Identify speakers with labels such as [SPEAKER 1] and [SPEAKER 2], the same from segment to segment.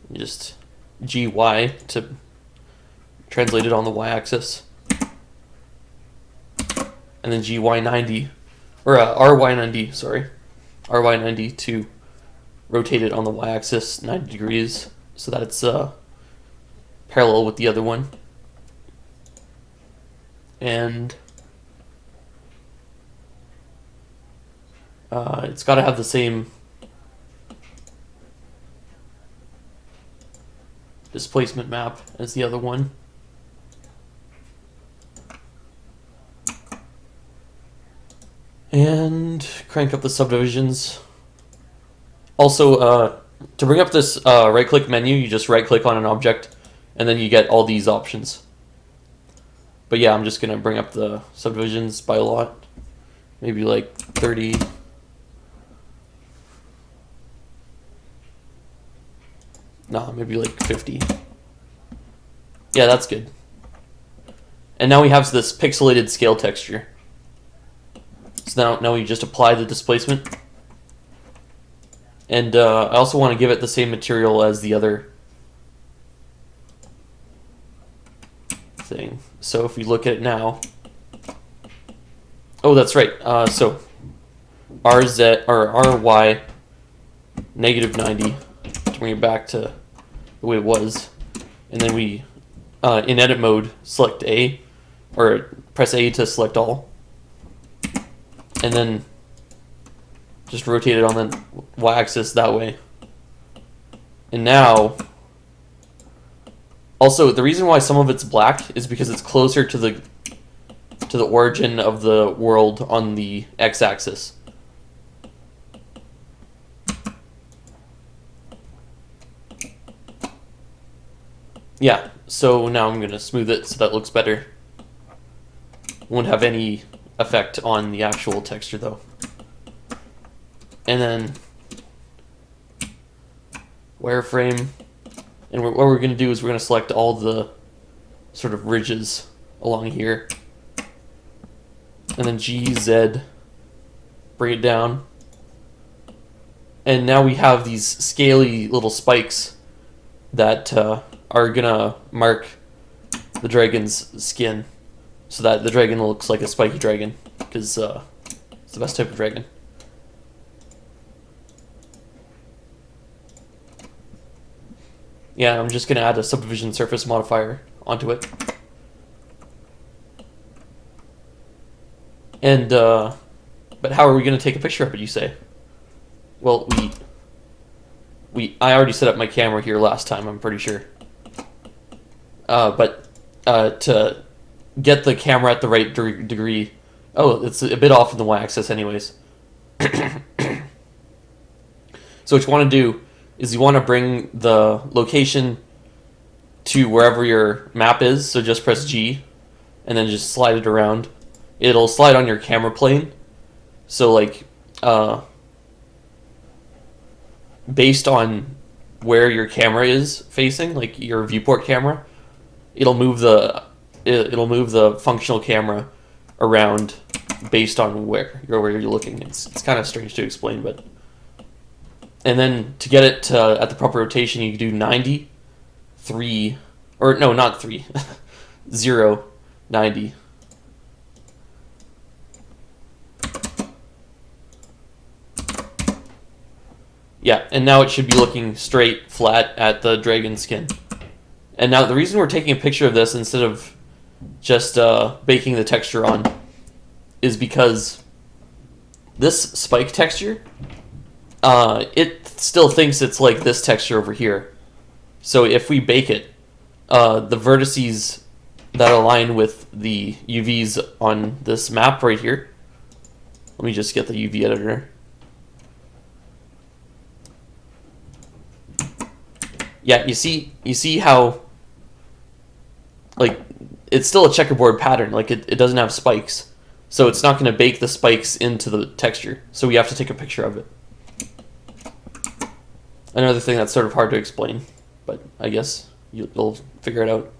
[SPEAKER 1] You just GY to translate it on the y-axis, and then GY90, or RY90, sorry, RY90 to rotate it on the y-axis 90 degrees so that it's parallel with the other one. And it's got to have the same displacement map as the other one. And crank up the subdivisions. Also, to bring up this right-click menu, you just right-click on an object, and then you get all these options. But yeah, I'm just going to bring up the subdivisions by a lot. Maybe like 30. No, maybe like 50. Yeah, that's good. And now we have this pixelated scale texture. So now we just apply the displacement. And I also want to give it the same material as the other thing. So if we look at it now, oh, that's right. So RZ or RY -90 to bring it back to the way it was, and then we in edit mode select A, or press A to select all, and then just rotate it on the y-axis that way. And now, also the reason why some of it's black is because it's closer to the origin of the world on the x-axis. Yeah, so now I'm going to smooth it so that looks better. Won't have any effect on the actual texture though. And then wireframe, and what we're going to do is we're going to select all the sort of ridges along here, and then GZ, bring it down, and now we have these scaly little spikes that are gonna mark the dragon's skin, so that the dragon looks like a spiky dragon, because it's the best type of dragon. Yeah, I'm just gonna add a subdivision surface modifier onto it. And but how are we gonna take a picture of it, you say? Well, I already set up my camera here last time, I'm pretty sure. But to get the camera at the right degree, oh, it's a bit off in the y-axis anyways. So what you want to do is you want to bring the location to wherever your map is, so just press G, and then just slide it around. It'll slide on your camera plane, so like, based on where your camera is facing, like your viewport camera, it'll move the functional camera around based on where you're looking. It's kind of strange to explain, but. And then to get it at the proper rotation, you do 90, 3, or no, not 3, 0, 90. Yeah, and now it should be looking straight, flat at the dragon skin. And now the reason we're taking a picture of this instead of just baking the texture on is because this spike texture, it still thinks it's like this texture over here. So if we bake it, the vertices that align with the UVs on this map right here, let me just get the UV editor. Yeah, you see how, like, it's still a checkerboard pattern, like it doesn't have spikes. So it's not going to bake the spikes into the texture. So we have to take a picture of it. Another thing that's sort of hard to explain, but I guess you'll figure it out.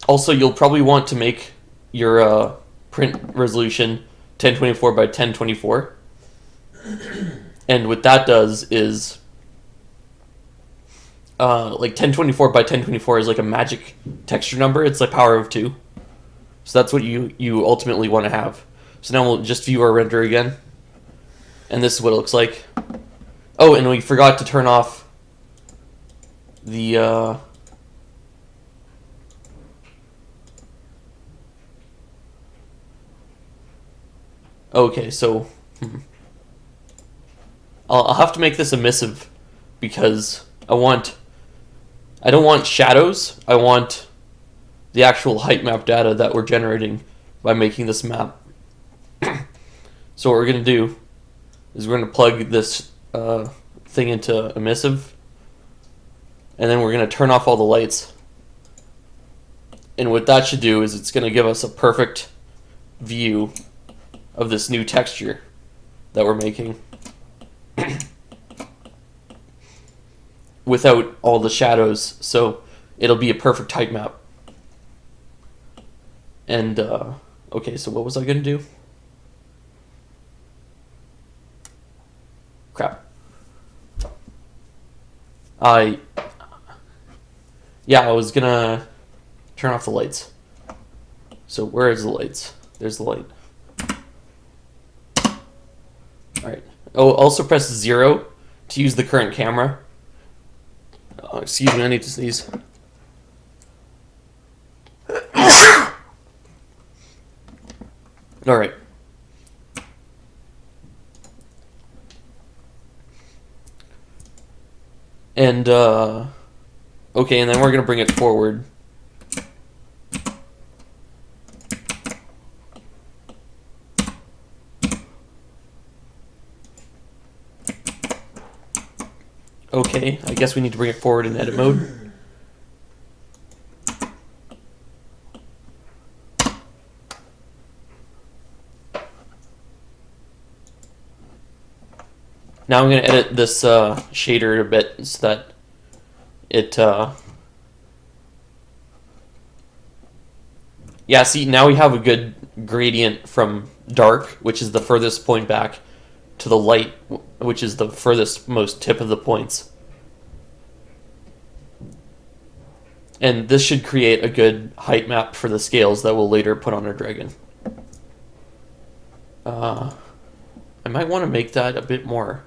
[SPEAKER 1] Also, you'll probably want to make your print resolution 1024 by 1024. And what that does is, like 1024 by 1024 is like a magic texture number. It's like power of 2. So that's what you ultimately want to have. So now we'll just view our render again. And this is what it looks like. Oh, and we forgot to turn off the... Okay, so... I'll have to make this emissive because I don't want shadows. I want the actual height map data that we're generating by making this map. So what we're going to do is we're going to plug this thing into emissive, and then we're going to turn off all the lights. And what that should do is it's going to give us a perfect view of this new texture that we're making without all the shadows, so it'll be a perfect height map. And okay, so what was I gonna do? Crap. I was gonna turn off the lights. So where is the lights? There's the light. Alright. Oh, also press 0 to use the current camera. Oh, excuse me, I need to sneeze. Alright. And, okay, and then we're going to bring it forward. Okay, I guess we need to bring it forward in edit mode. Now I'm going to edit this shader a bit so that it... Yeah, see, now we have a good gradient from dark, which is the furthest point back, to the light, which is the furthest most tip of the points. And this should create a good height map for the scales that we'll later put on our dragon. I might want to make that a bit more.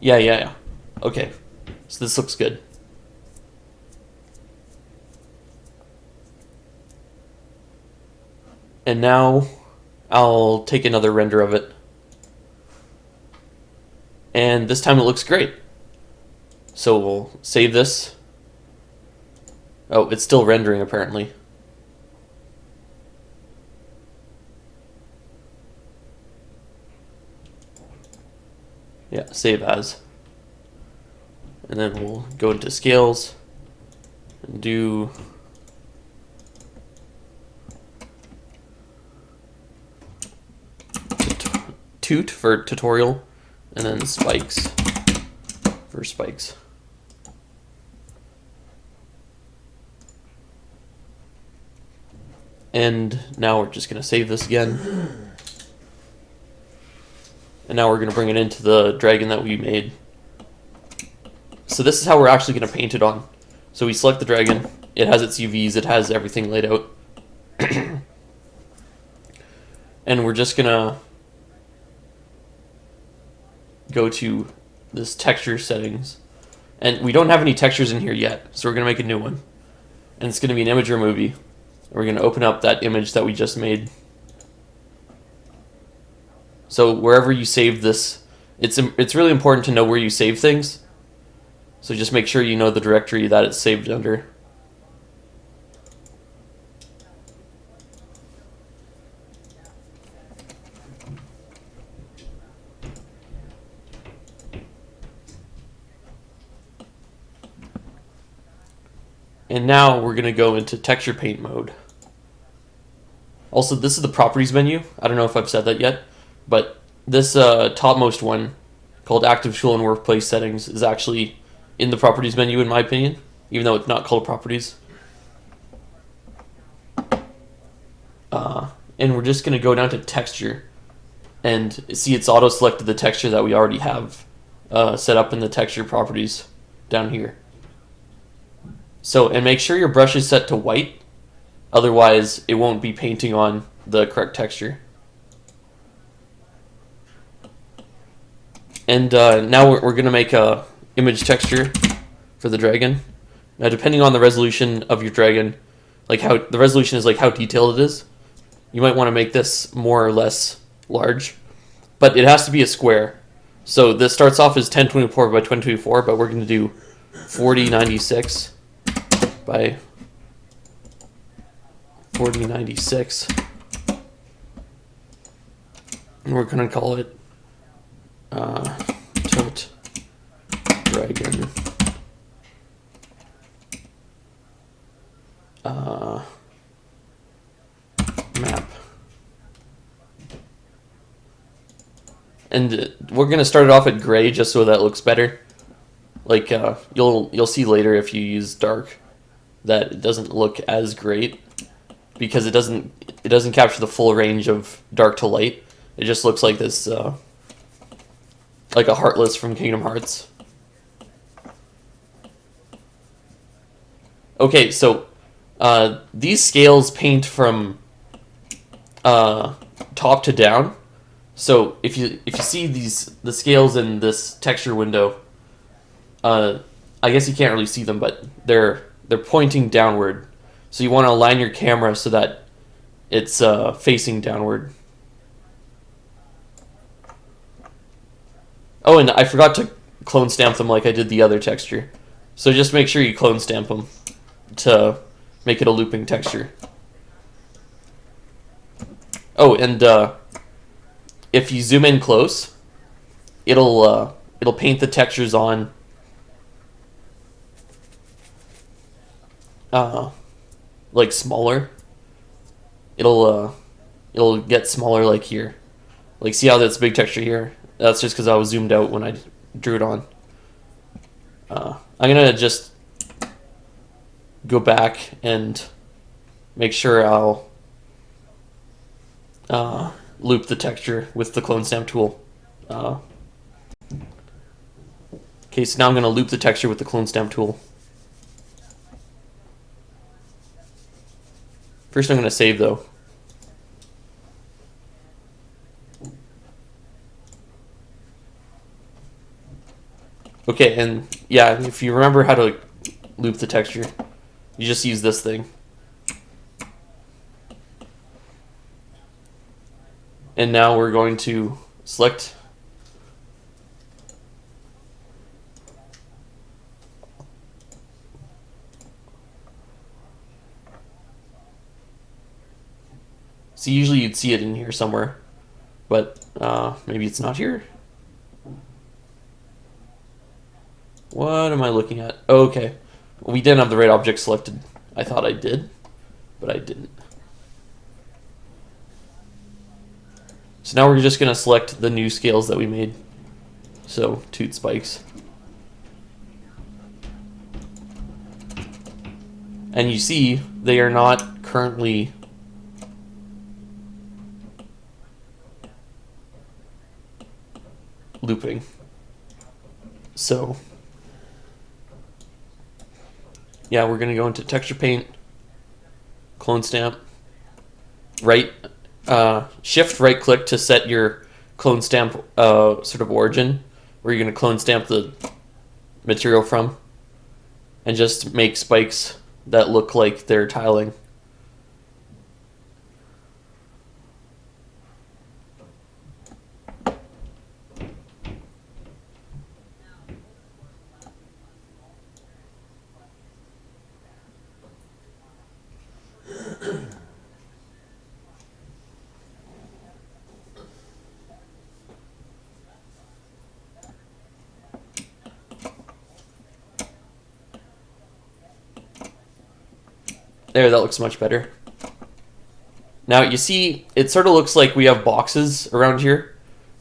[SPEAKER 1] Yeah. Okay, so this looks good. And now I'll take another render of it. And this time it looks great. So we'll save this. Oh, it's still rendering apparently. Yeah, save as. And then we'll go into scales and do toot for tutorial, and then spikes for spikes. And now we're just going to save this again. And now we're going to bring it into the dragon that we made. So this is how we're actually going to paint it on. So we select the dragon, it has its UVs, it has everything laid out. And we're just going to go to this texture settings. And we don't have any textures in here yet, so we're going to make a new one. And it's going to be an Imager movie. We're going to open up that image that we just made. So wherever you save this, it's really important to know where you save things. So just make sure you know the directory that it's saved under. And now we're going to go into texture paint mode. Also, this is the properties menu. I don't know if I've said that yet, but this topmost one called active tool and workplace settings is actually in the properties menu in my opinion. even though it's not color properties. And we're just going to go down to texture and see it's auto-selected the texture that we already have set up in the texture properties down here. So, and make sure your brush is set to white, otherwise it won't be painting on the correct texture. And now we're going to make a image texture for the dragon. Now, depending on the resolution of your dragon, like how the resolution is like how detailed it is, you might want to make this more or less large, but it has to be a square. So this starts off as 1024 by 1024, but we're going to do 4096 by 4096, and we're going to call it tote dragon map. And we're gonna start it off at gray just so that looks better. Like you'll see later if you use dark that it doesn't look as great because it doesn't capture the full range of dark to light. It just looks like this like a Heartless from Kingdom Hearts. Okay, so these scales paint from top to down. So if you see the scales in this texture window, I guess you can't really see them, but they're pointing downward. So you want to align your camera so that it's facing downward. Oh, and I forgot to clone stamp them like I did the other texture. So just make sure you clone stamp them to make it a looping texture. Oh, and if you zoom in close, it'll paint the textures on like smaller. It'll get smaller like here. Like see how that's big texture here? That's just because I was zoomed out when I drew it on. I'm gonna just go back and make sure I'll loop the texture with the clone stamp tool. Okay, so now I'm going to loop the texture with the clone stamp tool. First I'm going to save though. Okay, and yeah, if you remember how to loop the texture, you just use this thing. And now we're going to select so usually you'd see it in here somewhere, but maybe it's not here. What am I looking at? Oh, okay. Well, we didn't have the right object selected. I thought I did, but I didn't. So now we're just going to select the new scales that we made. So, toot spikes. And you see, they are not currently looping. So, yeah, we're going to go into texture paint, clone stamp, shift right click to set your clone stamp sort of origin, where you're going to clone stamp the material from, and just make spikes that look like they're tiling. There, that looks much better. Now you see, it sort of looks like we have boxes around here,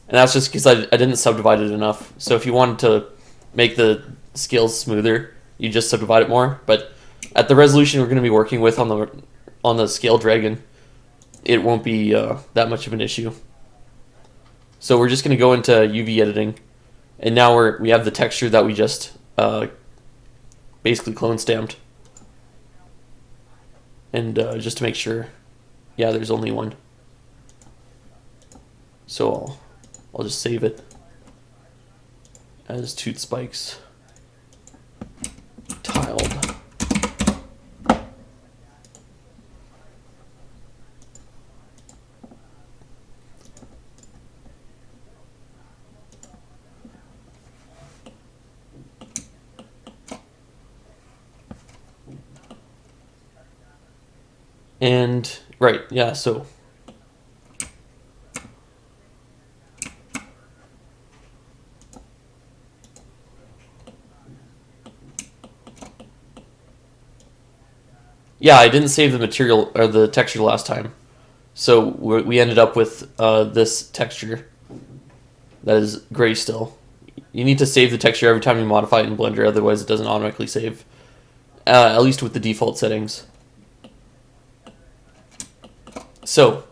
[SPEAKER 1] and that's just because I didn't subdivide it enough. So if you wanted to make the scales smoother, you just subdivide it more. But at the resolution we're going to be working with on the scale dragon, it won't be that much of an issue. So we're just going to go into UV editing, and now we have the texture that we just basically clone stamped. And just to make sure, yeah, there's only one. So I'll just save it as toot spikes tiled. And right, yeah, so yeah, I didn't save the material or the texture last time, so we ended up with this texture that is gray still. You need to save the texture every time you modify it in Blender, otherwise it doesn't automatically save, at least with the default settings. So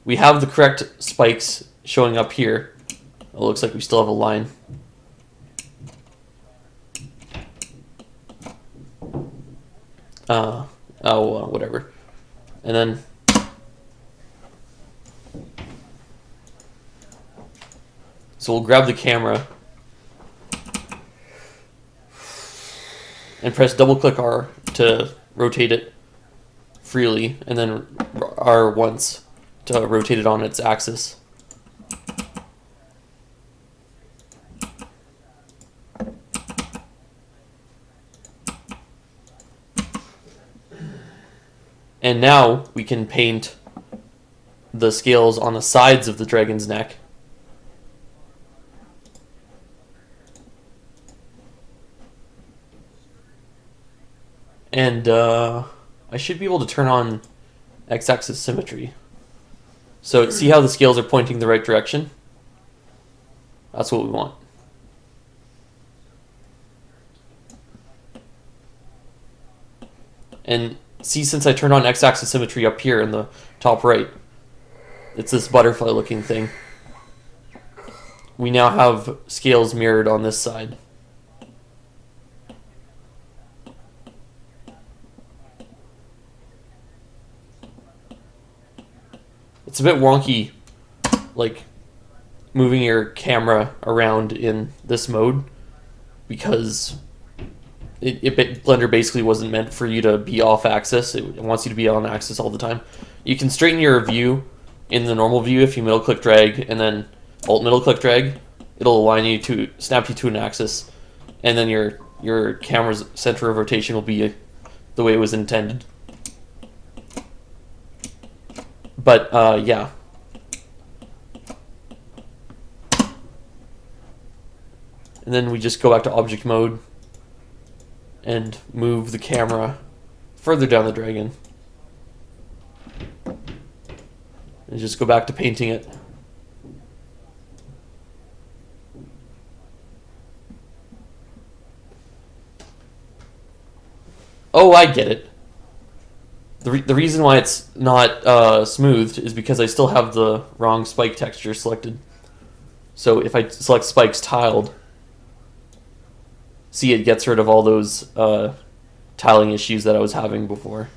[SPEAKER 1] we have the correct spikes showing up here. It looks like we still have a line. Whatever. And then so we'll grab the camera and press double click R to rotate it freely, and then R once to rotate it on its axis. And now we can paint the scales on the sides of the dragon's neck. And I should be able to turn on x-axis symmetry. So see how the scales are pointing the right direction? That's what we want. And see, since I turned on x-axis symmetry up here in the top right, it's this butterfly looking thing. We now have scales mirrored on this side. It's a bit wonky, like moving your camera around in this mode, because Blender basically wasn't meant for you to be off axis. It wants you to be on axis all the time. You can straighten your view in the normal view if you middle click drag and then alt middle click drag. It'll align you to snap you to an axis, and then your camera's center of rotation will be the way it was intended. But yeah. And then we just go back to object mode and move the camera further down the dragon. And just go back to painting it. Oh, I get it. The reason why it's not smoothed is because I still have the wrong spike texture selected. So if I select spikes tiled, see, it gets rid of all those tiling issues that I was having before.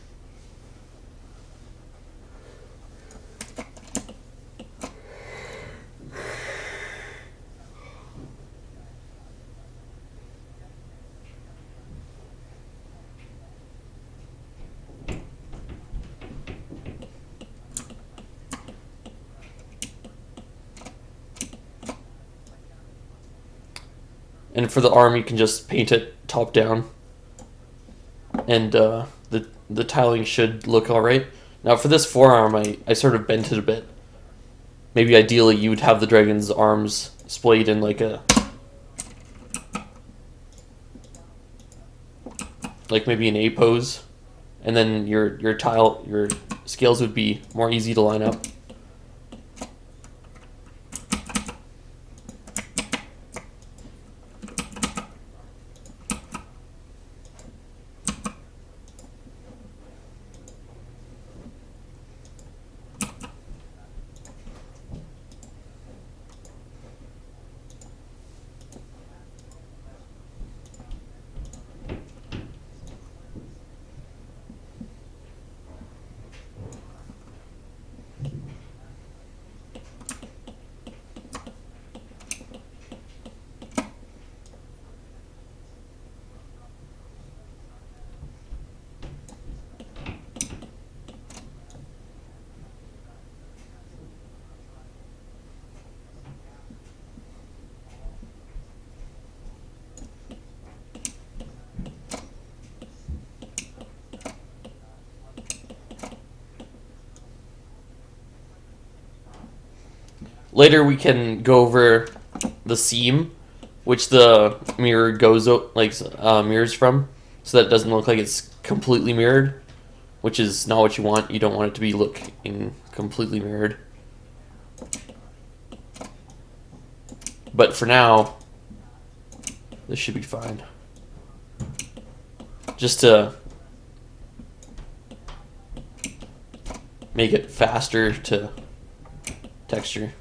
[SPEAKER 1] And for the arm, you can just paint it top down, and the tiling should look all right. Now for this forearm, I sort of bent it a bit. Maybe ideally you would have the dragon's arms splayed in like maybe an A pose, and then your scales would be more easy to line up. later we can go over the seam, which the mirror goes mirrors from, so that it doesn't look like it's completely mirrored, which is not what you want. You don't want it to be looking completely mirrored. But for now, this should be fine. Just to make it faster to texture.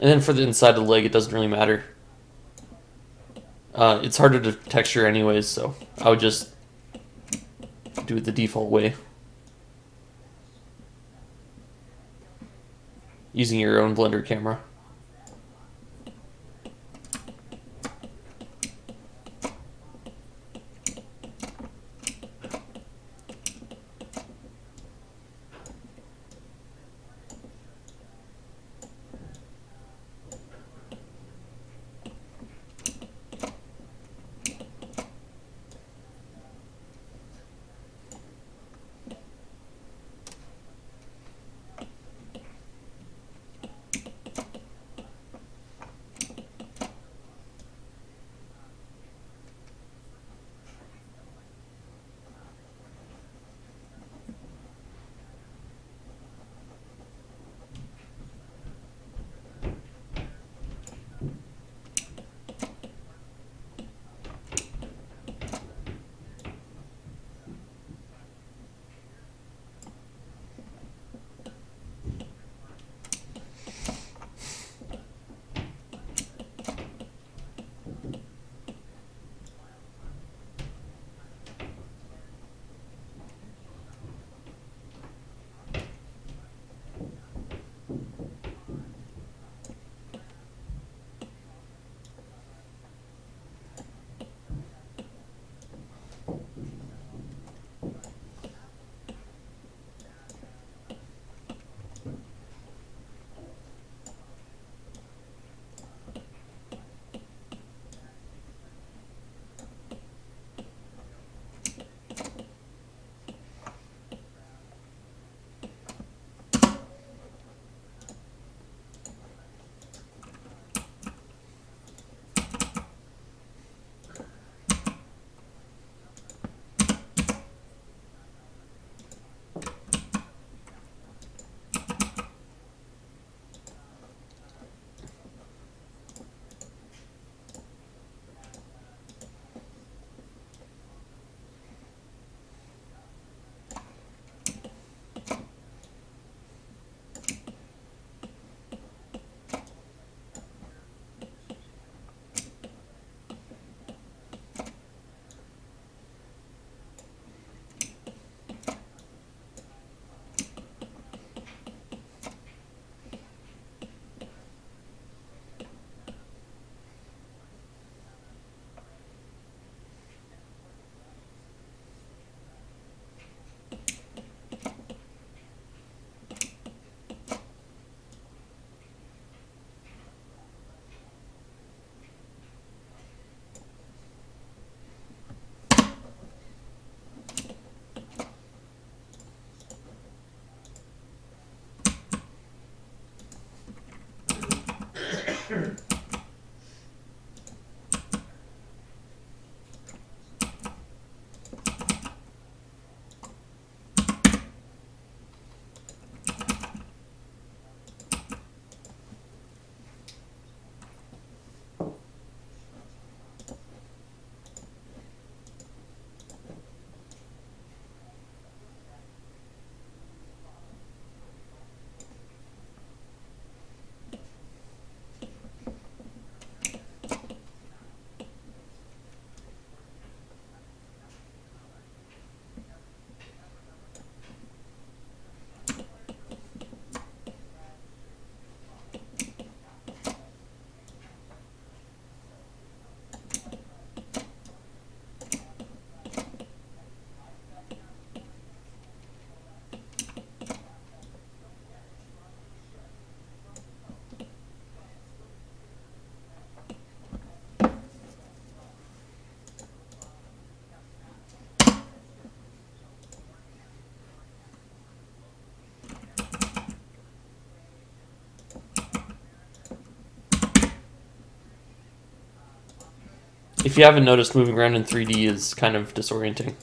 [SPEAKER 1] And then for the inside of the leg, it doesn't really matter. It's harder to texture anyways, so I would just do it the default way. Using your own Blender camera. If you haven't noticed, moving around in 3D is kind of disorienting.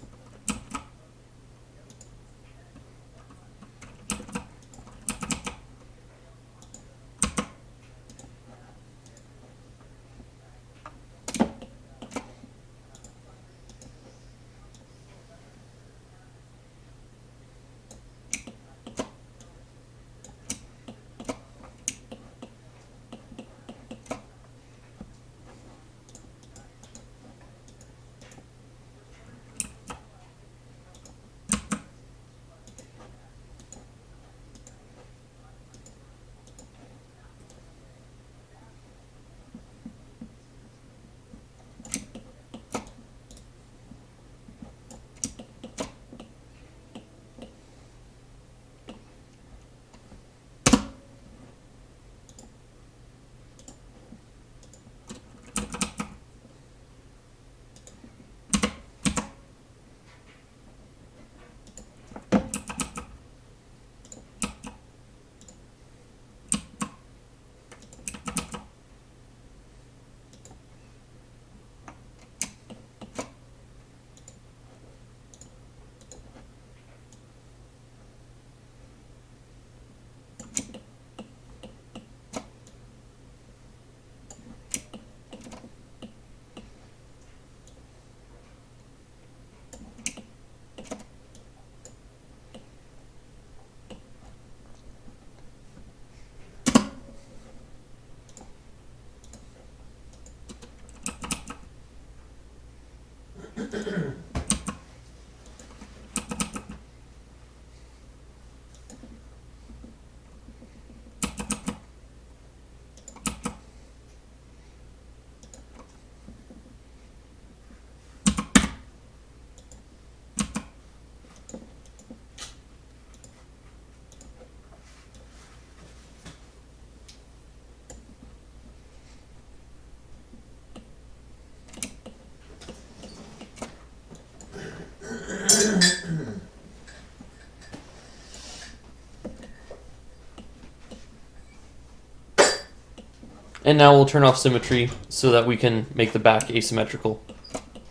[SPEAKER 1] And now we'll turn off symmetry so that we can make the back asymmetrical,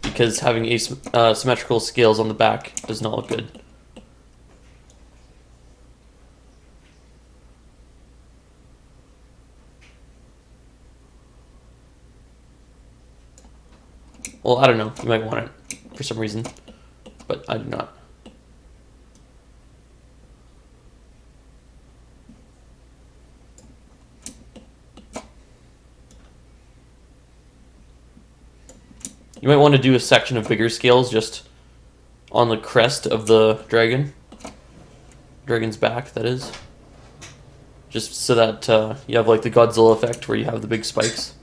[SPEAKER 1] because having symmetrical scales on the back does not look good. Well, I don't know. You might want it for some reason, but I do not. You might want to do a section of bigger scales just on the crest of the dragon's back, that is. Just so that you have like the Godzilla effect where you have the big spikes.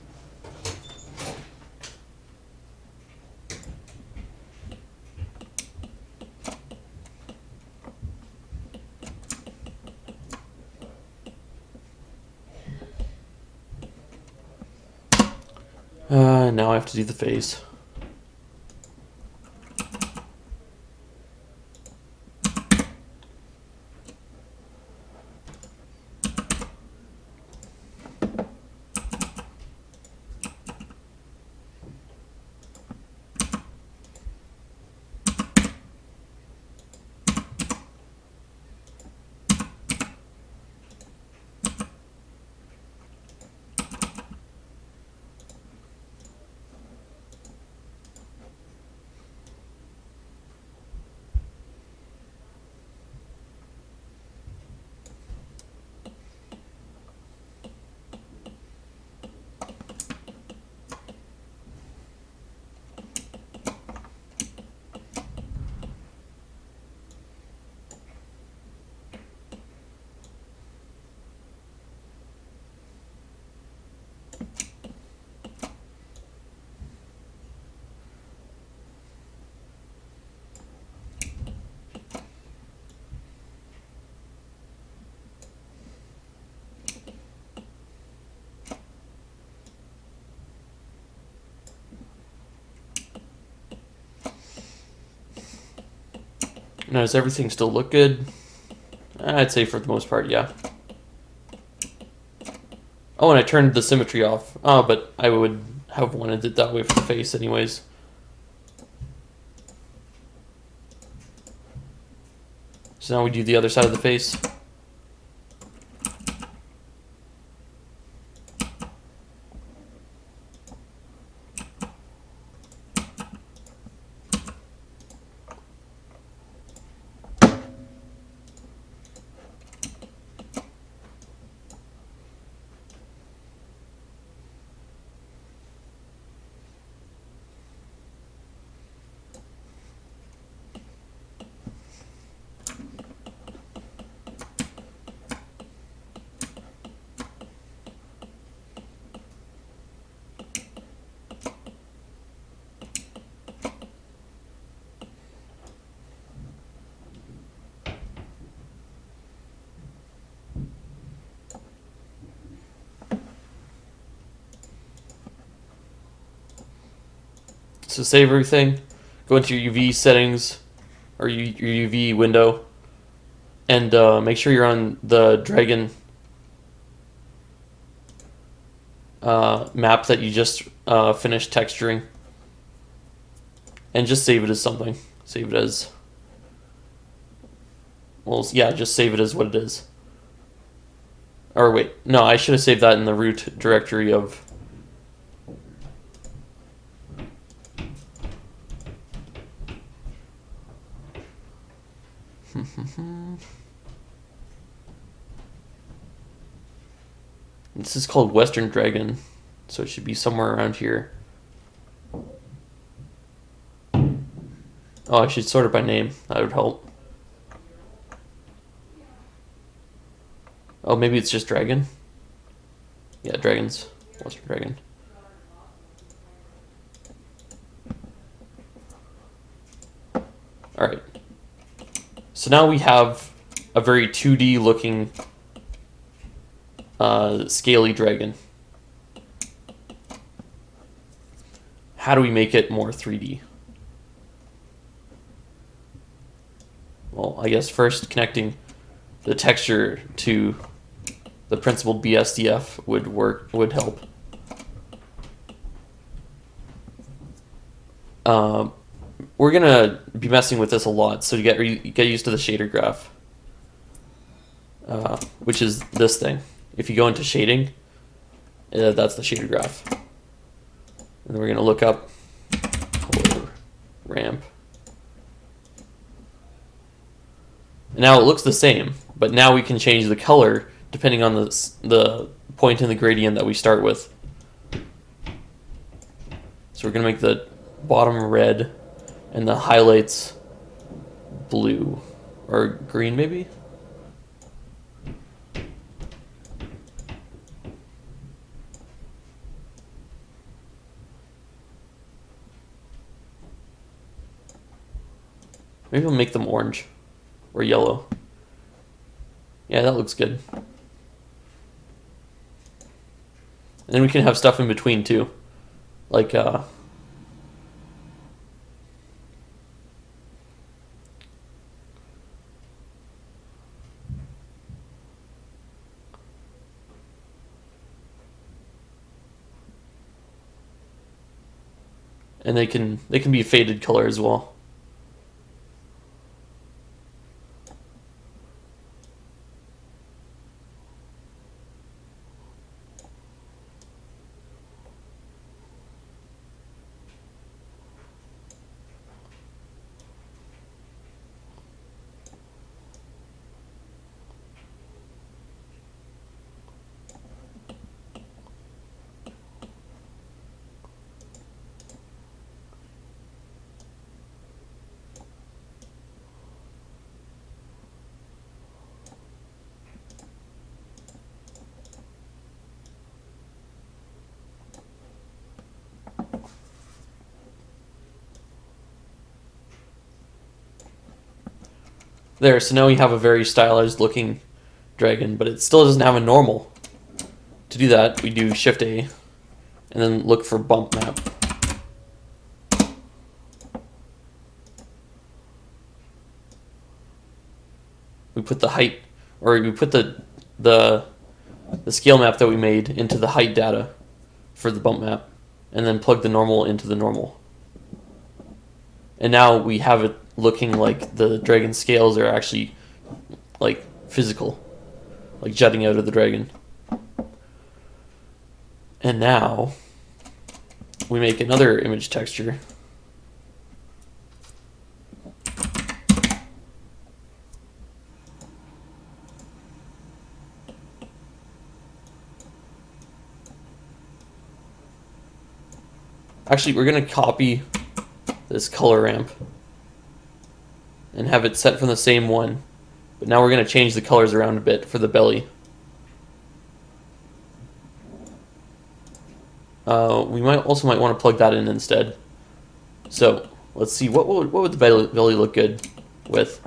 [SPEAKER 1] Now I have to do the face. Now, does everything still look good? I'd say for the most part, yeah. Oh, and I turned the symmetry off. Oh, but I would have wanted it that way for the face anyways. So now we do the other side of the face. So save everything, go into your UV settings, or your UV window, and make sure you're on the dragon map that you just finished texturing. And just save it as something. Save it as... well, yeah, just save it as what it is. Or wait, no, I should have saved that in the root directory of... This is called Western Dragon, so it should be somewhere around here. Oh, I should sort it by name. That would help. Oh, maybe it's just Dragon? Yeah, Dragons. Western Dragon. Alright. So now we have a very 2D looking scaly dragon. How do we make it more 3D? Well, I guess first connecting the texture to the principled BSDF would help. We're gonna be messing with this a lot, so you get used to the shader graph, which is this thing. If you go into shading, that's the shader graph. And then we're gonna look up color ramp. And now it looks the same, but now we can change the color depending on the point in the gradient that we start with. So we're gonna make the bottom red and the highlights blue or green maybe. Maybe we'll make them orange or yellow. Yeah, that looks good. And then we can have stuff in between too. Like and they can be faded color as well. There, so now we have a very stylized looking dragon, but it still doesn't have a normal. To do that, we do Shift A, and then look for bump map. We put the height, or we put the scale map that we made into the height data for the bump map, and then plug the normal into the normal. And now we have it looking like the dragon scales are actually like physical, like jutting out of the dragon. And now we make another image texture. Actually, we're going to copy this color ramp and have it set from the same one. But now we're going to change the colors around a bit for the belly. We might want to plug that in instead. So let's see, what would the belly look good with?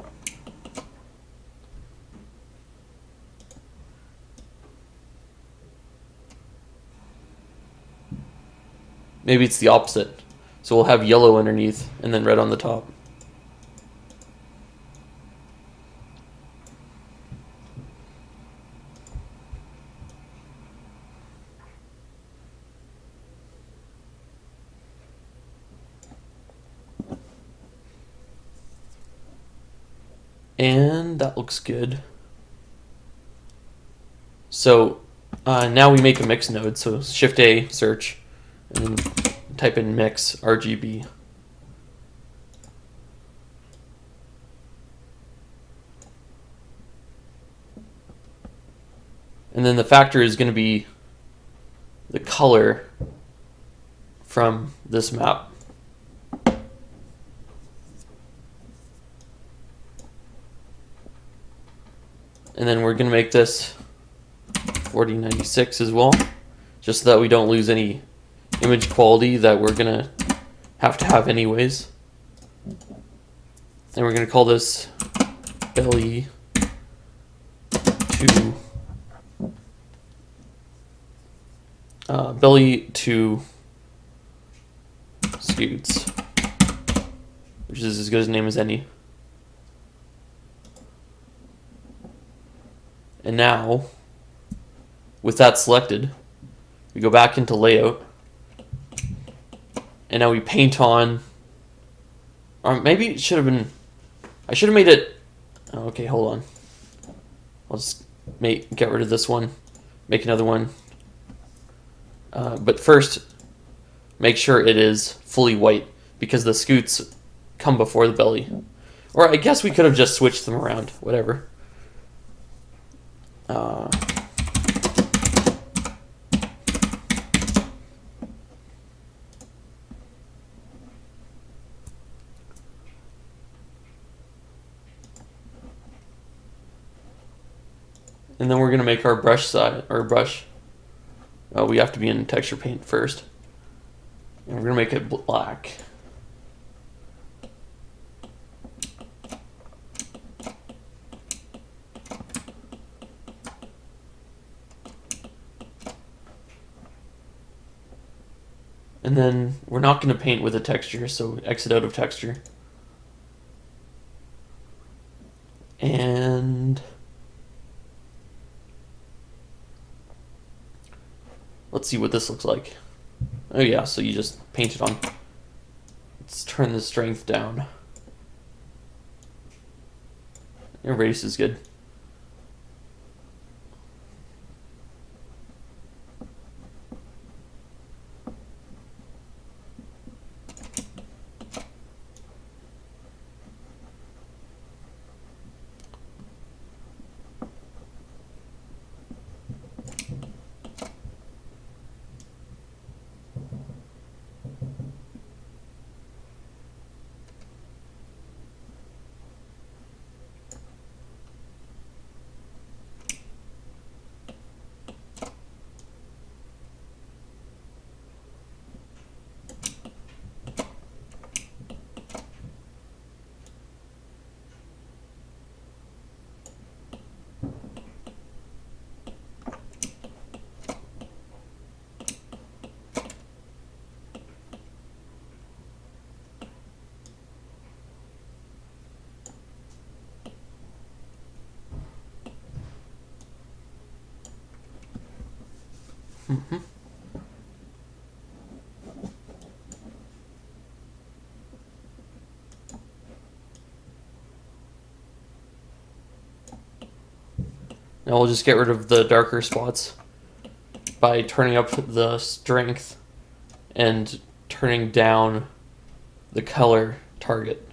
[SPEAKER 1] Maybe it's the opposite. So we'll have yellow underneath and then red on the top. And that looks good. So now we make a mix node. So Shift A, search, and then type in mix RGB. And then the factor is going to be the color from this map. And then we're going to make this 4096 as well, just so that we don't lose any image quality that we're going to have anyways. And we're going to call this belly 2 belly 2 scoots, which is as good a name as any. And now, with that selected, we go back into layout, and now we paint on, or maybe it should have been, I should have made it, oh, okay, hold on. I'll just get rid of this one, make another one. But first, make sure it is fully white, because the scoots come before the belly. Or I guess we could have just switched them around, whatever. And then we're going to make our brush side, or brush. We have to be in texture paint first. And we're going to make it black. And then we're not going to paint with a texture, so exit out of texture. And let's see what this looks like. Oh yeah, so you just paint it on. Let's turn the strength down. And radius is good. Now we'll just get rid of the darker spots by turning up the strength and turning down the color target.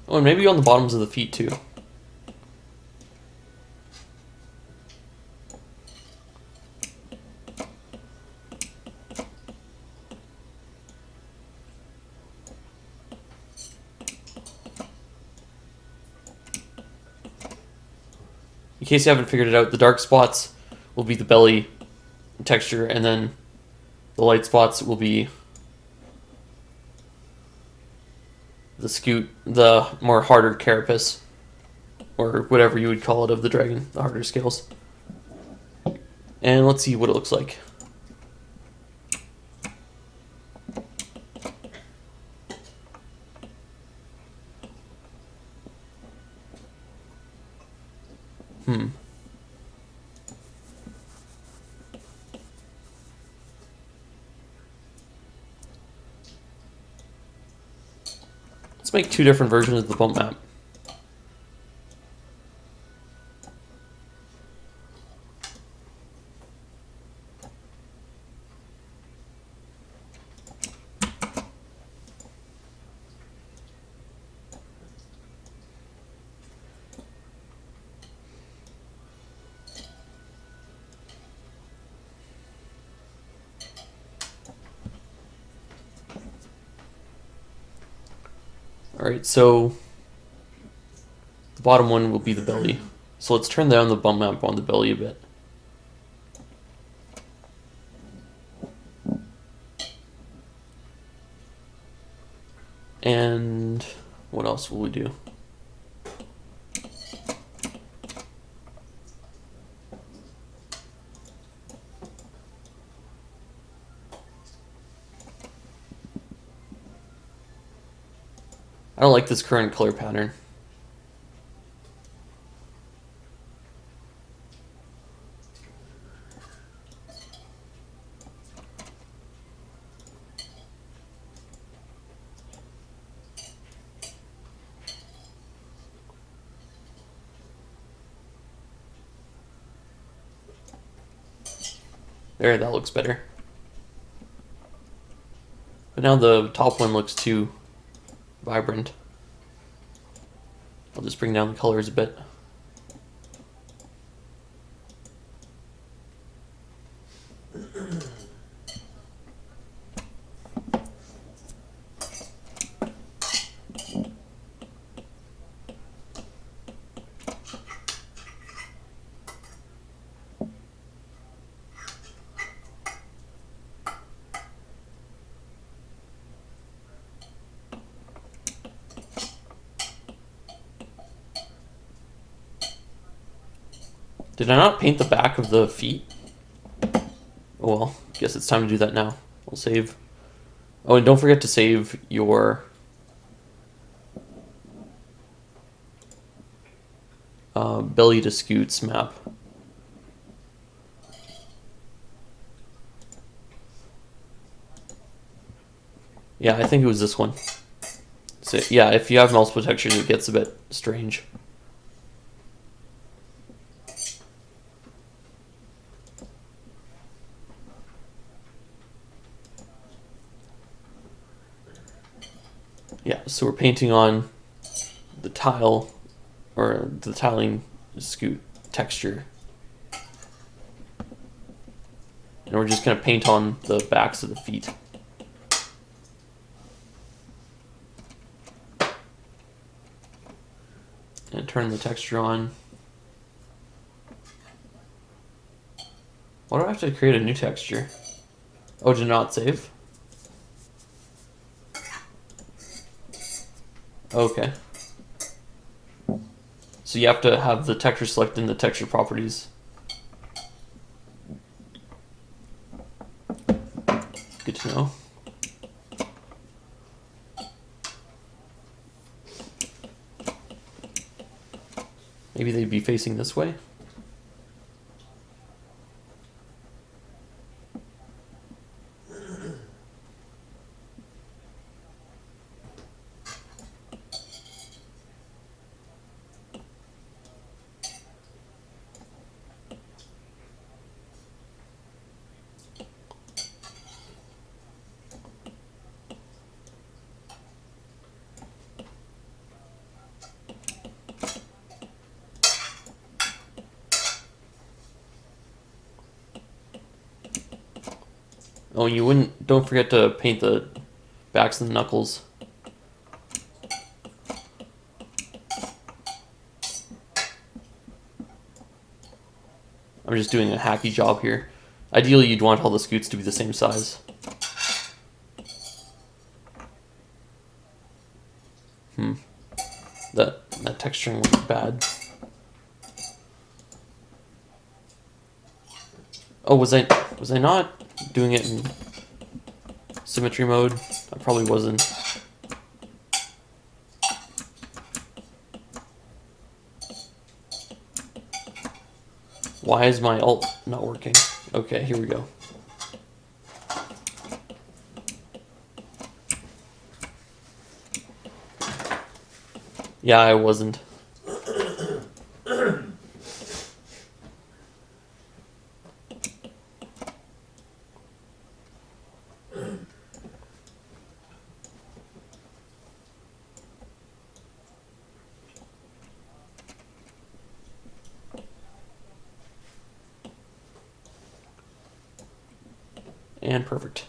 [SPEAKER 1] Oh, and maybe on the bottoms of the feet too. In case you haven't figured it out, the dark spots will be the belly texture, and then the light spots will be the scute, the more harder carapace, or whatever you would call it, of the dragon, the harder scales. And let's see what it looks like. Let's make two different versions of the bump map. Alright, so the bottom one will be the belly. So let's turn down the bump map on the belly a bit. And what else will we do? I don't like this current color pattern. There, that looks better. But now the top one looks too vibrant. I'll just bring down the colors a bit. Did I not paint the back of the feet? Oh well, guess it's time to do that now. We'll save. Oh, and don't forget to save your belly to scoots map. Yeah, I think it was this one. So yeah, if you have multiple textures, it gets a bit strange. Yeah, so we're painting on the tile, or the tiling scoot texture. And we're just going to paint on the backs of the feet. And turn the texture on. Why do I have to create a new texture? Oh, did not save? Okay. So you have to have the texture selected in the texture properties. Good to know. Maybe they'd be facing this way? Oh, you wouldn't. Don't forget to paint the backs and the knuckles. I'm just doing a hacky job here. Ideally, you'd want all the scoots to be the same size. That texturing was bad. Oh, was I not doing it in symmetry mode? I probably wasn't. Why is my alt not working? Okay, here we go. Yeah, I wasn't. And perfect.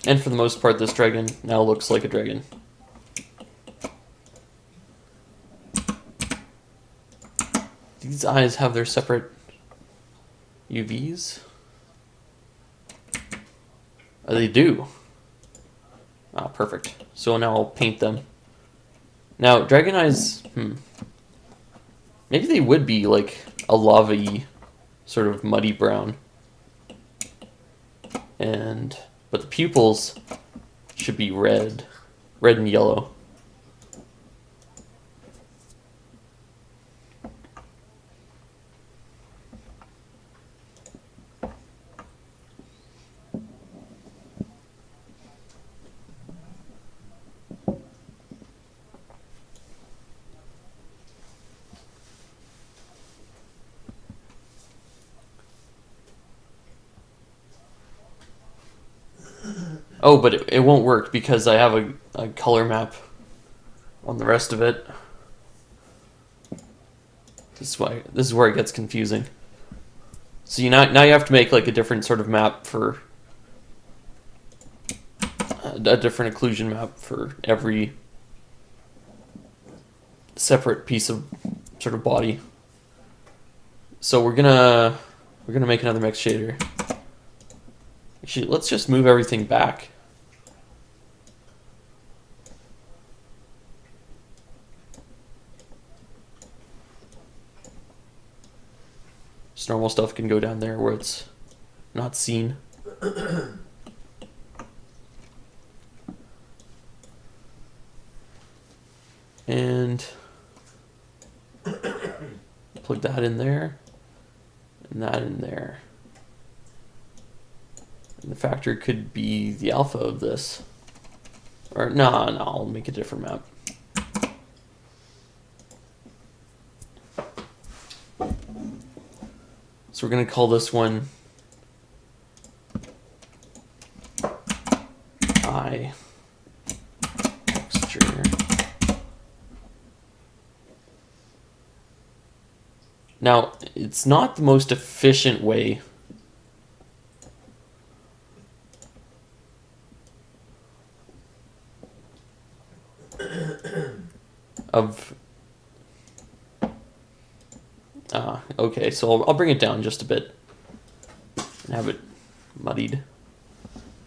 [SPEAKER 1] And for the most part, this dragon now looks like a dragon. These eyes have their separate UVs? Oh, they do. Ah, perfect. So now I'll paint them. Now, dragon eyes, maybe they would be like a lava-y, sort of muddy brown. But the pupils should be red and yellow. Oh, but it won't work because I have a color map on the rest of it. This is where it gets confusing. So now you have to make like a different sort of map for a different occlusion map for every separate piece of sort of body. So we're gonna make another mix shader. Actually, let's just move everything back. Just normal stuff can go down there where it's not seen. And plug that in there, and that in there. And the factor could be the alpha of this. Or no, I'll make a different map. So we're going to call this one I texture. Now, it's not the most efficient way of... okay, so I'll bring it down just a bit and have it muddied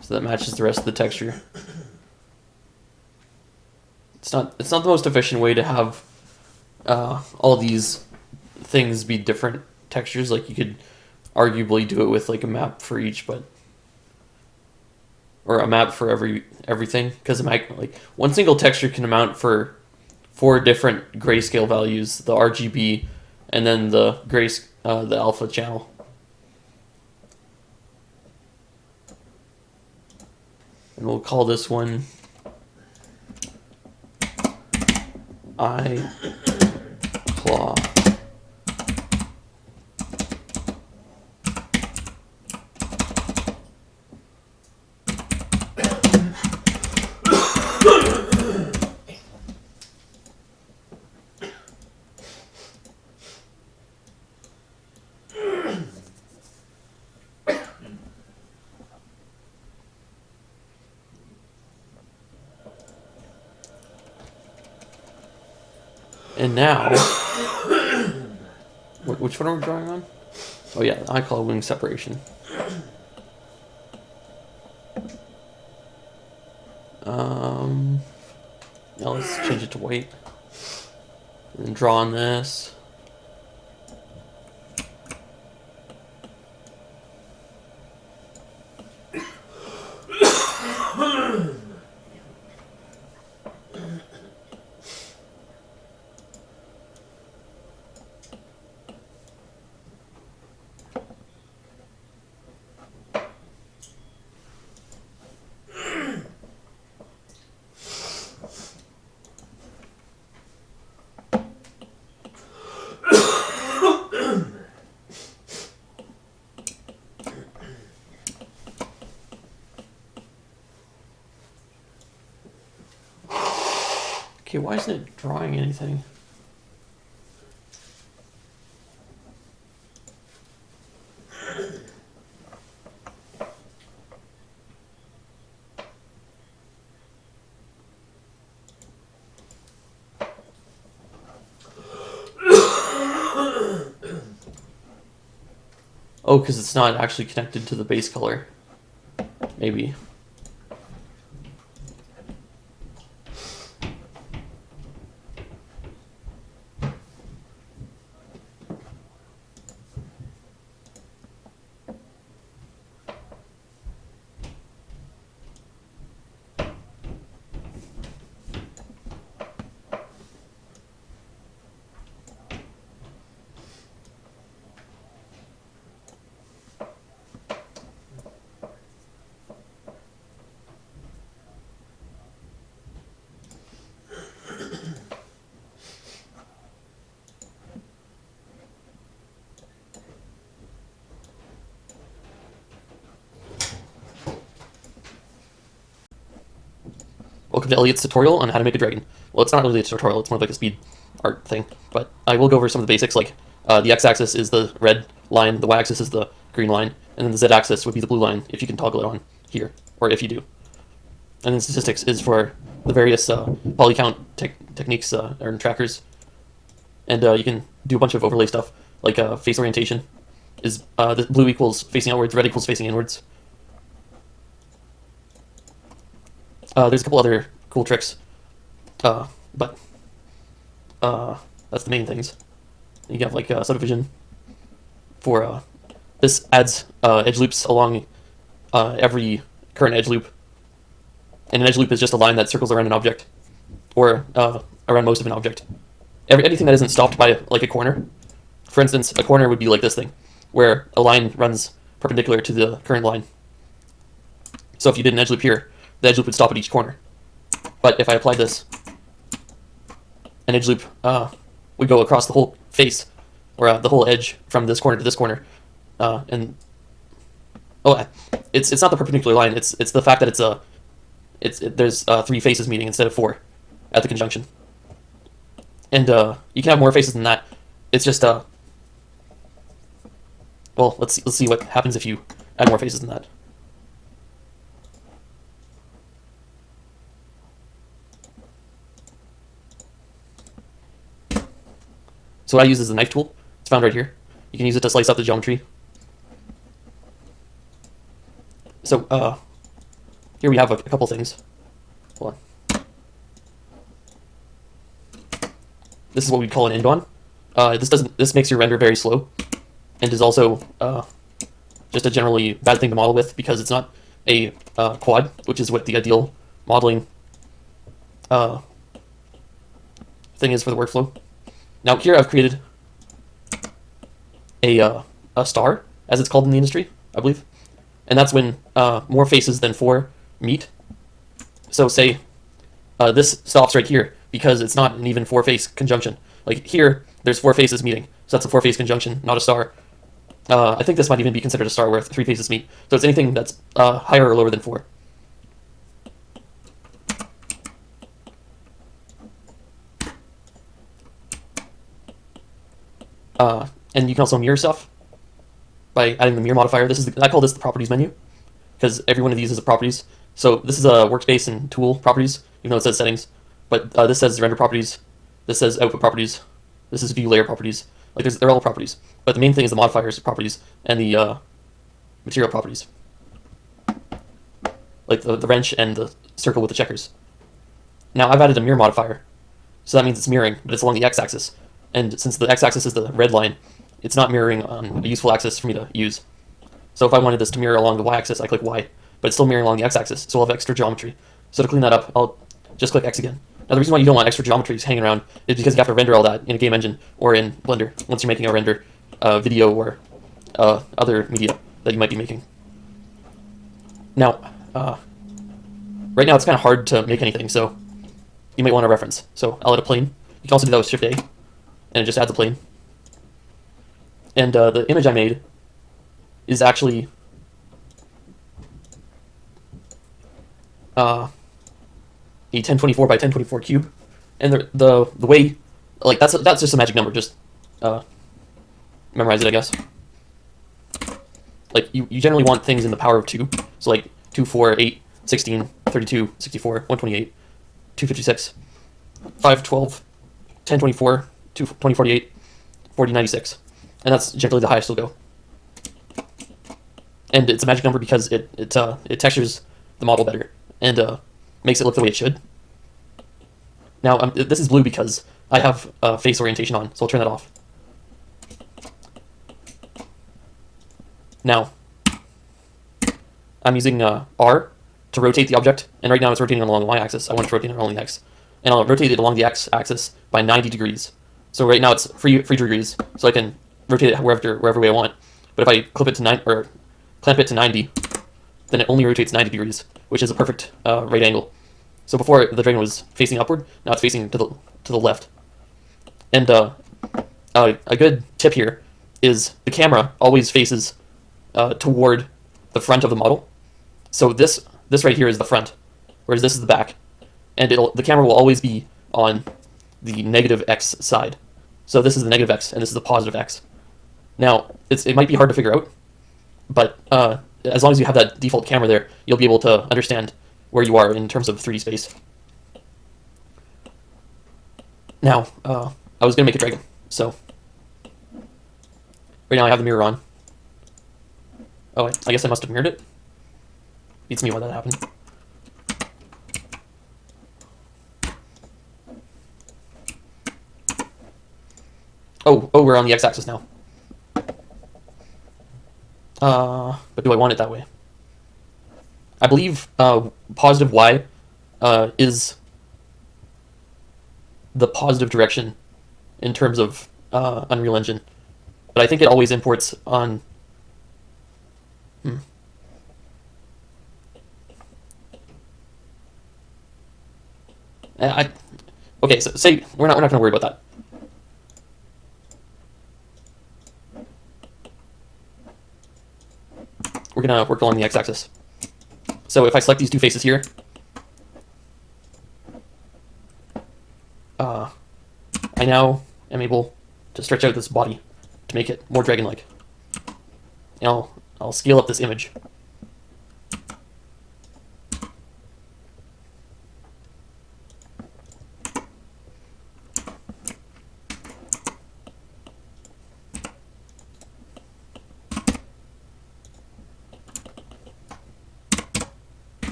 [SPEAKER 1] so that matches the rest of the texture. It's not the most efficient way to have all these things be different textures. Like you could arguably do it with like a map for each, or a map for everything, because like one single texture can amount for 4 different grayscale values: the RGB, and then the the alpha channel. And we'll call this one I claw. And now, which one are we drawing on? Oh yeah, I call it wing separation. Now let's change it to white. And then draw on this. Okay, why isn't it drawing anything? Oh, because it's not actually connected to the base color. Maybe. welcome to Elliot's tutorial on how to make a dragon. Well, it's not really a tutorial, it's more like a speed art thing, but I will go over some of the basics, like the x-axis is the red line, the y-axis is the green line, and then the z-axis would be the blue line if you can toggle it on here, or if you do. And then statistics is for the various poly count techniques or trackers, and you can do a bunch of overlay stuff, like face orientation is the blue equals facing outwards, red equals facing inwards. There's a couple other cool tricks, but that's the main things. You have like subdivision for this adds edge loops along every current edge loop, and an edge loop is just a line that circles around an object, or around most of an object. Anything that isn't stopped by like a corner. For instance, a corner would be like this thing, where a line runs perpendicular to the current line. So if you did an edge loop here, the edge loop would stop at each corner. But if I applied this, an edge loop would go across the whole face, or the whole edge from this corner to this corner, and it's not the perpendicular line. It's the fact that there's 3 faces meeting instead of 4 at the conjunction, and you can have more faces than that. It's just well, let's see what happens if you add more faces than that. So what I use is the knife tool. It's found right here. You can use it to slice up the geometry. So here we have a couple things. Hold on. This is what we call an end-on. This makes your render very slow, and is also just a generally bad thing to model with because it's not a quad, which is what the ideal modeling thing is for the workflow. Now here I've created a star, as it's called in the industry, I believe, and that's when more faces than 4 meet. So say this stops right here because it's not an even 4-face conjunction. Like here, there's 4 faces meeting, so that's a 4-face conjunction, not a star. I think this might even be considered a star where 3 faces meet. So it's anything that's higher or lower than 4. And you can also mirror stuff by adding the mirror modifier. I call this the properties menu because every one of these is a properties. So this is a workspace and tool properties, even though it says settings. But this says render properties. This says output properties. This is view layer properties. Like they're all properties. But the main thing is the modifiers properties and the material properties, like the wrench and the circle with the checkers. Now I've added a mirror modifier, so that means it's mirroring, but it's along the x-axis. And since the x-axis is the red line, it's not mirroring on a useful axis for me to use. So if I wanted this to mirror along the y-axis, I click Y, but it's still mirroring along the x-axis, so I'll have extra geometry. So to clean that up, I'll just click X again. Now the reason why you don't want extra geometries hanging around is because you have to render all that in a game engine or in Blender once you're making a render video or other media that you might be making. Now, right now it's kind of hard to make anything, so you might want a reference. So I'll add a plane. You can also do that with Shift A, and it just adds a plane. And the image I made is actually a 1024 by 1024 cube, and the way, like that's just a magic number. Just memorize it, I guess. Like you generally want things in the power of 2, so like 2, 4, 8, 16, 32, 64, 128, 256, 5, 12, 1024, 2048, 4096. And that's generally the highest you'll go. And it's a magic number because it textures the model better and makes it look the way it should. Now this is blue because I have face orientation on, so I'll turn that off. Now I'm using R to rotate the object, and right now it's rotating along the y-axis. I want it to rotate along the x, and I'll rotate it along the x-axis by 90 degrees. So right now it's free degrees, so I can rotate it wherever way I want. But if I clip it to clamp it to 90, then it only rotates 90 degrees, which is a perfect right angle. So before the dragon was facing upward, now it's facing to the left. And a good tip here is the camera always faces toward the front of the model. So this right here is the front, whereas this is the back. and the camera will always be on the negative x side. So this is the negative x, and this is the positive x. Now, it might be hard to figure out, but as long as you have that default camera there, you'll be able to understand where you are in terms of 3D space. Now, I was going to make a dragon, so right now I have the mirror on. Oh, I guess I must have mirrored it. Beats me why that happened. Oh, we're on the x-axis now. But do I want it that way? I believe positive y is the positive direction in terms of Unreal Engine, but I think it always imports on. Okay, so say we're not gonna worry about that. We're gonna work along the x-axis. So if I select these two faces here, I now am able to stretch out this body to make it more dragon-like. And I'll scale up this image.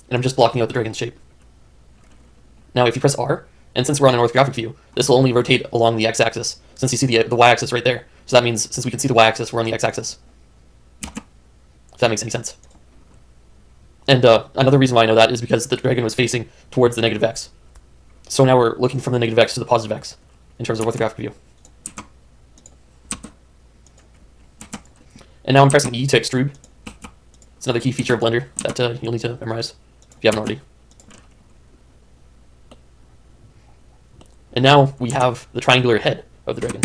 [SPEAKER 1] And I'm just blocking out the dragon's shape. Now if you press R, and since we're on an orthographic view, this will only rotate along the x-axis, since you see the y-axis right there. So that means, since we can see the y-axis, we're on the x-axis. If that makes any sense. And another reason why I know that is because the dragon was facing towards the negative x. So now we're looking from the negative x to the positive x, in terms of orthographic view. And now I'm pressing E to extrude. It's another key feature of Blender that you'll need to memorize, if you haven't already. And now we have the triangular head of the dragon.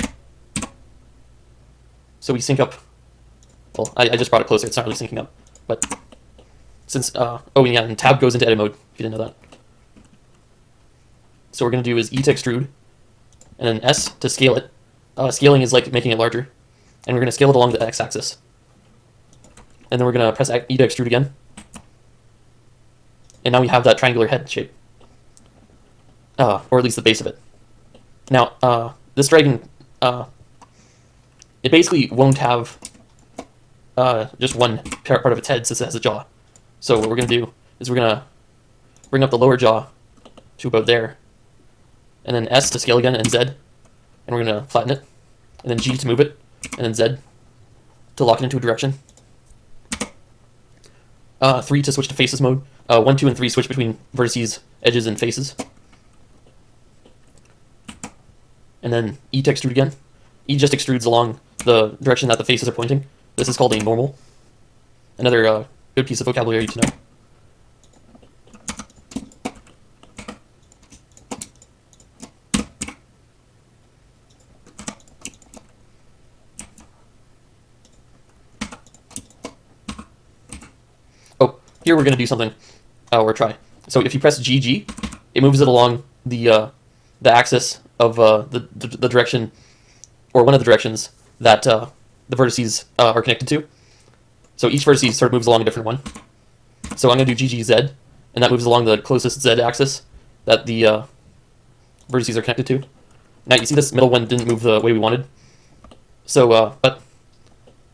[SPEAKER 1] So we sync up. Well, I just brought it closer. It's not really syncing up. But since, oh yeah, and tab goes into edit mode, if you didn't know that. So what we're going to do is E to extrude, and then S to scale it. Scaling is like making it larger. And we're going to scale it along the x-axis. And then we're going to press E to extrude again. And now we have that triangular head shape. Or at least the base of it. Now, this dragon, it basically won't have just one part of its head since it has a jaw. So what we're going to do is we're going to bring up the lower jaw to about there. And then S to scale again, and Z. And we're going to flatten it. And then G to move it. And then Z to lock it into a direction. 3 to switch to faces mode. 1, 2, and 3 switch between vertices, edges, and faces. And then E to extrude again. E just extrudes along the direction that the faces are pointing. This is called a normal. Another good piece of vocabulary to know. Oh, here we're going to do something, or try. So if you press GG, it moves it along the axis of the direction, or one of the directions that the vertices are connected to. So each vertice sort of moves along a different one. So I'm going to do GGZ, and that moves along the closest Z axis that the vertices are connected to. Now you see this middle one didn't move the way we wanted. So, but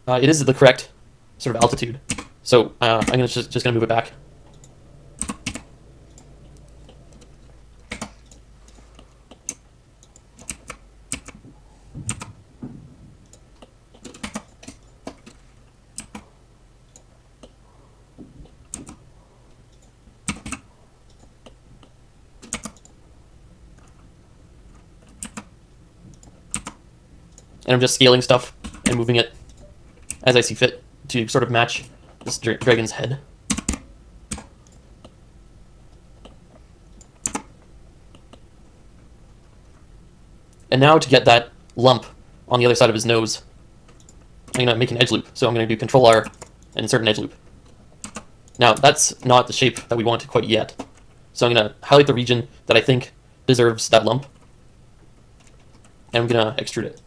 [SPEAKER 1] it is the correct sort of altitude. So I'm gonna just gonna move it back. And I'm just scaling stuff and moving it as I see fit to sort of match this dragon's head. And now to get that lump on the other side of his nose, I'm going to make an edge loop. So I'm going to do Control R and insert an edge loop. Now, that's not the shape that we want quite yet. So I'm going to highlight the region that I think deserves that lump, and I'm going to extrude it.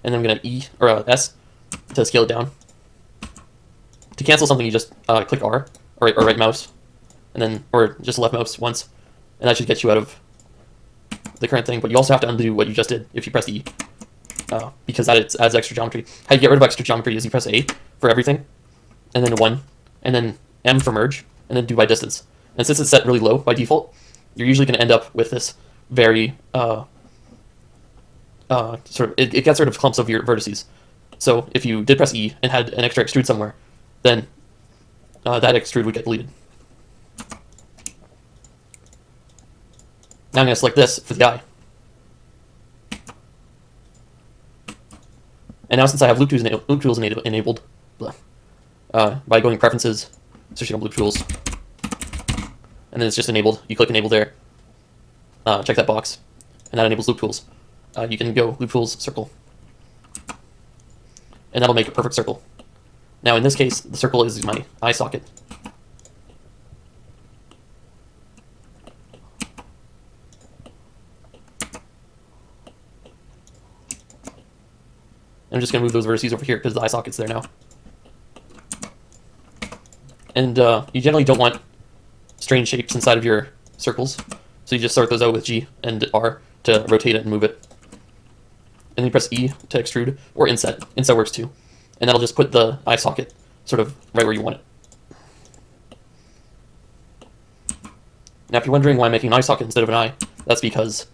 [SPEAKER 1] And then I'm going to E, or S, to scale it down. To cancel something, you just click R, or right mouse, and then, or just left mouse once, and that should get you out of the current thing. But you also have to undo what you just did if you press E, because that adds extra geometry. How you get rid of extra geometry is you press A for everything, and then 1, and then M for merge, and then do by distance. And since it's set really low by default, you're usually going to end up with this very sort of, it gets rid of clumps of your vertices. So if you did press E and had an extra extrude somewhere, then that extrude would get deleted. Now I'm going to select this for the eye. And now since I have loop tools enabled, by going preferences, searching up loop tools, and then it's just enabled, you click enable there, check that box, and that enables loop tools. You can go loop tools circle, and that'll make a perfect circle. Now in this case, the circle is my eye socket. I'm just going to move those vertices over here because the eye socket's there now. And you generally don't want strange shapes inside of your circles, so you just sort those out with G and R to rotate it and move it. And then you press E to extrude, or inset. Inset works too. And that'll just put the eye socket sort of right where you want it. Now if you're wondering why I'm making an eye socket instead of an eye, that's because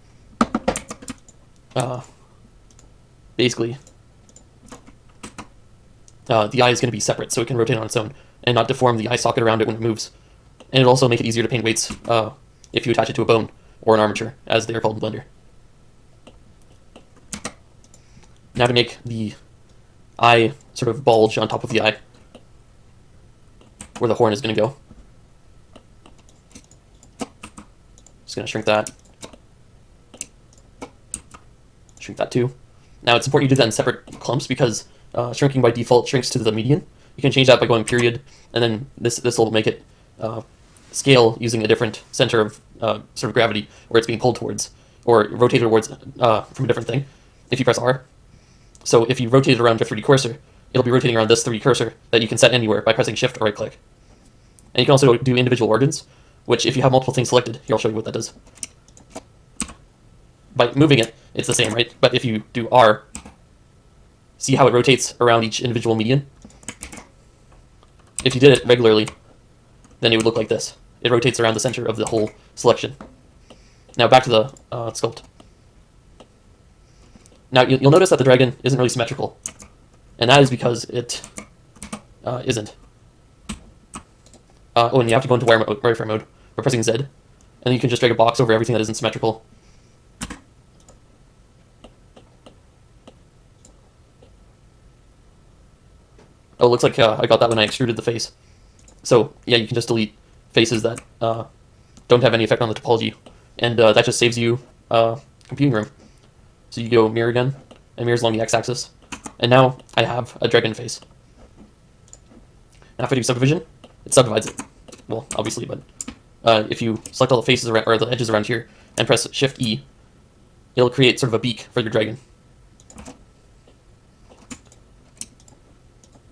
[SPEAKER 1] basically the eye is going to be separate, so it can rotate on its own and not deform the eye socket around it when it moves. And it'll also make it easier to paint weights if you attach it to a bone or an armature, as they are called in Blender. Now to make the eye sort of bulge on top of the eye, where the horn is going to go. Just going to shrink that. Shrink that too. Now it's important you do that in separate clumps because shrinking by default shrinks to the median. You can change that by going period, and then this will make it scale using a different center of sort of gravity where it's being pulled towards, or rotated towards from a different thing if you press R. So if you rotate it around your 3D cursor, it'll be rotating around this 3D cursor that you can set anywhere by pressing Shift or right click. And you can also do individual organs, which if you have multiple things selected, here I'll show you what that does. By moving it, it's the same, right? But if you do R, see how it rotates around each individual median? If you did it regularly, then it would look like this. It rotates around the center of the whole selection. Now back to the sculpt. Now you'll notice that the dragon isn't really symmetrical, and that is because it isn't. Oh, and you have to go into wireframe mode by pressing Z, and then you can just drag a box over everything that isn't symmetrical. Oh, it looks like I got that when I extruded the face. So yeah, you can just delete faces that don't have any effect on the topology, and that just saves you computing room. So you go mirror again, and mirrors along the x-axis, and now I have a dragon face. Now if I do subdivision, it subdivides it. Well, obviously, but if you select all the faces around, or the edges around here and press Shift E, it'll create sort of a beak for your dragon.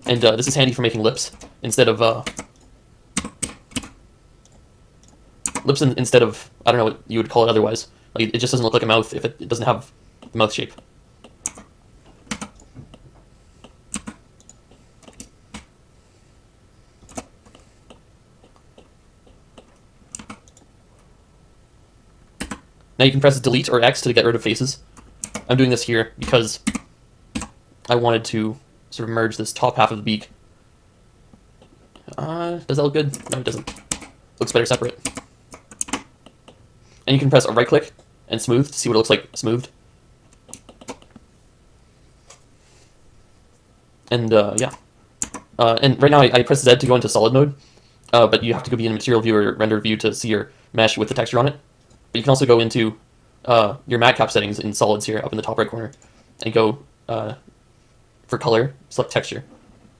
[SPEAKER 1] And this is handy for making lips instead of instead of, I don't know what you would call it otherwise. Like, it just doesn't look like a mouth if it doesn't have the mouth shape. Now you can press Delete or X to get rid of faces. I'm doing this here because I wanted to sort of merge this top half of the beak. Does that look good? No, it doesn't. Looks better separate. And you can press a right click and smooth to see what it looks like smoothed. And yeah. And right now I press Z to go into solid mode, but you have to go be in material view or render view to see your mesh with the texture on it. But you can also go into your matcap settings in solids here up in the top right corner and go for color, select texture,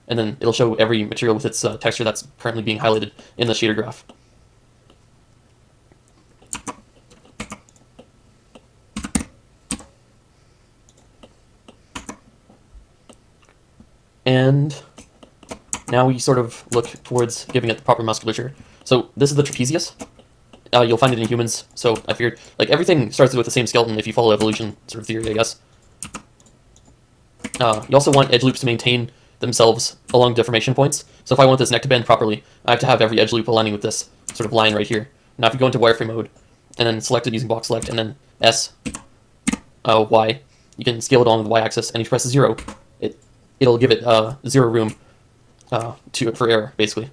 [SPEAKER 1] and then it'll show every material with its texture that's currently being highlighted in the shader graph. And now we sort of look towards giving it the proper musculature. So this is the trapezius. You'll find it in humans, so I figured, like, everything starts with the same skeleton if you follow evolution sort of theory, I guess. You also want edge loops to maintain themselves along deformation points. So if I want this neck to bend properly, I have to have every edge loop aligning with this sort of line right here. Now if you go into wireframe mode, and then select it using box select, and then S, Y, you can scale it along the y-axis, and if you press 0, it'll give it 0 room for error, basically.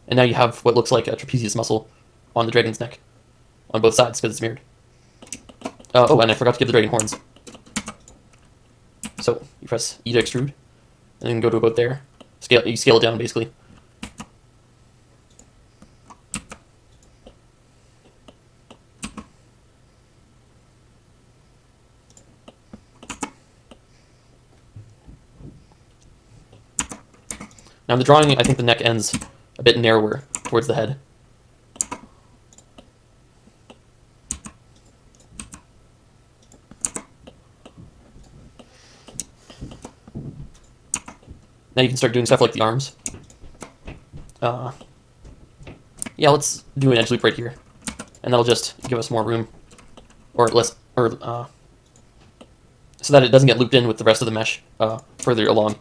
[SPEAKER 1] And now you have what looks like a trapezius muscle on the dragon's neck, on both sides, because it's mirrored. Oh, and I forgot to give the dragon horns. So you press E to extrude, and then go to about there. You scale it down, basically. Now in the drawing, I think the neck ends a bit narrower towards the head. Now you can start doing stuff like the arms. Yeah, let's do an edge loop right here, and that'll just give us more room, or less, or so that it doesn't get looped in with the rest of the mesh further along.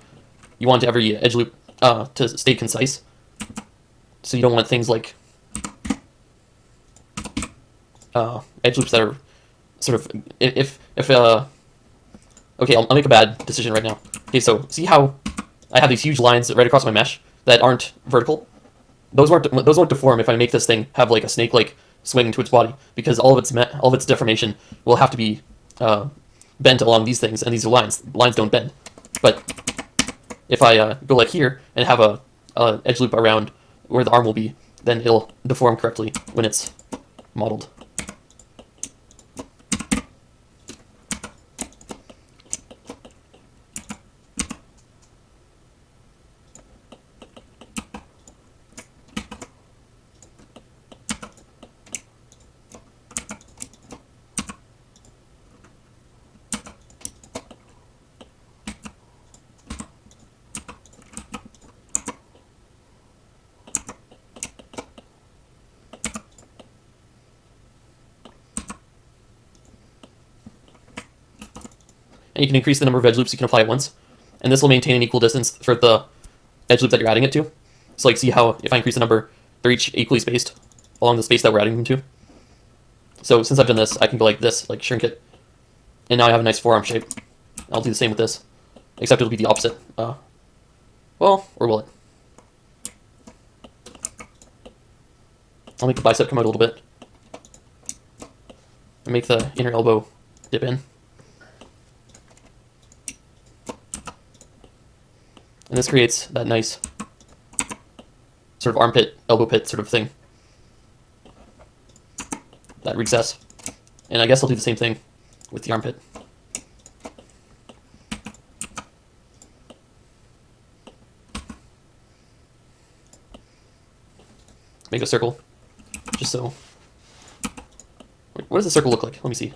[SPEAKER 1] You want every edge loop to stay concise, so you don't want things like edge loops that are sort of okay, I'll make a bad decision right now. Okay, so see how I have these huge lines right across my mesh that aren't vertical? Those won't deform if I make this thing have like a snake-like swing to its body, because all of its deformation will have to be bent along these things, and these are lines. Lines don't bend. But if I go like here and have a edge loop around where the arm will be, then it'll deform correctly when it's modeled. And you can increase the number of edge loops you can apply at once, and this will maintain an equal distance for the edge loop that you're adding it to. So like, see how if I increase the number, they're each equally spaced along the space that we're adding them to. So since I've done this, I can go like this, like shrink it, and now I have a nice forearm shape. I'll do the same with this, except it'll be the opposite. Well, or will it? I'll make the bicep come out a little bit, and make the inner elbow dip in. And this creates that nice sort of armpit, elbow pit sort of thing. That recess. And I guess I'll do the same thing with the armpit. Make a circle, just so. Wait, what does the circle look like? Let me see.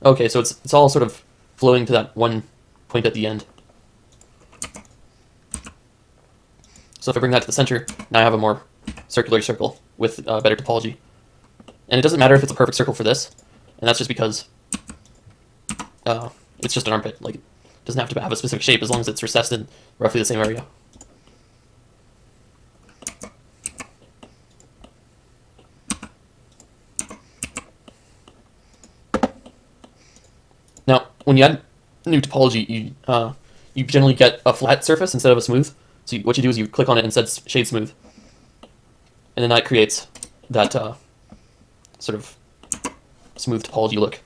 [SPEAKER 1] Okay, so it's all sort of flowing to that one point at the end. So if I bring that to the center, now I have a more circular circle with better topology. And it doesn't matter if it's a perfect circle for this, and that's just because it's just an armpit. Like, it doesn't have to have a specific shape as long as it's recessed in roughly the same area. Now, when you add new topology, you generally get a flat surface instead of a smooth. So what you do is you click on it and set shade smooth, and then that creates that sort of smooth topology look.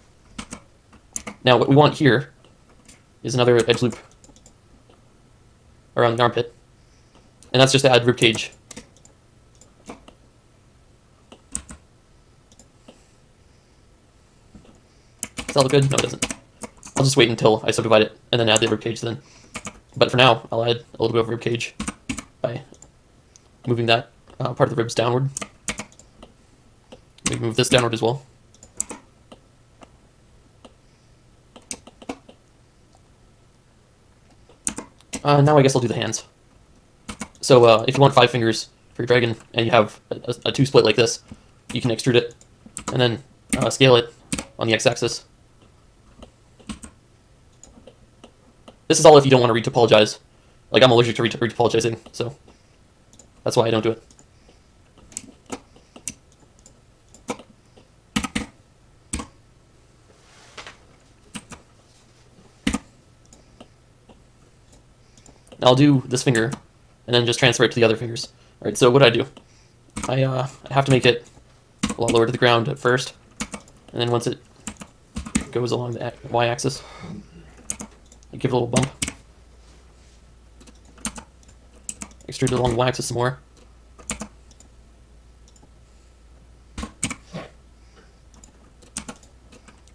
[SPEAKER 1] Now what we want here is another edge loop around the armpit, and that's just to add ribcage. Does that look good? No, it doesn't. I'll just wait until I subdivide it and then add the ribcage then. But for now, I'll add a little bit of rib cage by moving that part of the ribs downward. Maybe move this downward as well. Now I guess I'll do the hands. So if you want 5 fingers for your dragon, and you have a 2 split like this, you can extrude it, and then scale it on the x-axis. This is all if you don't want to retopologize. Like, I'm allergic to retopologizing, so that's why I don't do it. Now I'll do this finger, and then just transfer it to the other fingers. Alright, so what do I do? I have to make it a lot lower to the ground at first, and then once it goes along the y-axis, I give it a little bump. Extrude it along the y-axis some more.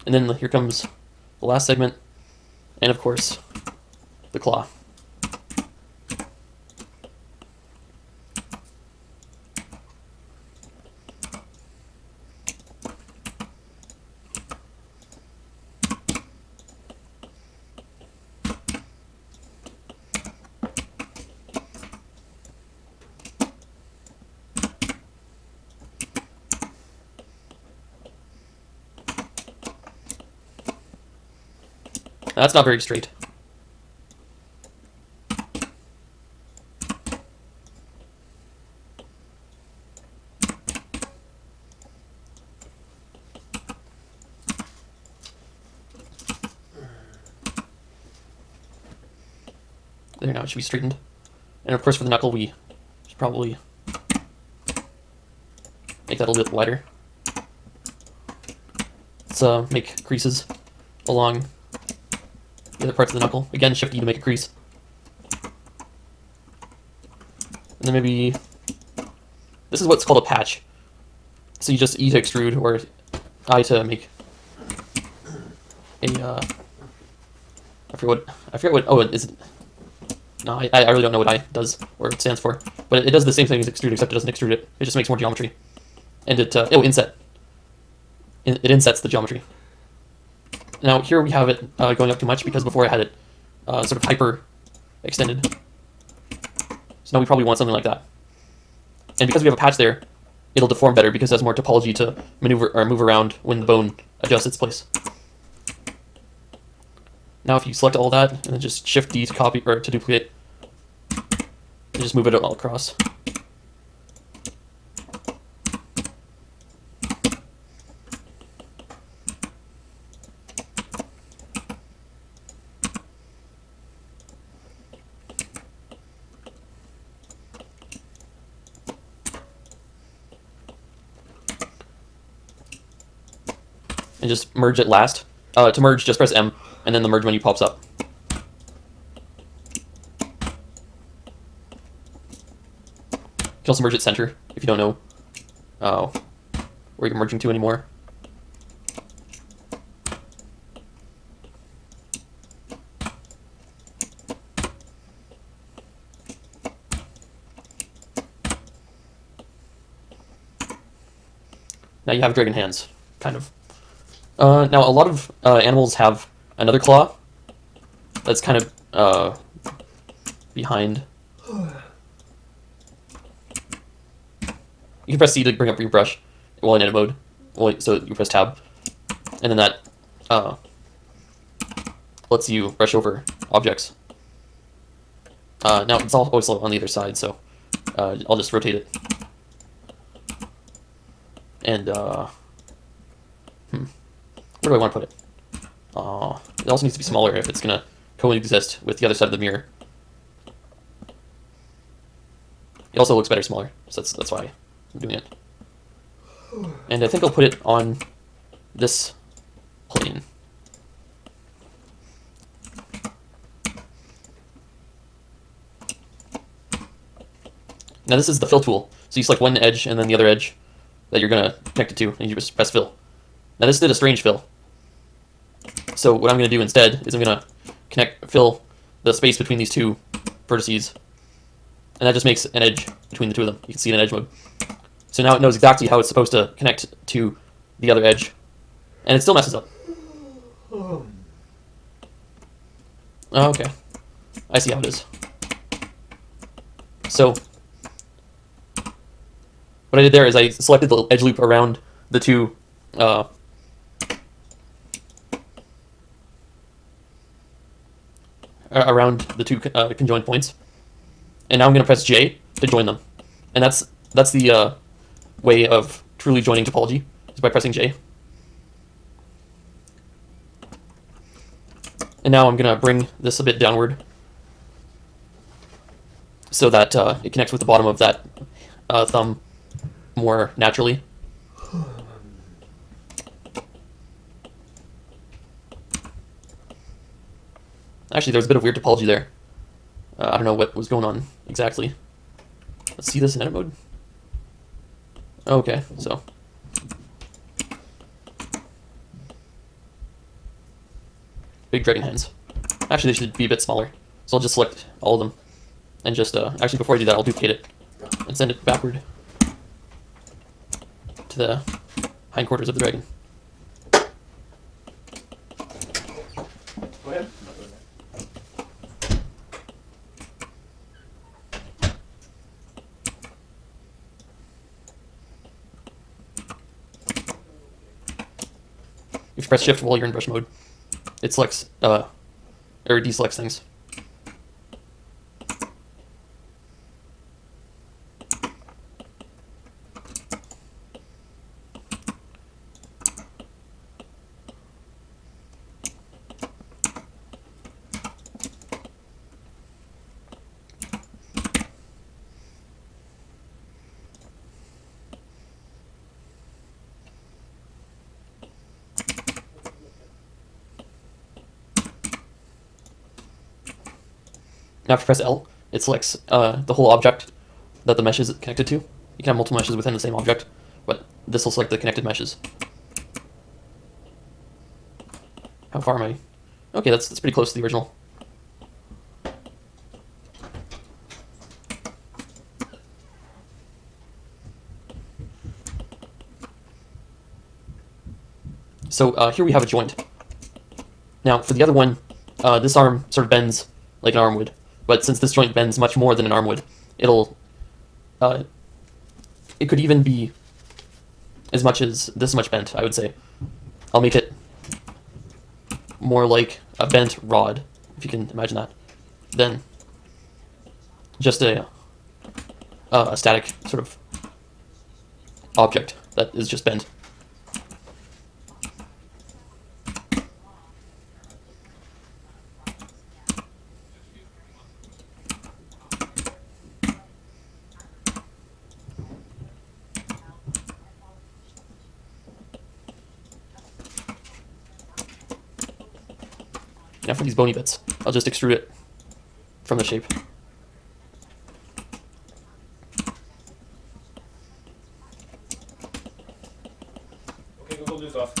[SPEAKER 1] And then here comes the last segment, and of course, the claw. That's not very straight. There, now it should be straightened. And of course for the knuckle we should probably make that a little bit wider. Let's make creases along the other parts of the knuckle. Again, shift E to make a crease. And then maybe... This is what's called a patch. So you just E to extrude, or I to make a... I forget what... Oh, is it... No, I really don't know what I does, or it stands for. But it does the same thing as extrude, except it doesn't extrude it. It just makes more geometry. And it... inset. It insets the geometry. Now here we have it going up too much because before I had it sort of hyper extended. So now we probably want something like that. And because we have a patch there, it'll deform better because it has more topology to maneuver or move around when the bone adjusts its place. Now if you select all that and then just Shift D to copy or to duplicate, and just move it all across. And just merge it last. To merge, just press M, and then the merge menu pops up. You can also merge it center if you don't know where you're merging to anymore. Now you have dragon hands, kind of. Now, a lot of animals have another claw that's kind of behind. You can press C to bring up your brush while in edit mode. So you press Tab, and then that lets you brush over objects. Now, it's also on the other side, so I'll just rotate it. And, where do I want to put it? It also needs to be smaller if it's going to coexist with the other side of the mirror. It also looks better smaller, so that's why I'm doing it. And I think I'll put it on this plane. Now this is the fill tool. So you select one edge and then the other edge that you're going to connect it to, and you just press fill. Now this did a strange fill. So what I'm going to do instead is I'm going to connect fill the space between these two vertices, and that just makes an edge between the two of them. You can see it in edge mode. So now it knows exactly how it's supposed to connect to the other edge, and it still messes up. Oh, okay, I see how it is. So what I did there is I selected the edge loop around the two conjoined points, and now I'm going to press J to join them, and that's the way of truly joining topology, is by pressing J. And now I'm going to bring this a bit downward so that it connects with the bottom of that thumb more naturally. Actually, there's a bit of weird topology there. I don't know what was going on exactly. Let's see this in edit mode. Okay, so big dragon hands. Actually, they should be a bit smaller. So I'll just select all of them, and just actually before I do that, I'll duplicate it and send it backward to the hindquarters of the dragon.
[SPEAKER 2] Go ahead.
[SPEAKER 1] If you press Shift while you're in brush mode, it selects or deselects things. Now if you press L, it selects the whole object that the mesh is connected to. You can have multiple meshes within the same object, but this will select the connected meshes. How far am I? Okay, that's pretty close to the original. So here we have a joint. Now for the other one, this arm sort of bends like an arm would, but since this joint bends much more than an arm would, it could even be as much as this much bent, I would say. I'll make it more like a bent rod, if you can imagine that, than just a static sort of object that is just bent. Now for these bony bits, I'll just extrude it from the shape.
[SPEAKER 2] Okay, go hold this off.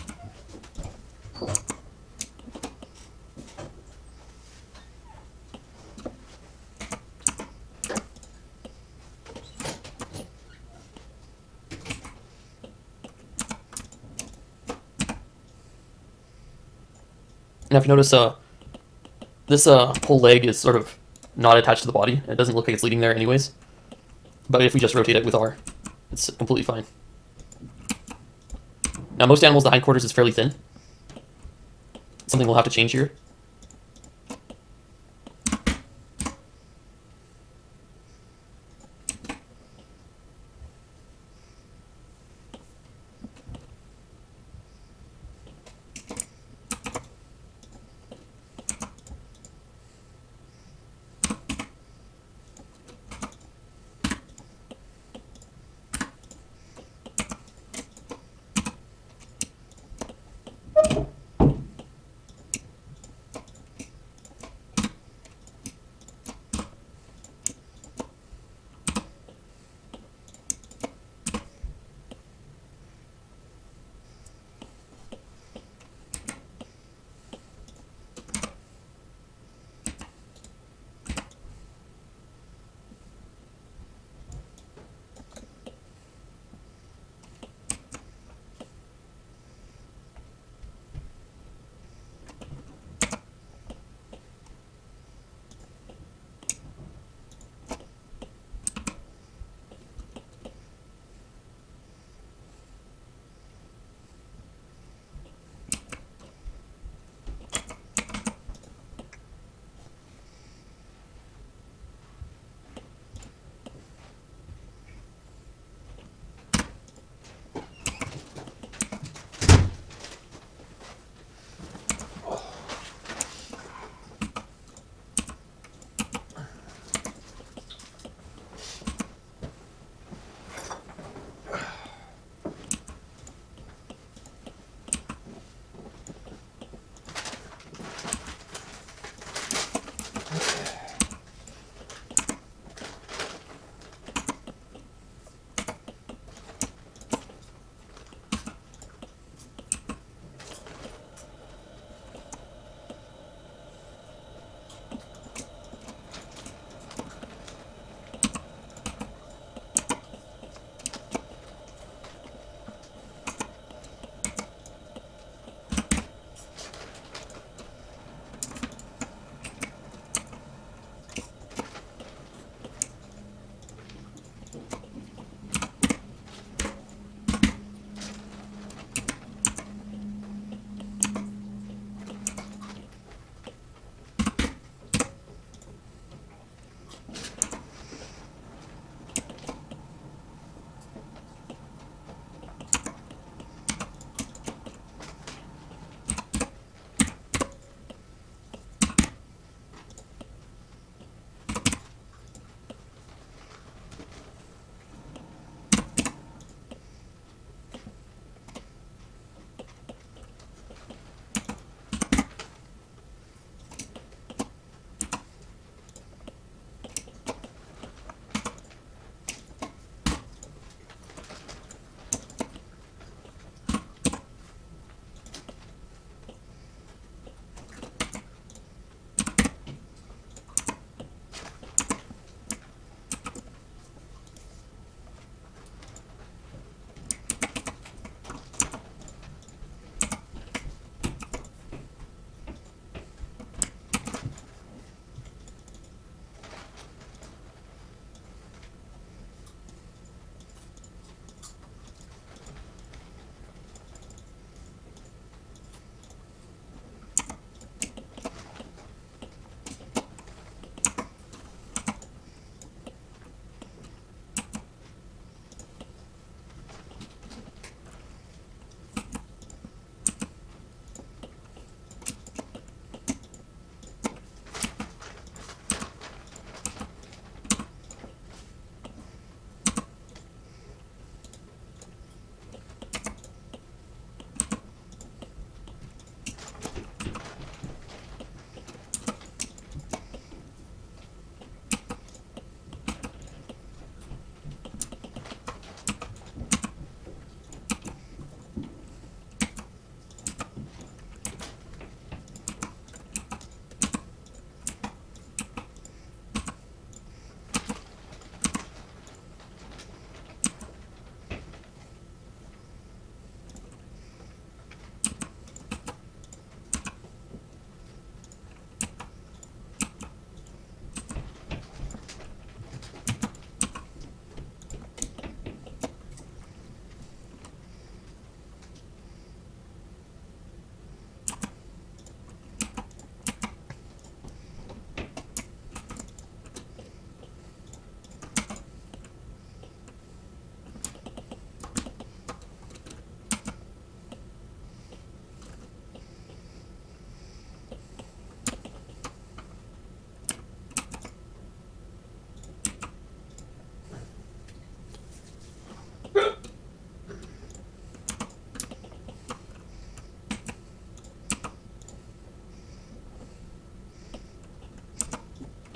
[SPEAKER 1] Now if you notice, this whole leg is sort of not attached to the body. It doesn't look like it's leading there anyways. But if we just rotate it with R, it's completely fine. Now most animals, the hindquarters is fairly thin. Something we'll have to change here.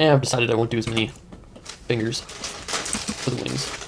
[SPEAKER 1] And I've decided I won't do as many fingers for the wings.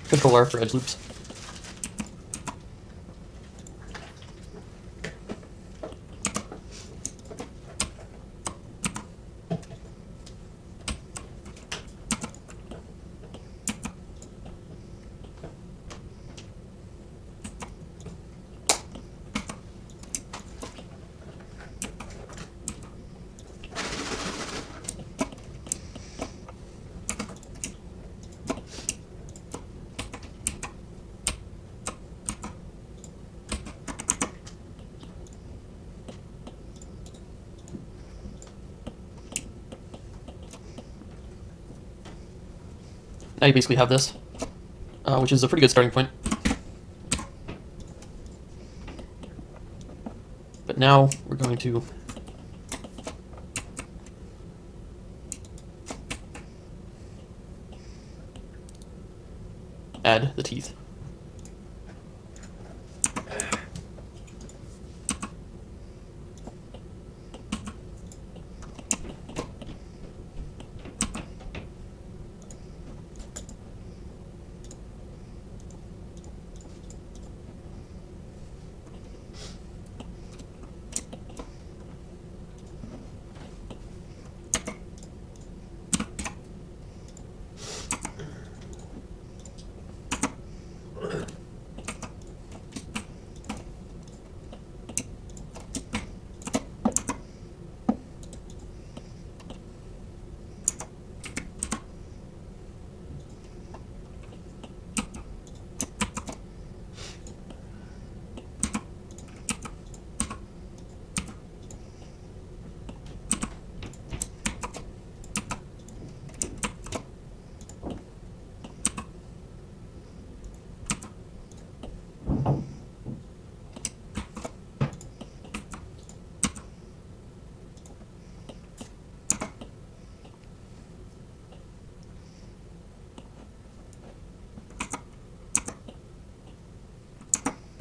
[SPEAKER 1] Control R for edge loops. Now you basically have this, which is a pretty good starting point. But now we're going to add the teeth.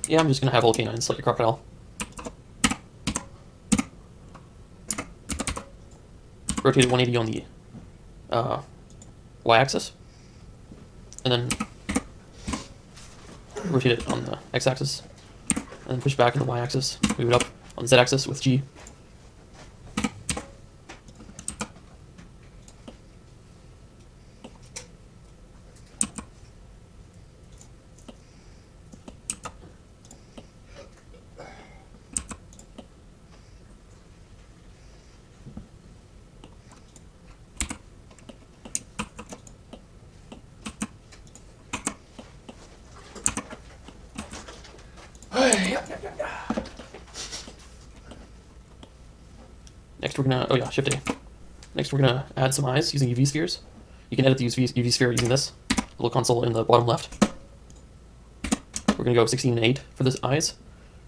[SPEAKER 1] Yeah, I'm just gonna have all canines like a crocodile. Rotate it 180 on the y-axis, and then rotate it on the x-axis, and then push back on the y-axis, move it up on the z-axis with G. Next we're gonna, oh yeah, Shift A. Next we're gonna add some eyes using UV spheres. You can edit the UV sphere using this little console in the bottom left. We're gonna go 16 and 8 for the eyes,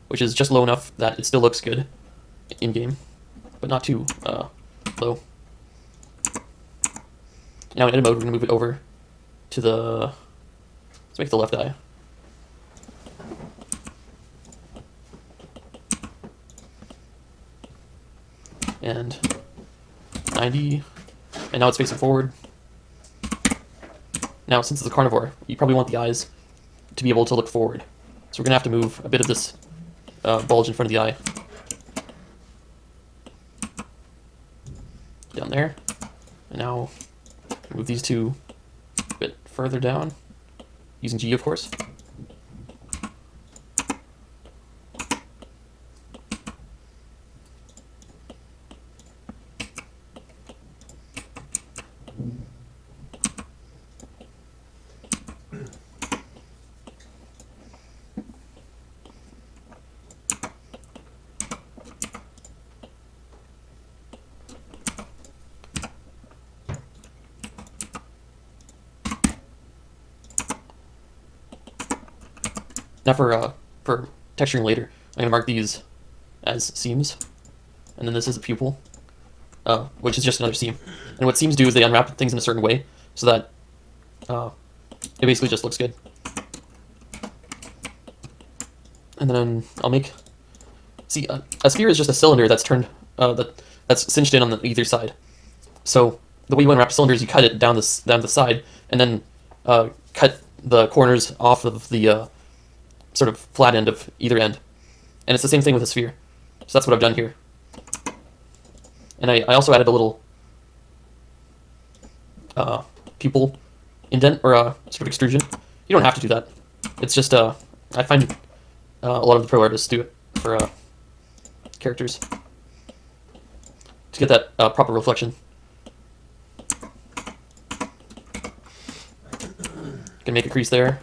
[SPEAKER 1] which is just low enough that it still looks good in game, but not too low. Now in edit mode, we're gonna move it over to the, let's make the left eye. and 90, and now it's facing forward. Now, since it's a carnivore, you probably want the eyes to be able to look forward. So we're going to have to move a bit of this bulge in front of the eye. Down there. And now move these two a bit further down, using G, of course. Now for texturing later, I'm going to mark these as seams, and then this is a pupil, which is just another seam. And what seams do is they unwrap things in a certain way so that it basically just looks good. And then I'll make, see, a sphere is just a cylinder that's turned, that's cinched in on either side. So the way you unwrap a cylinder is you cut it down the side, and then cut the corners off of the sort of flat end of either end. And it's the same thing with a sphere. So that's what I've done here. And I also added a little pupil indent, or sort of extrusion. You don't have to do that. It's just, I find a lot of the pro artists do it for characters to get that proper reflection. Gonna make a crease there.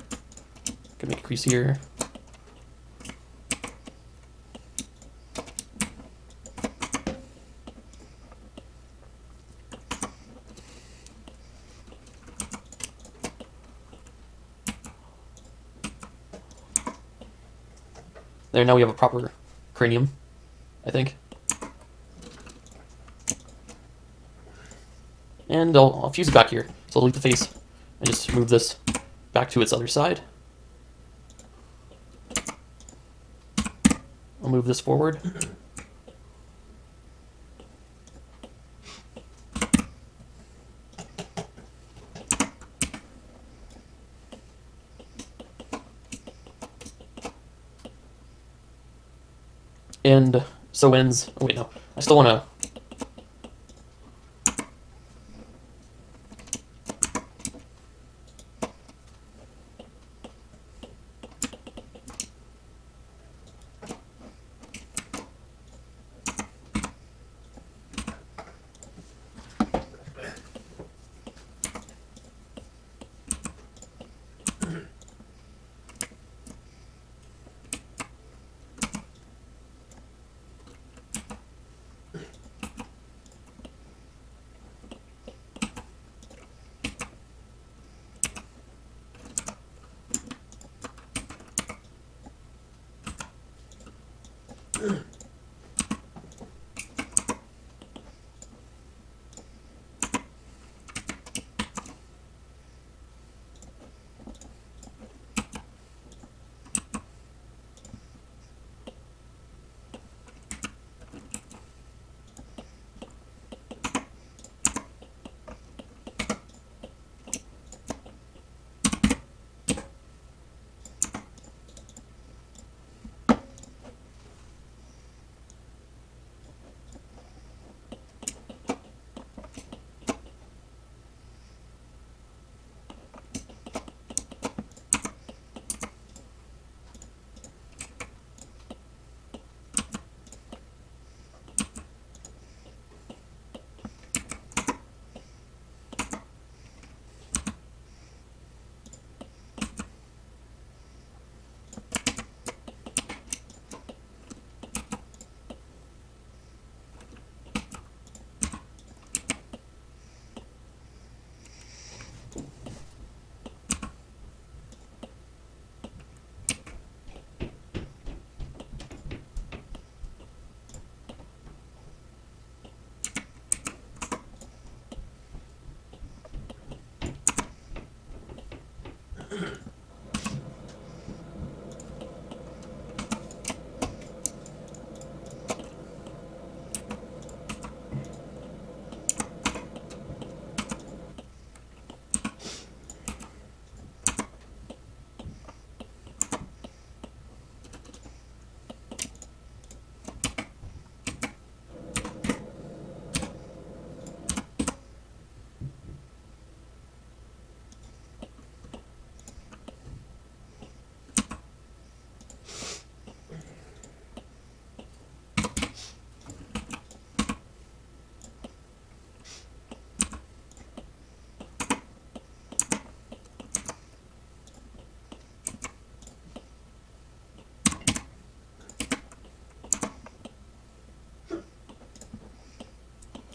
[SPEAKER 1] Gonna make a crease here. There, now we have a proper cranium, I think. And I'll fuse it back here. So I'll delete the face and just move this back to its other side. I'll move this forward. And so ends, oh wait, no, I still want to,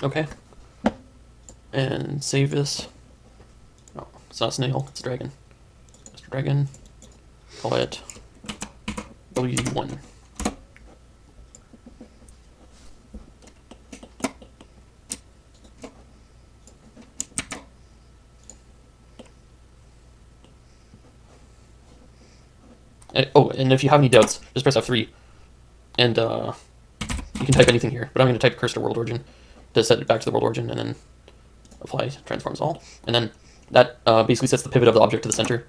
[SPEAKER 1] Okay. And save this. No, it's not a snail, it's a dragon. Mr. Dragon. Call it W1. Oh, and if you have any doubts, just press F3, and you can type anything here. But I'm going to type cursor world origin to set it back to the world origin, and then apply transforms all. And then that basically sets the pivot of the object to the center.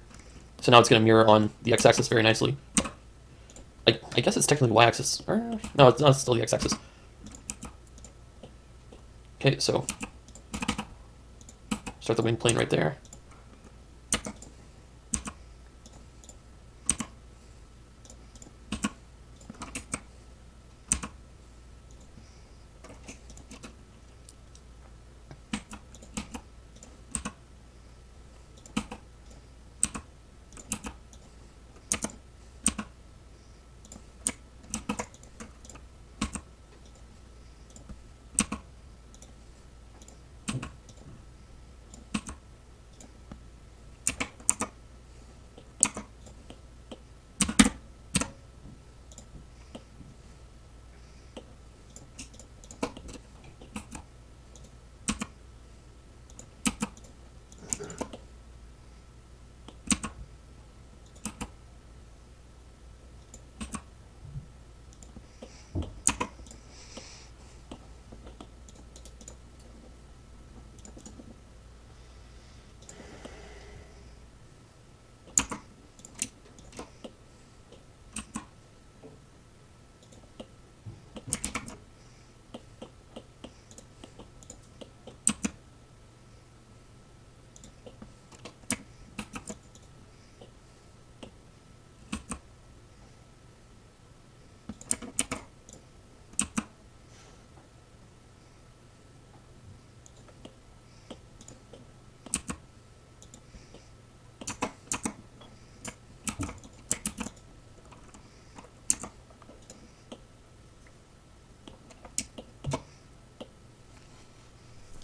[SPEAKER 1] So now it's going to mirror on the x-axis very nicely. I guess it's technically y-axis. No, it's not, it's still the x-axis. Okay, so start the wing plane right there.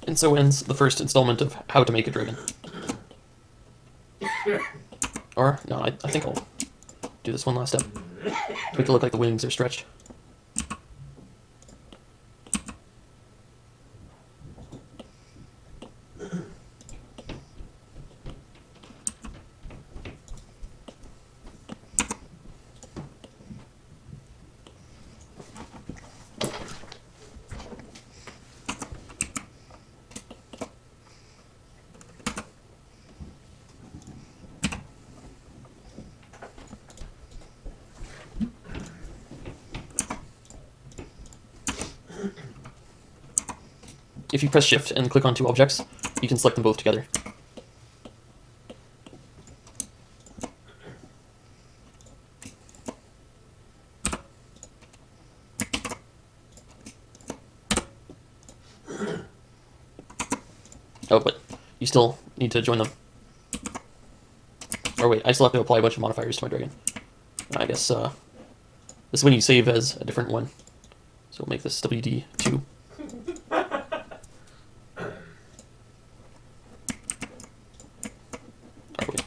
[SPEAKER 1] And so ends the first installment of how to make a dragon. Or, no, I think I'll do this one last step. To make it look like the wings are stretched. If you press Shift and click on two objects, you can select them both together. Oh, but you still need to join them. Or wait, I still have to apply a bunch of modifiers to my dragon. I guess this is when you save as a different one. So we'll make this WD2. Oh, wait.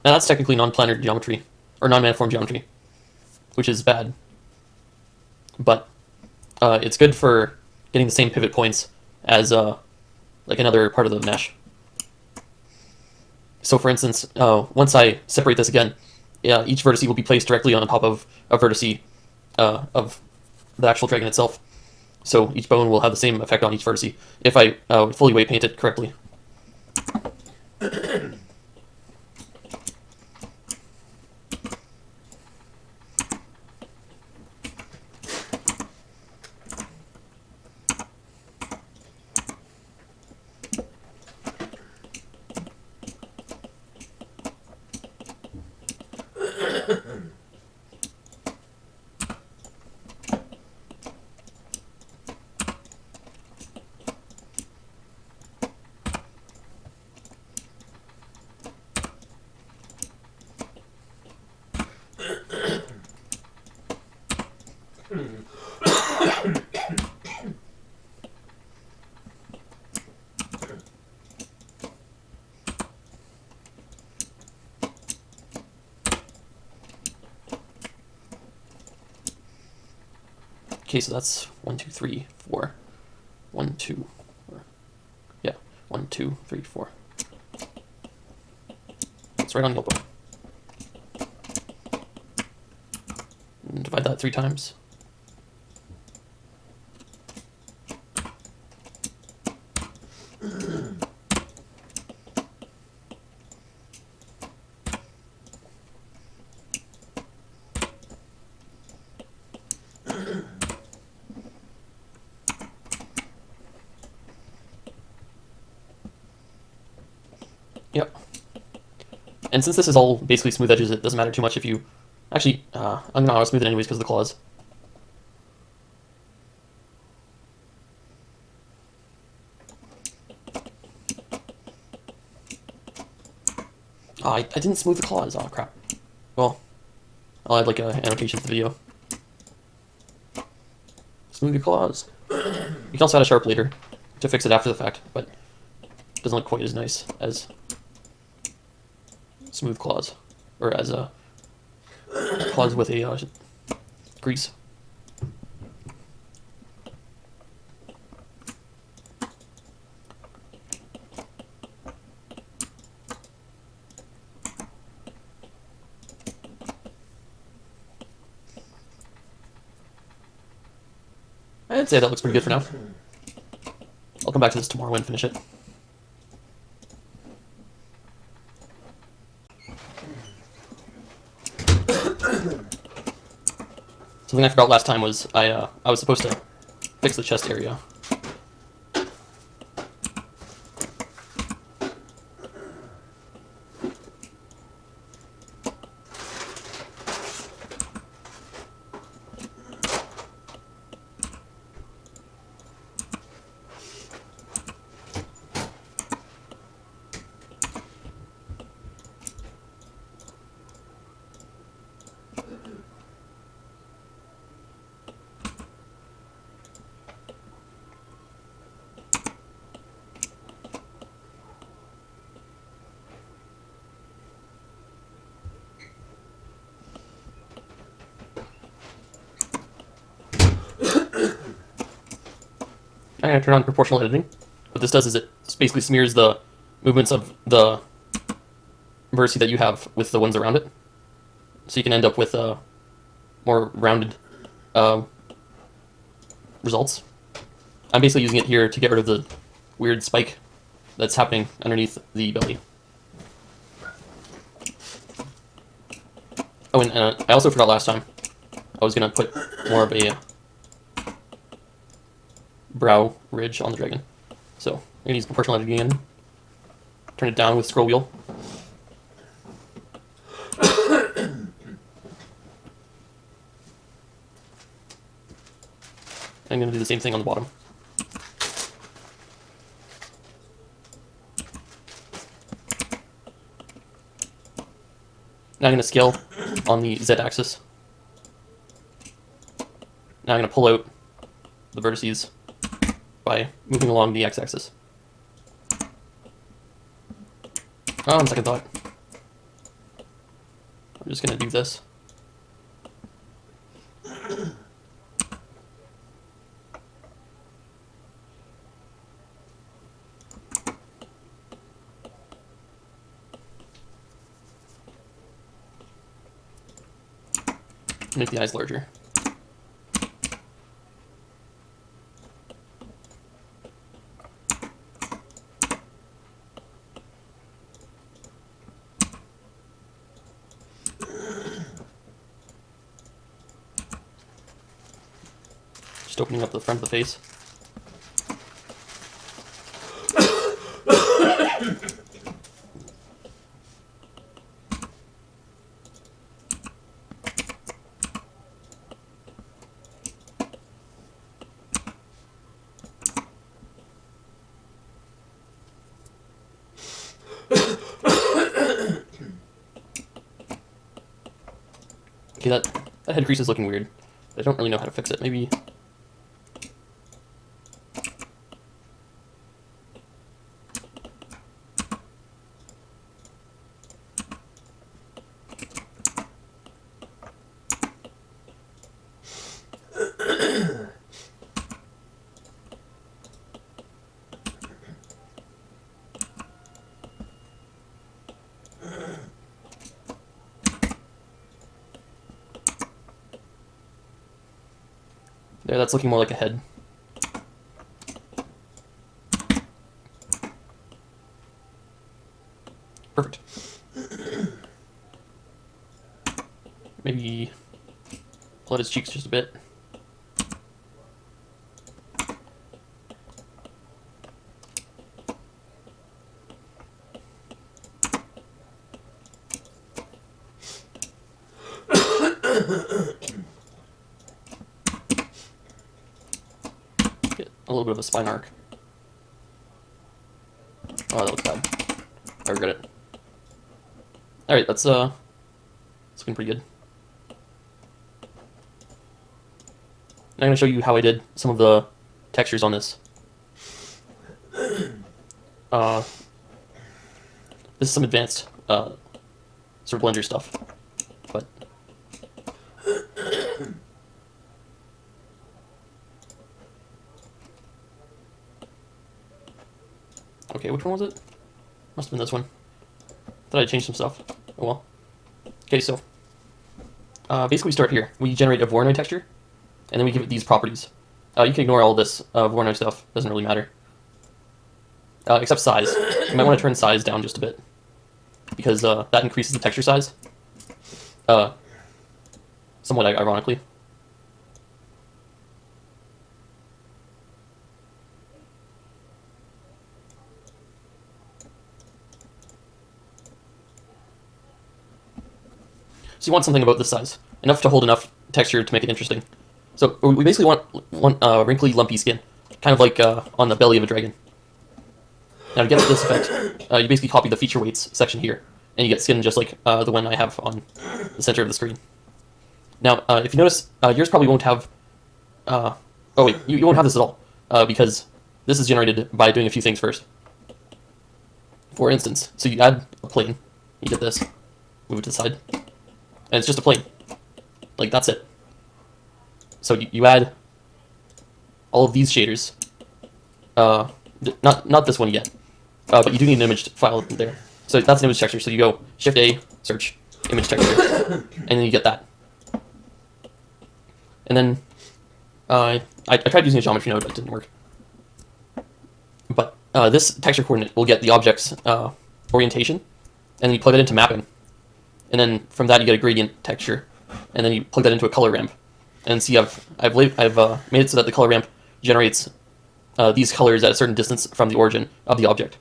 [SPEAKER 1] Now that's technically non-planar geometry, or non-maniform geometry, which is bad. But it's good for getting the same pivot points as like another part of the mesh. So for instance, once I separate this again, each vertice will be placed directly on top of a vertice of the actual dragon itself. So each bone will have the same effect on each vertice if I fully weight paint it correctly. Okay, so that's 1, 2, 3, 4. 1, 2, 4. Yeah, 1, 2, 3, 4. It's right on the elbow. And divide that 3 times. Yep. And since this is all basically smooth edges, it doesn't matter too much if you... Actually, I'm going to smooth it anyways because of the claws. Oh, I didn't smooth the claws. Oh, crap. Well, I'll add like an annotation to the video. Smooth your claws. You can also add a sharp later to fix it after the fact, but it doesn't look quite as nice as smooth claws, or as claws with a grease. I'd say that looks pretty good for now. I'll come back to this tomorrow and finish it. Something I forgot last time was I was supposed to fix the chest area. I'm going to turn on proportional editing. What this does is it basically smears the movements of the vertice that you have with the ones around it. So you can end up with more rounded results. I'm basically using it here to get rid of the weird spike that's happening underneath the belly. Oh, and I also forgot last time. I was going to put more of a brow ridge on the dragon. So I'm going to use proportional editing again. Turn it down with scroll wheel. I'm going to do the same thing on the bottom. Now I'm going to scale on the z-axis. Now I'm going to pull out the vertices by moving along the x-axis. Oh, on second thought. we're just gonna do this. Make the eyes larger. Just opening up the front of the face. Okay, that head crease is looking weird. I don't really know how to fix it. Maybe... There, that's looking more like a head. Perfect. Maybe pull out his cheeks just a bit. Get a little bit of a spine arc. Oh, that looks bad. I regret it. Alright, that's it's looking pretty good. Now I'm going to show you how I did some of the textures on this. This is some advanced sort of Blender stuff, but okay, which one was it? Must have been this one. Thought I changed some stuff. Oh well. Okay, so basically we start here. We generate a Voronoi texture, and then we give it these properties. You can ignore all this Voronoi stuff. Doesn't really matter. Except size. You might want to turn size down just a bit, because that increases the texture size. Somewhat ironically. So you want something about this size, enough to hold enough texture to make it interesting. So we basically want wrinkly, lumpy skin, kind of like on the belly of a dragon. Now to get this effect, you basically copy the feature weights section here, and you get skin just like the one I have on the center of the screen. Now, if you notice, yours probably won't have... oh wait, you won't have this at all, because this is generated by doing a few things first. For instance, so you add a plane, you get this, move it to the side, and it's just a plane. Like, that's it. So you add all of these shaders. Not this one yet, but you do need an image file there. So that's an image texture. So you go Shift A, search image texture, and then you get that. And then I tried using a geometry node, but it didn't work. But this texture coordinate will get the object's orientation, and then you plug it into mapping. And then from that you get a gradient texture, and then you plug that into a color ramp. And see, I've made it so that the color ramp generates these colors at a certain distance from the origin of the object.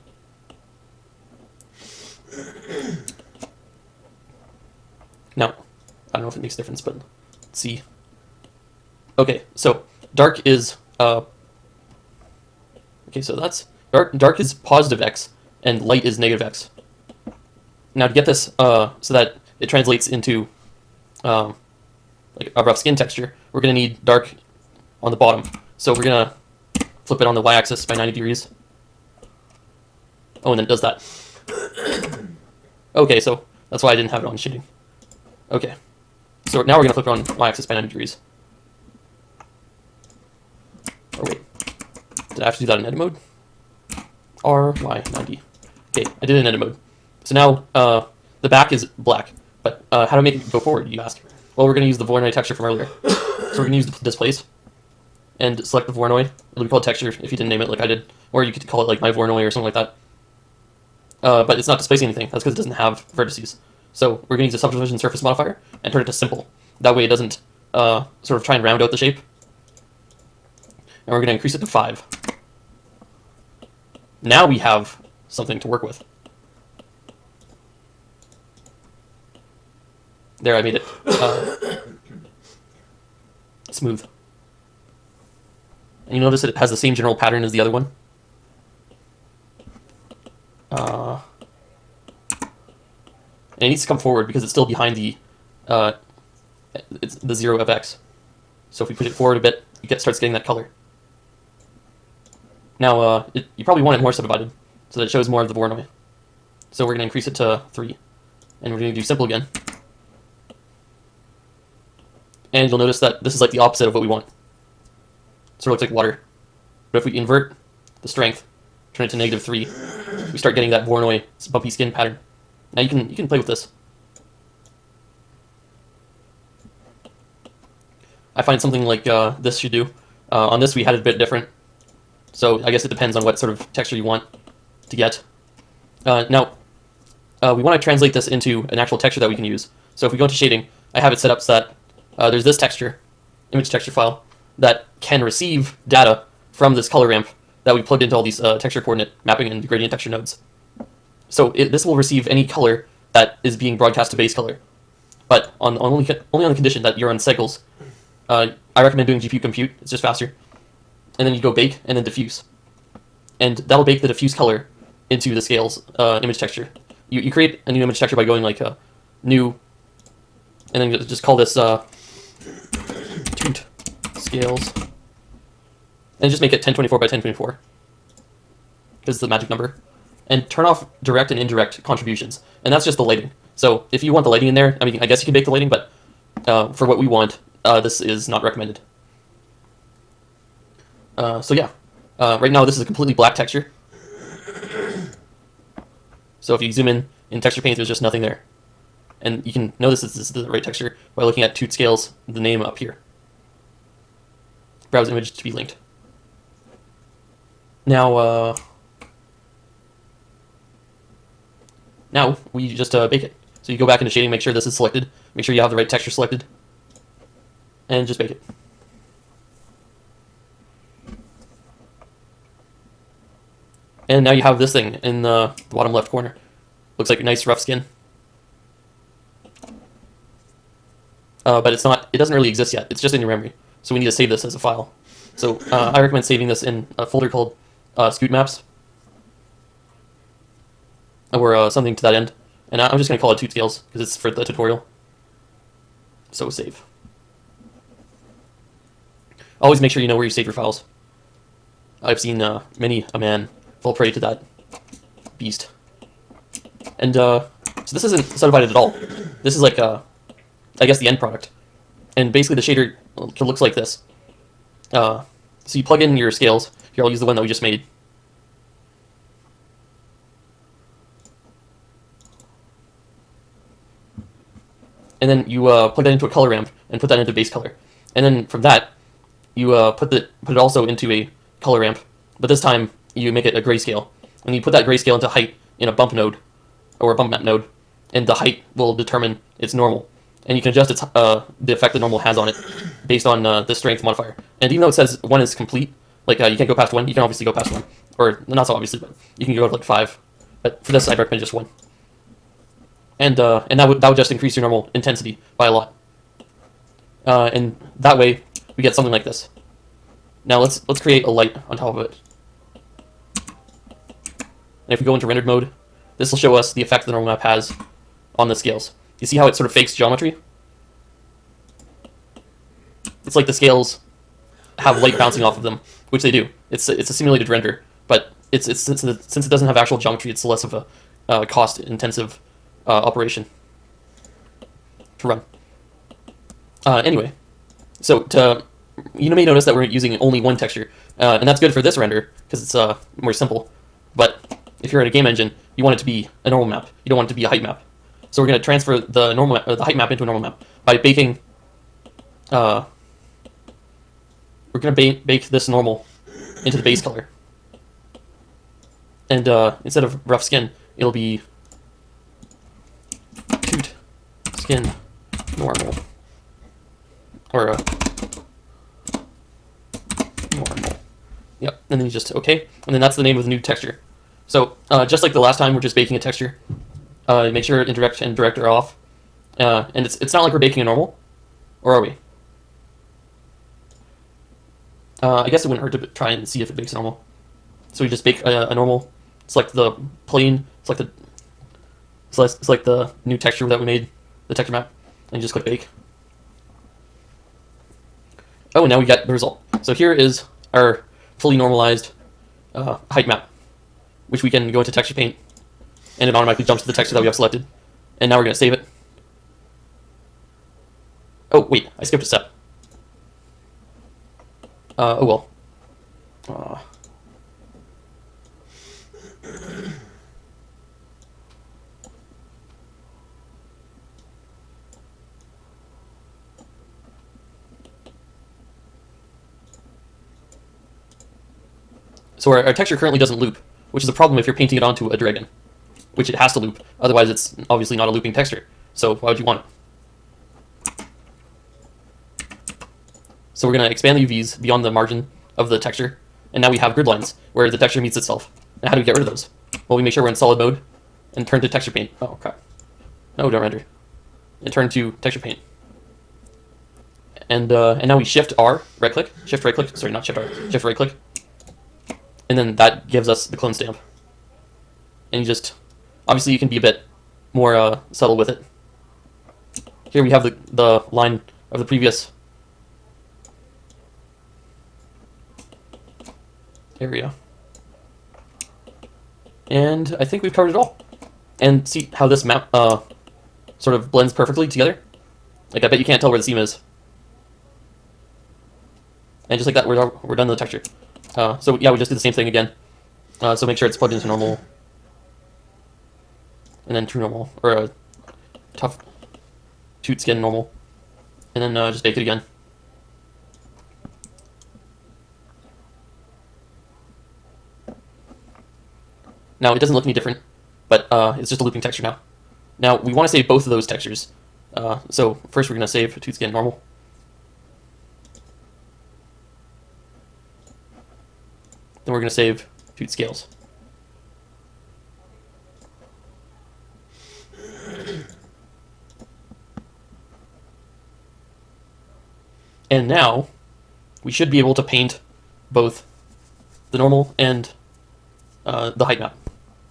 [SPEAKER 1] Now, I don't know if it makes a difference, but let's see. Okay, so dark is okay, so that's dark is positive x and light is negative x. Now to get this so that it translates into like a rough skin texture, we're going to need dark on the bottom. So we're going to flip it on the y-axis by 90 degrees. Oh, and then it does that. Okay, so that's why I didn't have it on shading. Okay. So now we're going to flip it on y-axis by 90 degrees. Or wait. Did I have to do that in edit mode? R, Y, 90. Okay, I did it in edit mode. So now the back is black. But how to make it go forward, you ask? Well, we're going to use the Voronoi texture from earlier. So we're going to use the displace and select the Voronoi. It'll be called texture if you didn't name it like I did. Or you could call it like my Voronoi or something like that. But it's not displacing anything. That's because it doesn't have vertices. So we're going to use a subdivision surface modifier and turn it to simple. That way it doesn't sort of try and round out the shape. And we're going to increase it to 5. Now we have something to work with. There, I made it smooth. And you notice it has the same general pattern as the other one. And it needs to come forward because it's still behind the it's the 0 of x. So if we push it forward a bit, it starts getting that color. Now, you probably want it more subdivided, so that it shows more of the Voronoi. So we're going to increase it to 3. And we're going to do simple again. And you'll notice that this is like the opposite of what we want. It sort of looks like water. But if we invert the strength, turn it to -3, we start getting that Voronoi bumpy skin pattern. Now you can play with this. I find something like this should do. On this we had it a bit different. So I guess it depends on what sort of texture you want to get. Now, we want to translate this into an actual texture that we can use. So if we go into shading, I have it set up so that there's this texture, image texture file, that can receive data from this color ramp that we plugged into all these texture coordinate mapping and gradient texture nodes. So this will receive any color that is being broadcast to base color, but only on the condition that you're on cycles. I recommend doing GPU compute; it's just faster. And then you go bake and then diffuse, and that'll bake the diffuse color into the scales image texture. You create a new image texture by going like new, and then just call this toot scales, and just make it 1024 by 1024 because it's the magic number. And turn off direct and indirect contributions, and that's just the lighting. So if you want the lighting in there, I mean, I guess you can bake the lighting, but for what we want, this is not recommended. So yeah, right now this is a completely black texture. So if you zoom in texture paint, there's just nothing there. And you can notice this is the right texture by looking at toot scales, the name up here. Browse image to be linked. Now we just bake it. So you go back into shading, make sure this is selected, make sure you have the right texture selected, and just bake it. And now you have this thing in the bottom left corner. Looks like a nice rough skin. But it's not. It doesn't really exist yet. It's just in your memory. So we need to save this as a file. So I recommend saving this in a folder called scoot maps, or something to that end. And I'm just going to call it toot scales because it's for the tutorial. So save. Always make sure you know where you save your files. I've seen many a man fall prey to that beast. And so this isn't subdivided at all. This is like I guess the end product. And basically the shader looks like this. So you plug in your scales. Here I'll use the one that we just made. And then you plug that into a color ramp and put that into base color. And then from that, you put it also into a color ramp, but this time you make it a grayscale. And you put that grayscale into height in a bump node, or a bump map node, and the height will determine its normal. And you can adjust its, the effect the normal has on it based on the strength modifier. And even though it says 1 is complete, like you can't go past 1, you can obviously go past 1. Or not so obviously, but you can go to like 5. But for this, I'd recommend just 1. And that would just increase your normal intensity by a lot. And that way, we get something like this. Now let's create a light on top of it. And if we go into rendered mode, this will show us the effect the normal map has on the scales. You see how it sort of fakes geometry? It's like the scales have light bouncing off of them, which they do. It's a simulated render, but since it doesn't have actual geometry, it's less of a cost-intensive operation. to run. Anyway, so you may notice that we're using only one texture, and that's good for this render because it's more simple. But if you're at a game engine, you want it to be a normal map. You don't want it to be a height map. So we're going to transfer the the height map into a normal map by baking. We're going to bake this normal into the base color, and instead of rough skin, it'll be toot skin normal, or normal. Yep, and then you just okay, and then that's the name of the new texture. So just like the last time, we're just baking a texture. Make sure indirect and direct are off, and it's not like we're baking a normal, or are we? I guess it wouldn't hurt to try and see if it bakes normal. So we just bake a normal. Select the plane. Select the new texture that we made, the texture map, and just click bake. Oh, and now we got the result. So here is our fully normalized height map, which we can go into texture paint, and it automatically jumps to the texture that we have selected. And now we're going to save it. Oh, wait, I skipped a step. Oh well. So our texture currently doesn't loop, which is a problem if you're painting it onto a dragon, which it has to loop. Otherwise, it's obviously not a looping texture. So why would you want it? So we're going to expand the UVs beyond the margin of the texture, and now we have grid lines where the texture meets itself. Now how do we get rid of those? Well, we make sure we're in solid mode and turn to texture paint. Oh crap. No, don't render. And turn to texture paint. And now we shift R, right click, shift right click, sorry, not shift R, shift right click. And then that gives us the clone stamp. And you just, obviously you can be a bit more subtle with it. Here we have the line of the previous area. And I think we've covered it all. And see how this map sort of blends perfectly together? Like, I bet you can't tell where the seam is. And just like that, we're done with the texture. So yeah, we just did the same thing again. So make sure it's plugged into normal. And then true normal, or a tough toot skin normal. And then just bake it again. Now, it doesn't look any different, but it's just a looping texture now. Now, we want to save both of those textures. So first we're going to save toot skin normal. Then we're going to save toot scales. And now, we should be able to paint both the normal and the height map.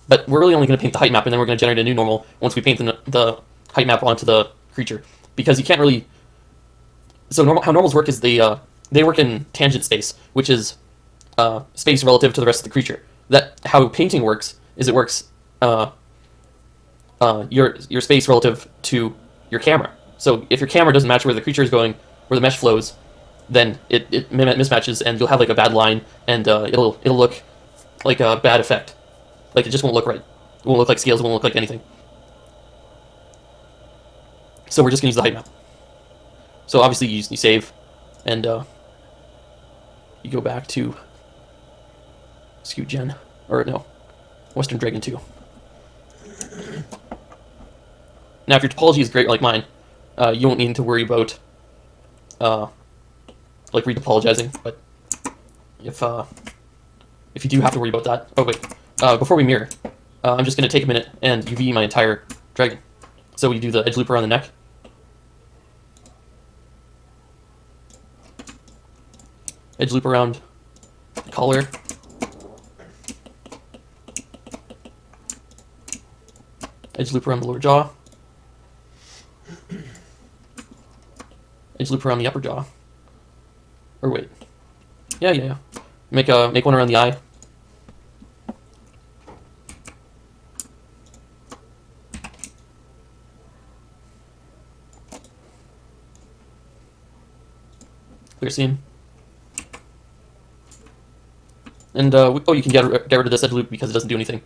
[SPEAKER 1] But we're really only going to paint the height map, and then we're going to generate a new normal once we paint the height map onto the creature. Because you can't really... So how normals work is they work in tangent space, which is space relative to the rest of the creature. How painting works is it works your space relative to your camera. So if your camera doesn't match where the creature is going, where the mesh flows, then it mismatches, and you'll have like a bad line, and it'll look like a bad effect. Like, it just won't look right. It won't look like scales, it won't look like anything. So we're just going to use the height map. So obviously you save, and you go back to Skew Gen, or no, Western Dragon 2. Now if your topology is great like mine, you won't need to worry about like retopologizing, but if you do have to worry about that... Oh wait, before we mirror, I'm just going to take a minute and UV my entire dragon. So we do the edge loop around the neck. Edge loop around the collar. Edge loop around the lower jaw. Edge loop around the upper jaw. Or wait. Yeah. Make one around the eye. clear seam. And oh, you can get rid of this edge loop because it doesn't do anything.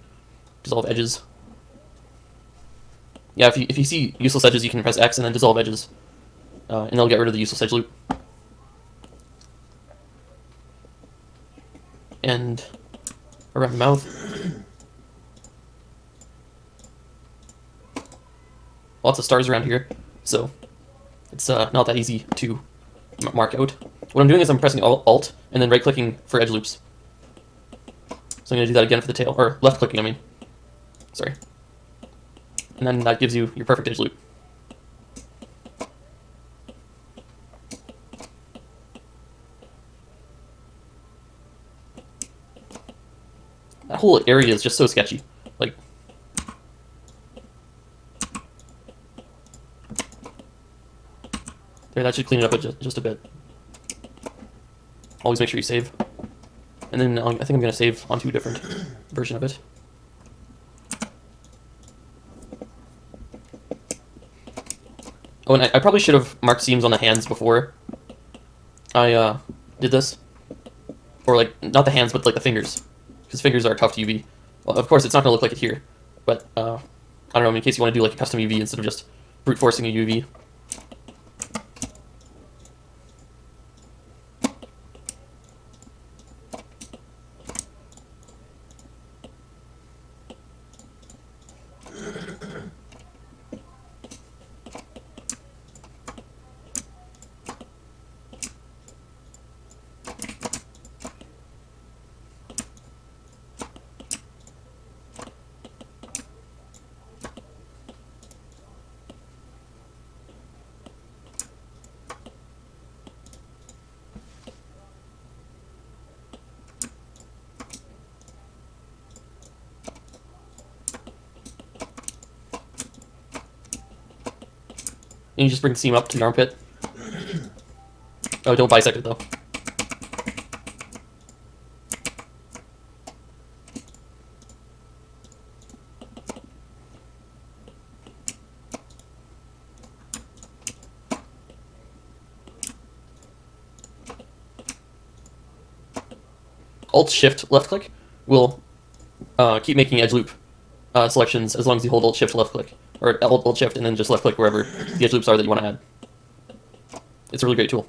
[SPEAKER 1] Dissolve edges. Yeah, if you see useless edges, you can press X and then dissolve edges, and it'll get rid of the useless edge loop. And around the mouth. Lots of stars around here, so it's not that easy to mark out. What I'm doing is I'm pressing Alt and then right-clicking for edge loops. So I'm going to do that again for the tail, or left-clicking, I mean. Sorry. And then that gives you your perfect edge loop. That whole area is just so sketchy. Like, there, that should clean it up just a bit. Always make sure you save. And then I think I'm going to save onto a different version of it. Oh, and I probably should have marked seams on the hands before I did this. Or, like, not the hands, but, like, the fingers. Because fingers are tough to UV. Well, of course, it's not going to look like it here. But, I don't know, in case you want to do, like, a custom UV instead of just brute forcing a UV. And you just bring the seam up to the armpit. Oh, don't bisect it, though. Alt-Shift left-click will keep making edge loop selections as long as you hold Alt-Shift left-click. Or Alt-Shift and then just left-click wherever the edge loops are that you want to add. It's a really great tool.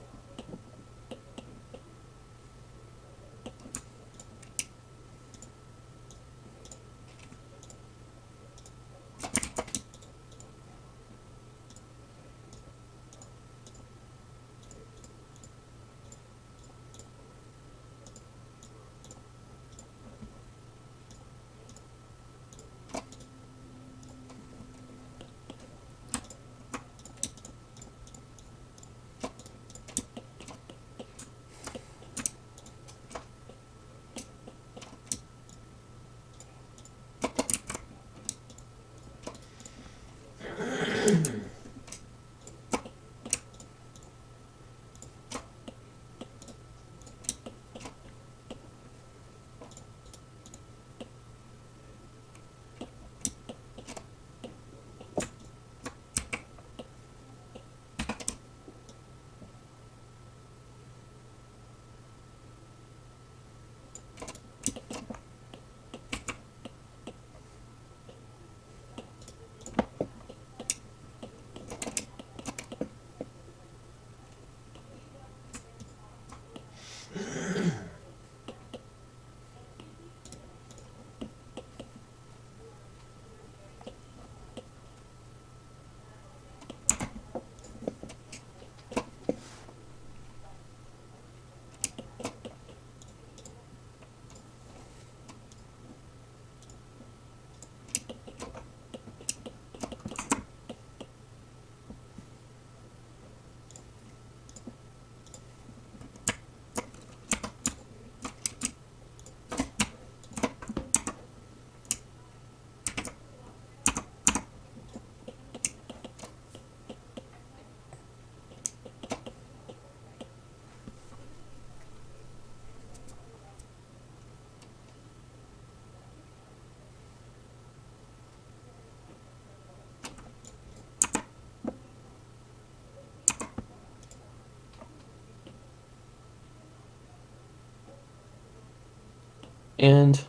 [SPEAKER 1] And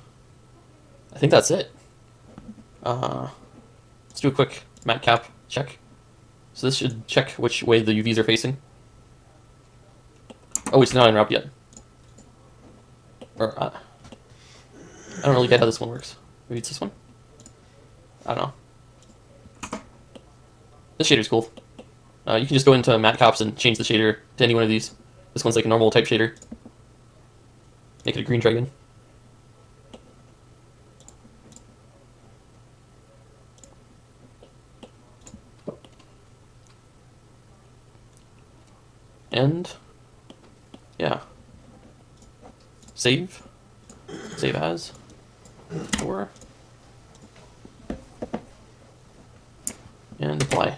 [SPEAKER 1] I think that's it. Let's do a quick matte cap check. So this should check which way the UVs are facing. Oh, it's not unwrapped yet. Or, I don't really get how this one works. Maybe it's this one? I don't know. This shader's cool. You can just go into matte caps and change the shader to any one of these. This one's like a normal type shader. Make it a green dragon. And yeah. Save. Save as. Or. And apply.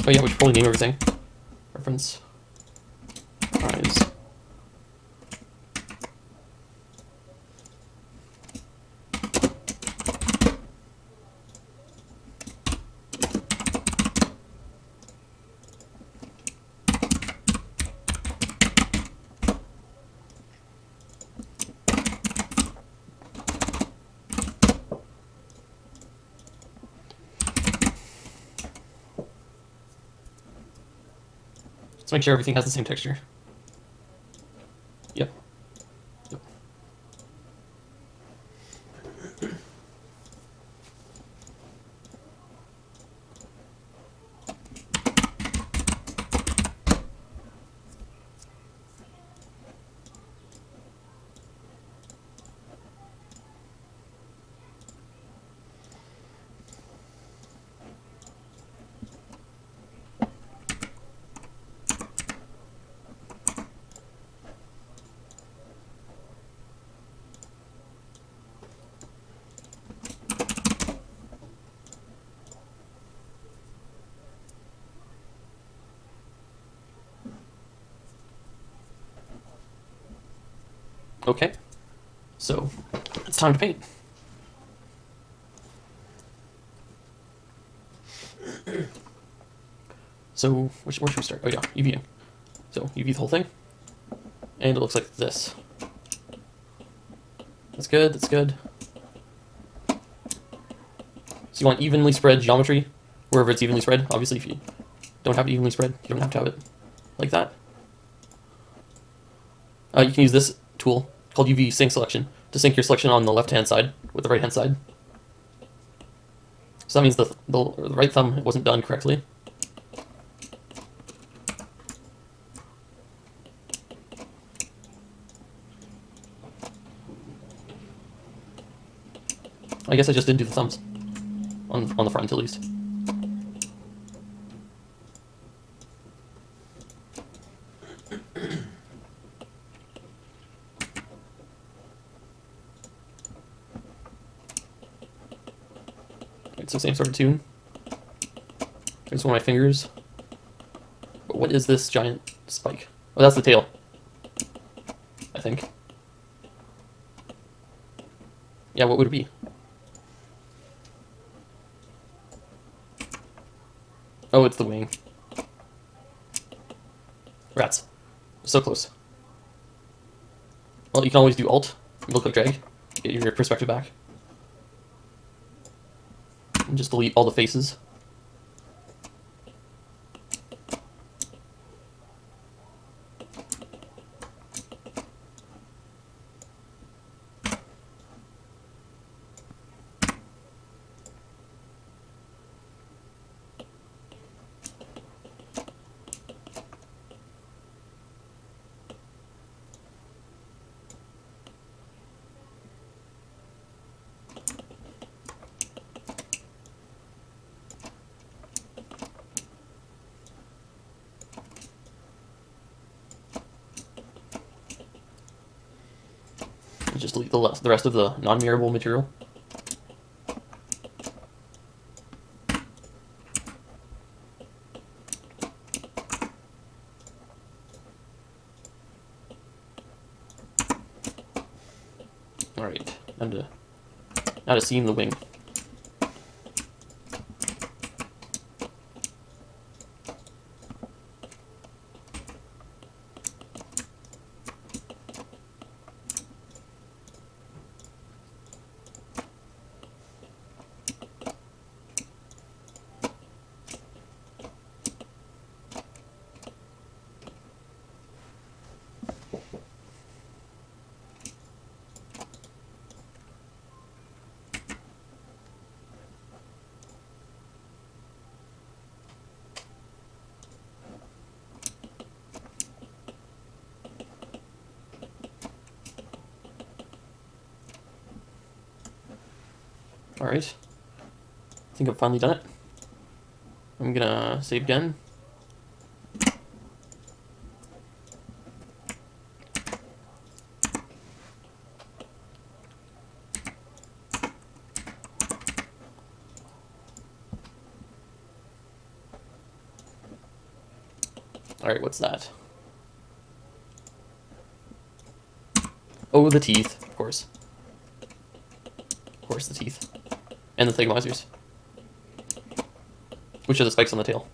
[SPEAKER 1] Oh yeah, we should probably name everything. Reference. Eyes. Let's make sure everything has the same texture. Yep. Yep. Okay. So it's time to paint. So where should we start? Oh yeah, UVing. So UV the whole thing. And it looks like this. That's good, that's good. So you want evenly spread geometry wherever it's evenly spread. Obviously if you don't have it evenly spread, you don't have to have it like that. You can use this tool called UV sync selection to sync your selection on the left hand side with the right hand side. So that means the right thumb wasn't done correctly. I guess I just didn't do the thumbs on the front at least. It's the same sort of tune. There's one of my fingers. But what is this giant spike? Oh, that's the tail. I think. Yeah, what would it be? Oh, it's the wing. Rats. So close. Well, you can always do Alt, middle click drag, get your perspective back. And just delete all the faces. Just delete the rest of the non-mirrorable material. Alright, now to seam the wing. Alright, I think I've finally done it. I'm gonna save again. Alright, what's that? Oh, the teeth, of course. Of course, the teeth. And the stabilizers. Which are the spikes on the tail.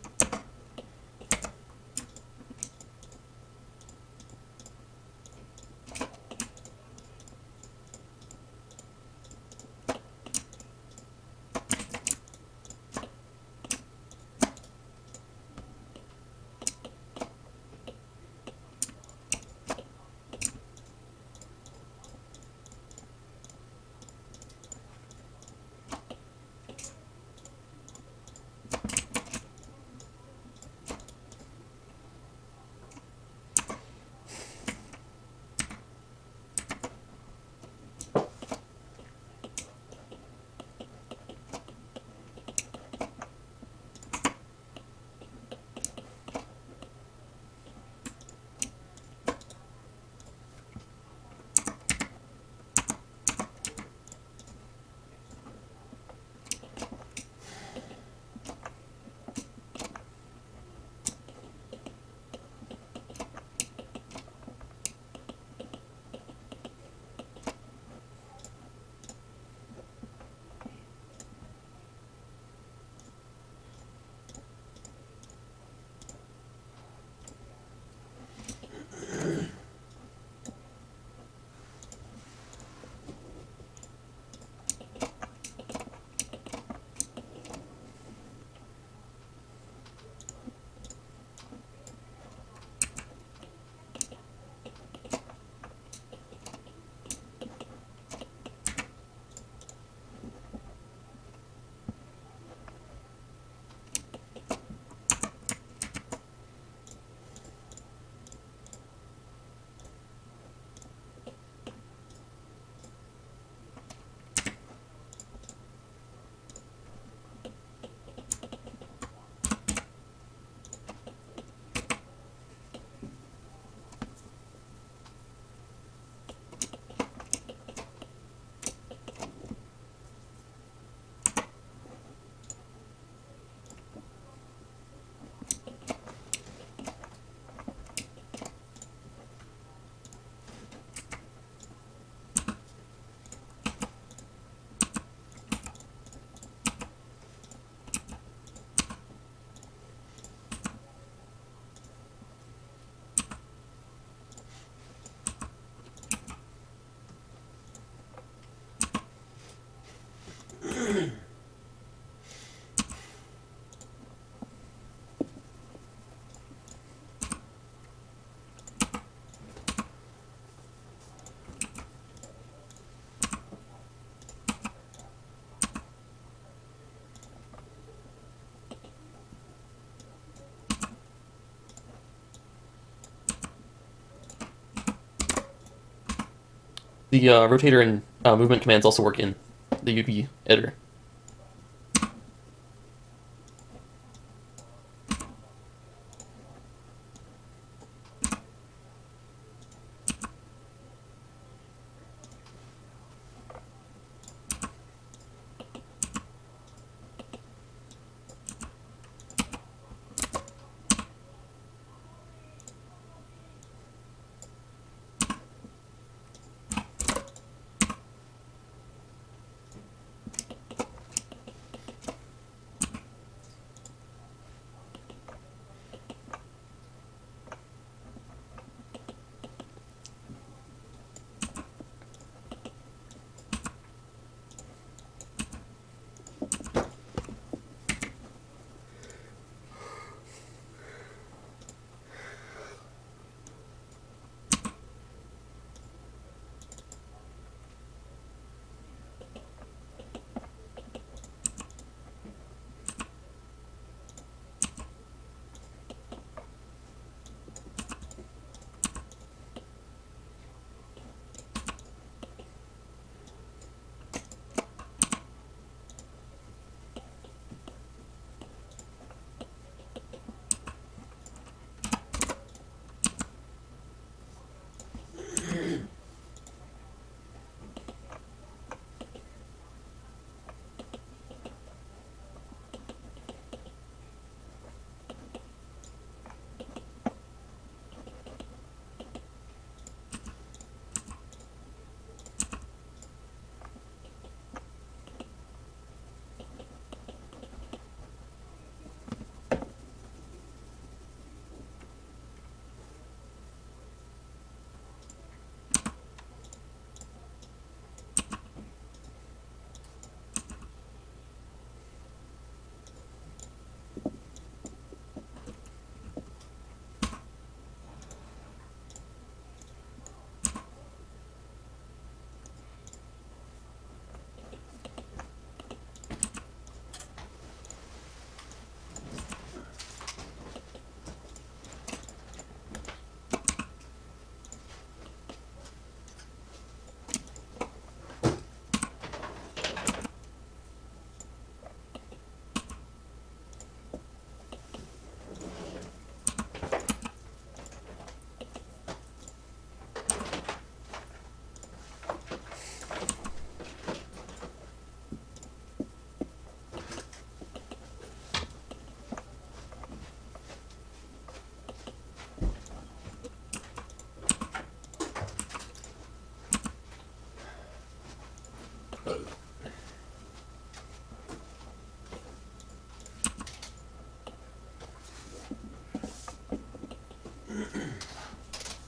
[SPEAKER 1] The rotator and movement commands also work in the UV editor.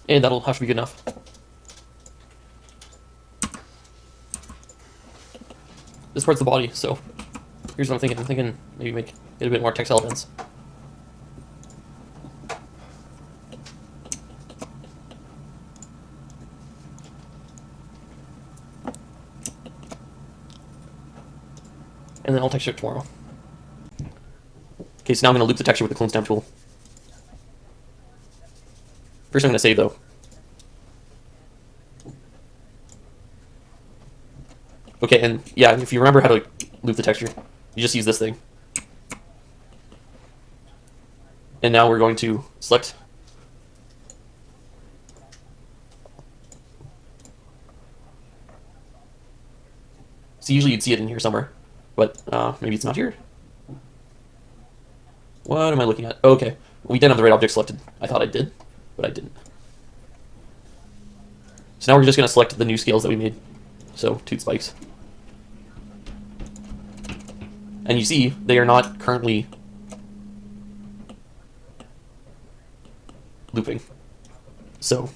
[SPEAKER 1] And that'll have to be good enough. This part's the body, so here's what I'm thinking. I'm thinking maybe make it a bit more textile dense. And then I'll texture it tomorrow. Okay, so now I'm going to loop the texture with the clone stamp tool. First I'm going to save though. Okay, and yeah, if you remember how to loop the texture, you just use this thing. And now we're going to select so usually you'd see it in here somewhere, but maybe it's not here. What am I looking at? Oh, okay, we didn't have the right object selected. I thought I did, but I didn't. So now we're just going to select the new scales that we made. So tooth spikes. And you see they are not currently looping. So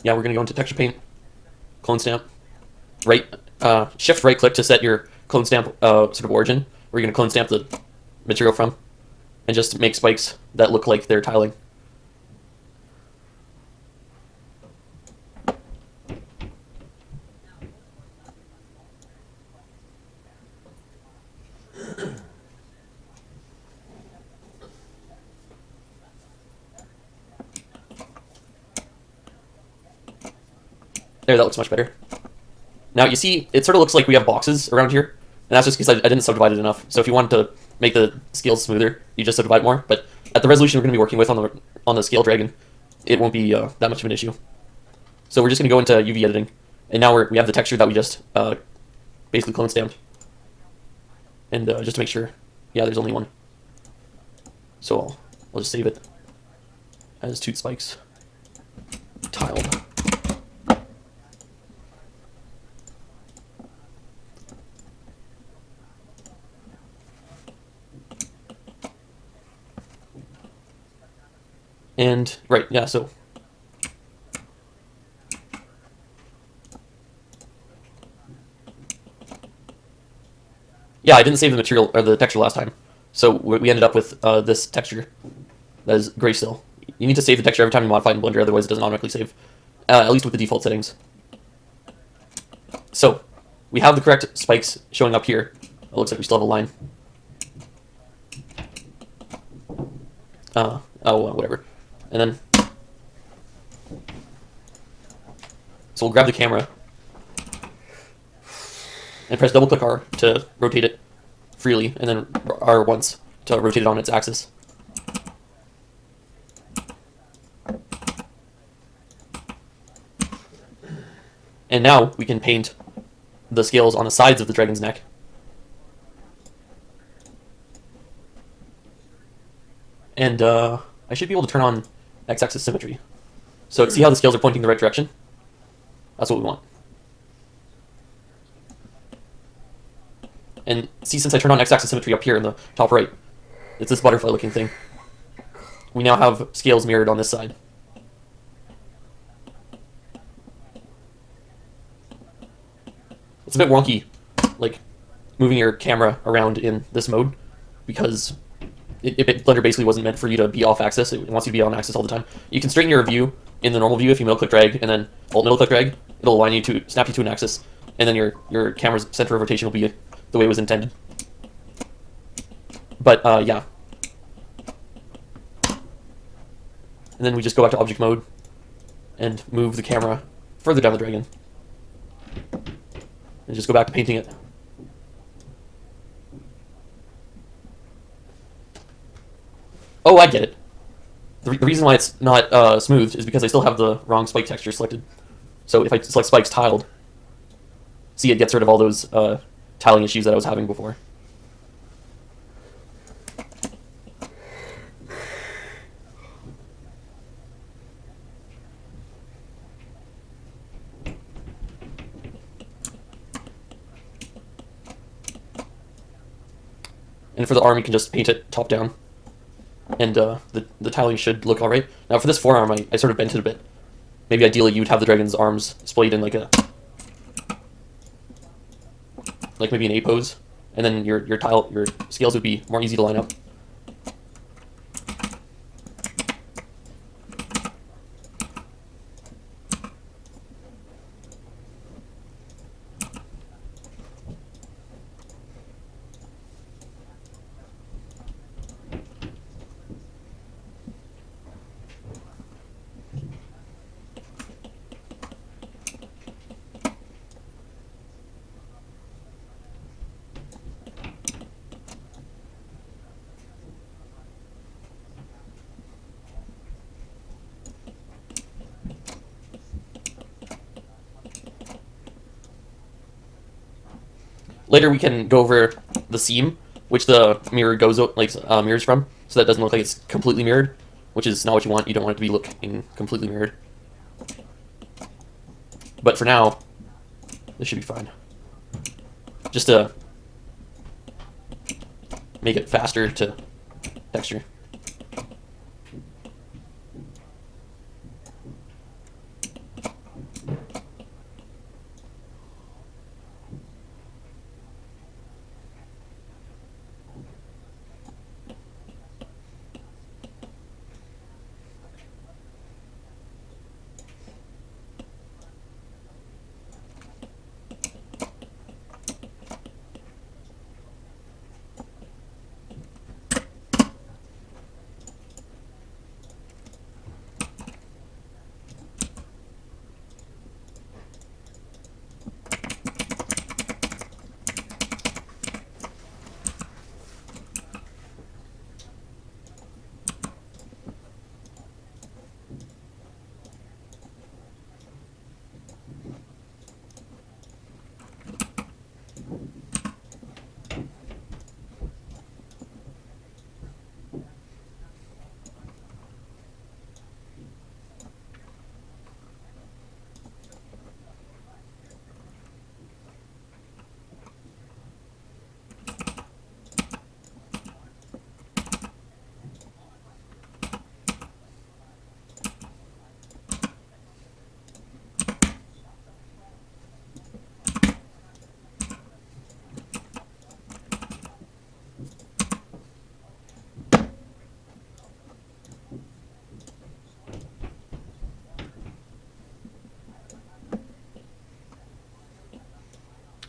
[SPEAKER 1] yeah, we're going to go into texture paint, clone stamp, shift right click to set your clone stamp sort of origin, where you're going to clone stamp the material from, and just make spikes that look like they're tiling. There, that looks much better. Now you see, it sort of looks like we have boxes around here, and that's just because I didn't subdivide it enough. So if you wanted to make the scales smoother, you just subdivide more. But at the resolution we're going to be working with on the scale dragon, it won't be that much of an issue. So we're just going to go into UV editing, and now we have the texture that we just basically clone stamped. And just to make sure, yeah, there's only one. So I'll just save it as tooth spikes tiled. And right, yeah, so Yeah, I didn't save the material or the texture last time, so we ended up with this texture that is gray still. You need to save the texture every time you modify it in Blender, otherwise it doesn't automatically save, at least with the default settings. So, we have the correct spikes showing up here. It looks like we still have a line. Whatever. And then, so we'll grab the camera and press double click R to rotate it freely, and then R once to rotate it on its axis. And now we can paint the scales on the sides of the dragon's neck. And I should be able to turn on x-axis symmetry. So see how the scales are pointing the right direction? That's what we want. And see, since I turned on x-axis symmetry up here in the top right, it's this butterfly-looking thing. We now have scales mirrored on this side. It's a bit wonky, like, moving your camera around in this mode, because Blender basically wasn't meant for you to be off-axis. It wants you to be on-axis all the time. You can straighten your view in the normal view if you middle-click drag, and then alt-middle-click drag. It'll align you to, snap you to an axis, and then your camera's center of rotation will be the way it was intended. But, yeah. And then we just go back to object mode, and move the camera further down the dragon. And just go back to painting it. Oh, I get it. The reason why it's not smoothed is because I still have the wrong spike texture selected. So if I select spikes tiled, see, it gets rid of all those tiling issues that I was having before. And for the arm, you can just paint it top down. And the tiling should look alright. Now for this forearm, I sort of bent it a bit. Maybe ideally you'd have the dragon's arms splayed in like maybe an A pose, and then your scales would be more easy to line up. Later we can go over the seam, which the mirror goes mirrors from, so that it doesn't look like it's completely mirrored, which is not what you want. You don't want it to be looking completely mirrored. But for now, this should be fine. Just to make it faster to texture.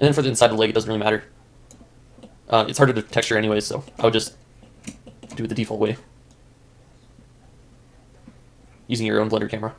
[SPEAKER 1] And then for the inside of the leg, it doesn't really matter. It's harder to texture anyways, so I would just do it the default way, using your own Blender camera.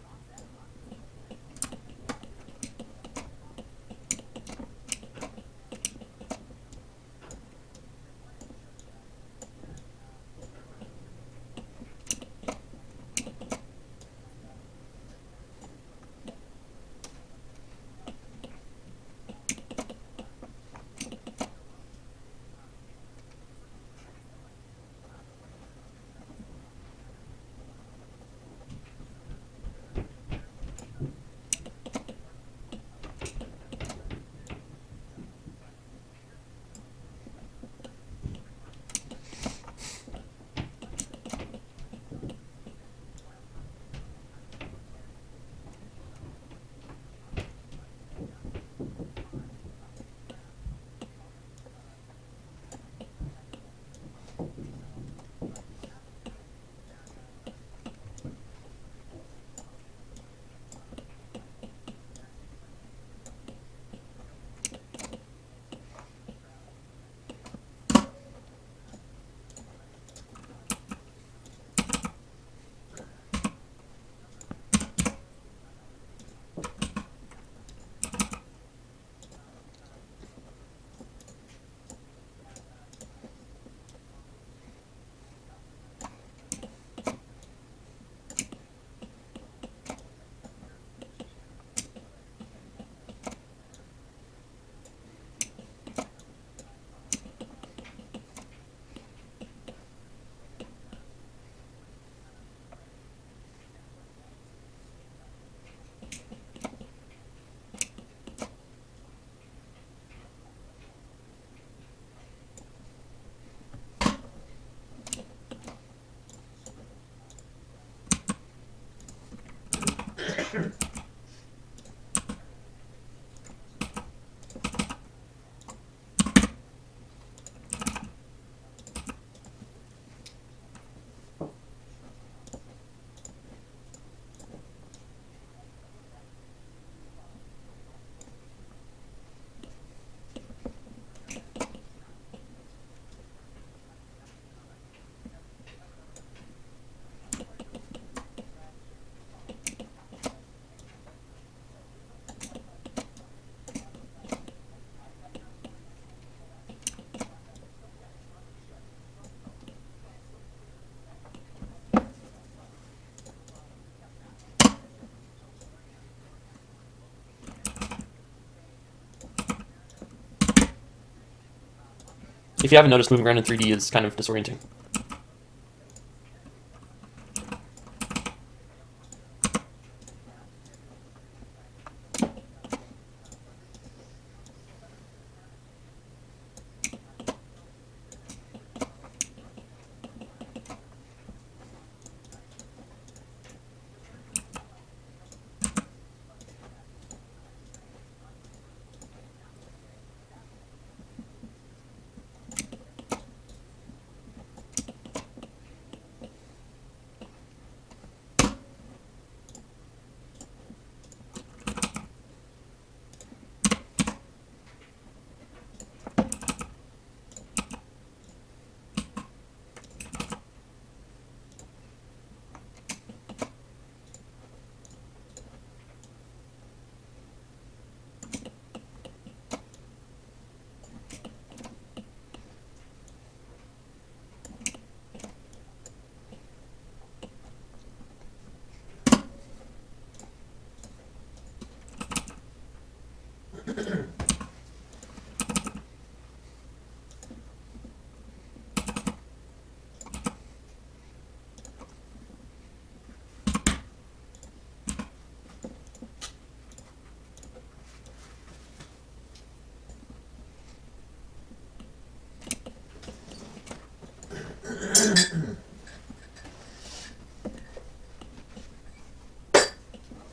[SPEAKER 1] If you haven't noticed, moving around in 3D is kind of disorienting.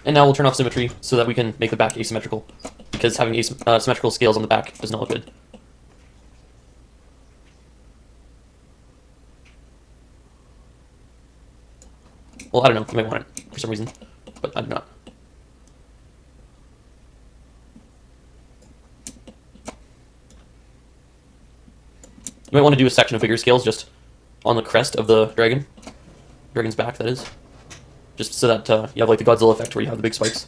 [SPEAKER 1] And now we'll turn off symmetry so that we can make the back asymmetrical, because having symmetrical scales on the back does not look good. Well, I don't know, you might want it for some reason, but I do not. You might want to do a section of figure scales just on the crest of the dragon's back, that is. Just so that you have like the Godzilla effect where you have the big spikes.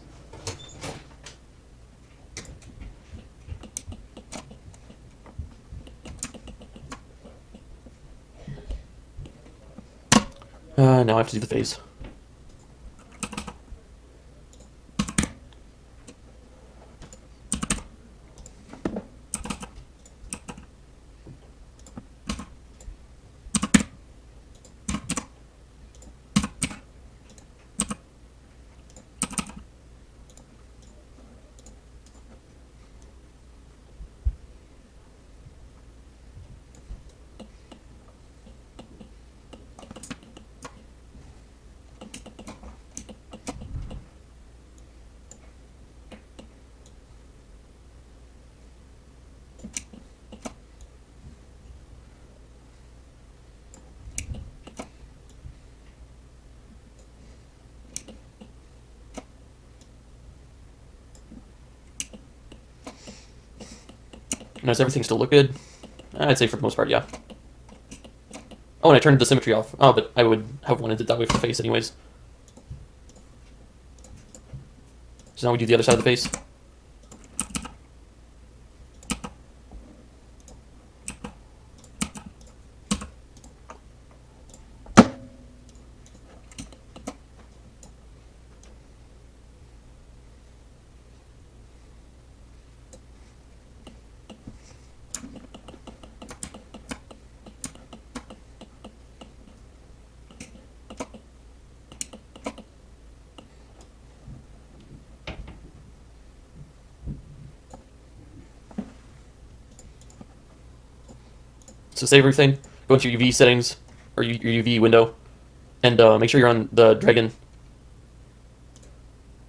[SPEAKER 1] Now I have to do the face. Now, does everything still look good? I'd say for the most part, yeah. Oh, and I turned the symmetry off. Oh, but I would have wanted it that way for the face anyways. So now we do the other side of the face. So save everything, go into your UV settings, or your UV window, and make sure you're on the dragon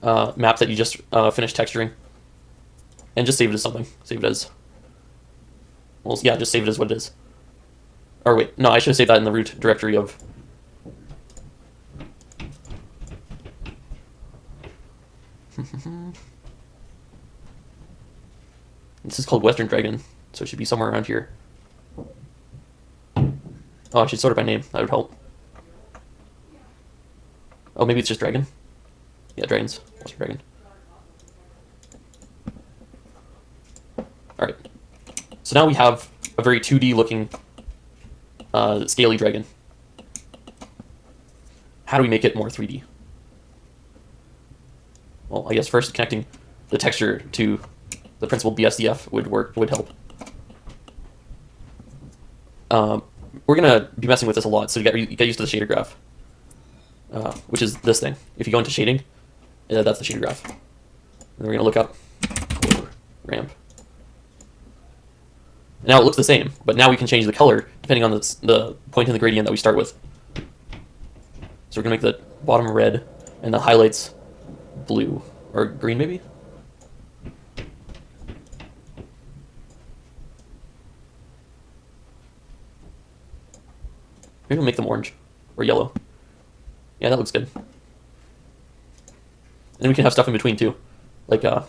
[SPEAKER 1] map that you just finished texturing. And just save it as something. Save it as... Well, yeah, just save it as what it is. Or wait, no, I should have saved that in the root directory of... This is called Western Dragon, so it should be somewhere around here. Oh, I should sort it by name. That would help. Oh, maybe it's just Dragon? Yeah, Dragons. Western Dragon. Alright. So now we have a very 2D looking scaly dragon. How do we make it more 3D? Well, I guess first connecting the texture to the principal BSDF would help. We're gonna be messing with this a lot, so you get used to the shader graph, which is this thing. If you go into shading, that's the shader graph. And we're gonna look up ramp. Now it looks the same, but now we can change the color depending on the point in the gradient that we start with. So we're gonna make the bottom red and the highlights blue or green, maybe. Maybe we'll make them orange or yellow. Yeah, that looks good. And then we can have stuff in between too, like and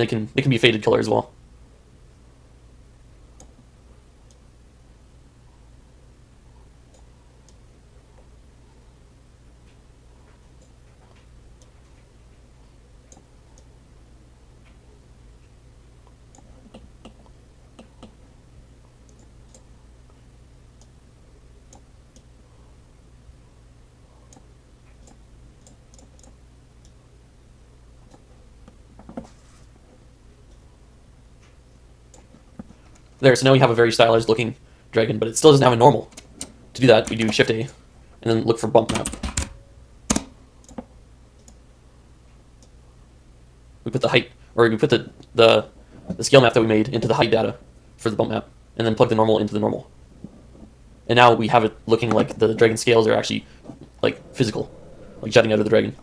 [SPEAKER 1] they can be faded color as well. There, so now we have a very stylized looking dragon, but it still doesn't have a normal. To do that, we do Shift A, and then look for bump map. We put the height, or we put the scale map that we made into the height data for the bump map, and then plug the normal into the normal. And now we have it looking like the dragon scales are actually like physical, like jutting out of the dragon.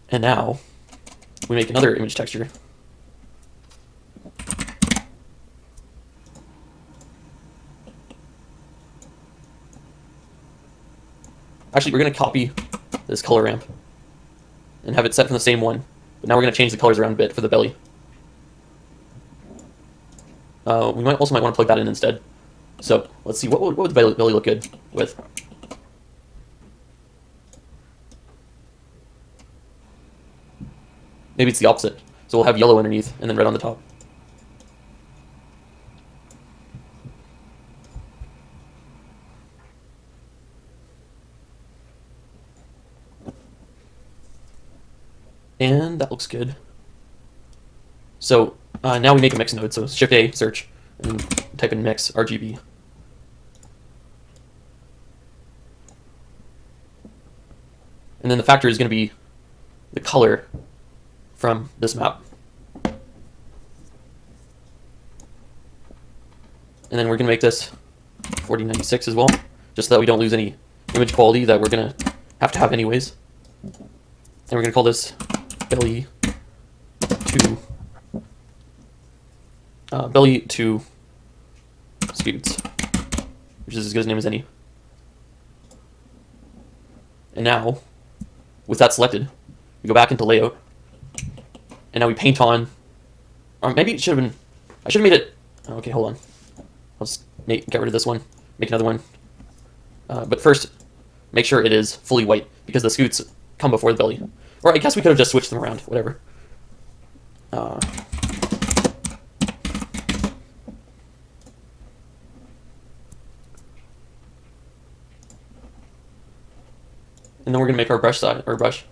[SPEAKER 1] And now we make another image texture. Actually, we're going to copy this color ramp and have it set from the same one. But now we're going to change the colors around a bit for the belly. We might want to plug that in instead. So let's see, what would the belly look good with? Maybe it's the opposite. So we'll have yellow underneath and then red on the top. And that looks good. So now we make a mix node. So Shift A, search, and type in mix RGB. And then the factor is going to be the color from this map. And then we're going to make this 4096 as well, just so that we don't lose any image quality that we're going to have anyways. And we're going to call this belly 2 scoots, which is as good a name as any. And now, with that selected, we go back into layout, and now we paint on, or maybe it should have been, I should have made it, okay, hold on. I'll just get rid of this one, make another one. But first, make sure it is fully white, because the scoots come before the belly. Or I guess we could have just switched them around, whatever. And then we're going to make our brush side, or brush.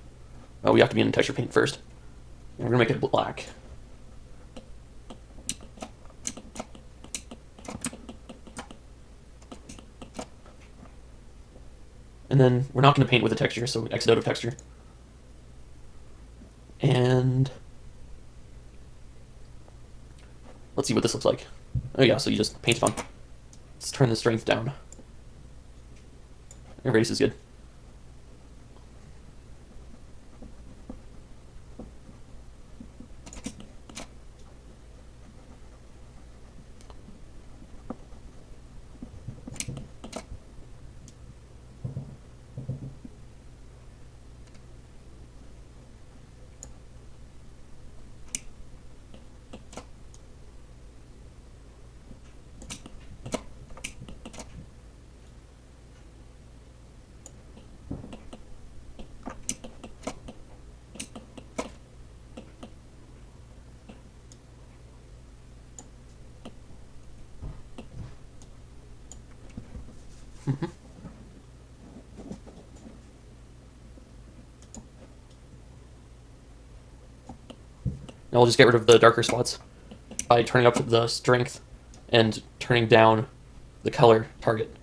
[SPEAKER 1] We have to be in texture paint first. And we're going to make it black. And then we're not going to paint with a texture, so exit out of texture. And let's see what this looks like. Oh yeah, so you just paint it on. Let's turn the strength down. Erase is good. Now we'll just get rid of the darker spots by turning up the strength and turning down the color target.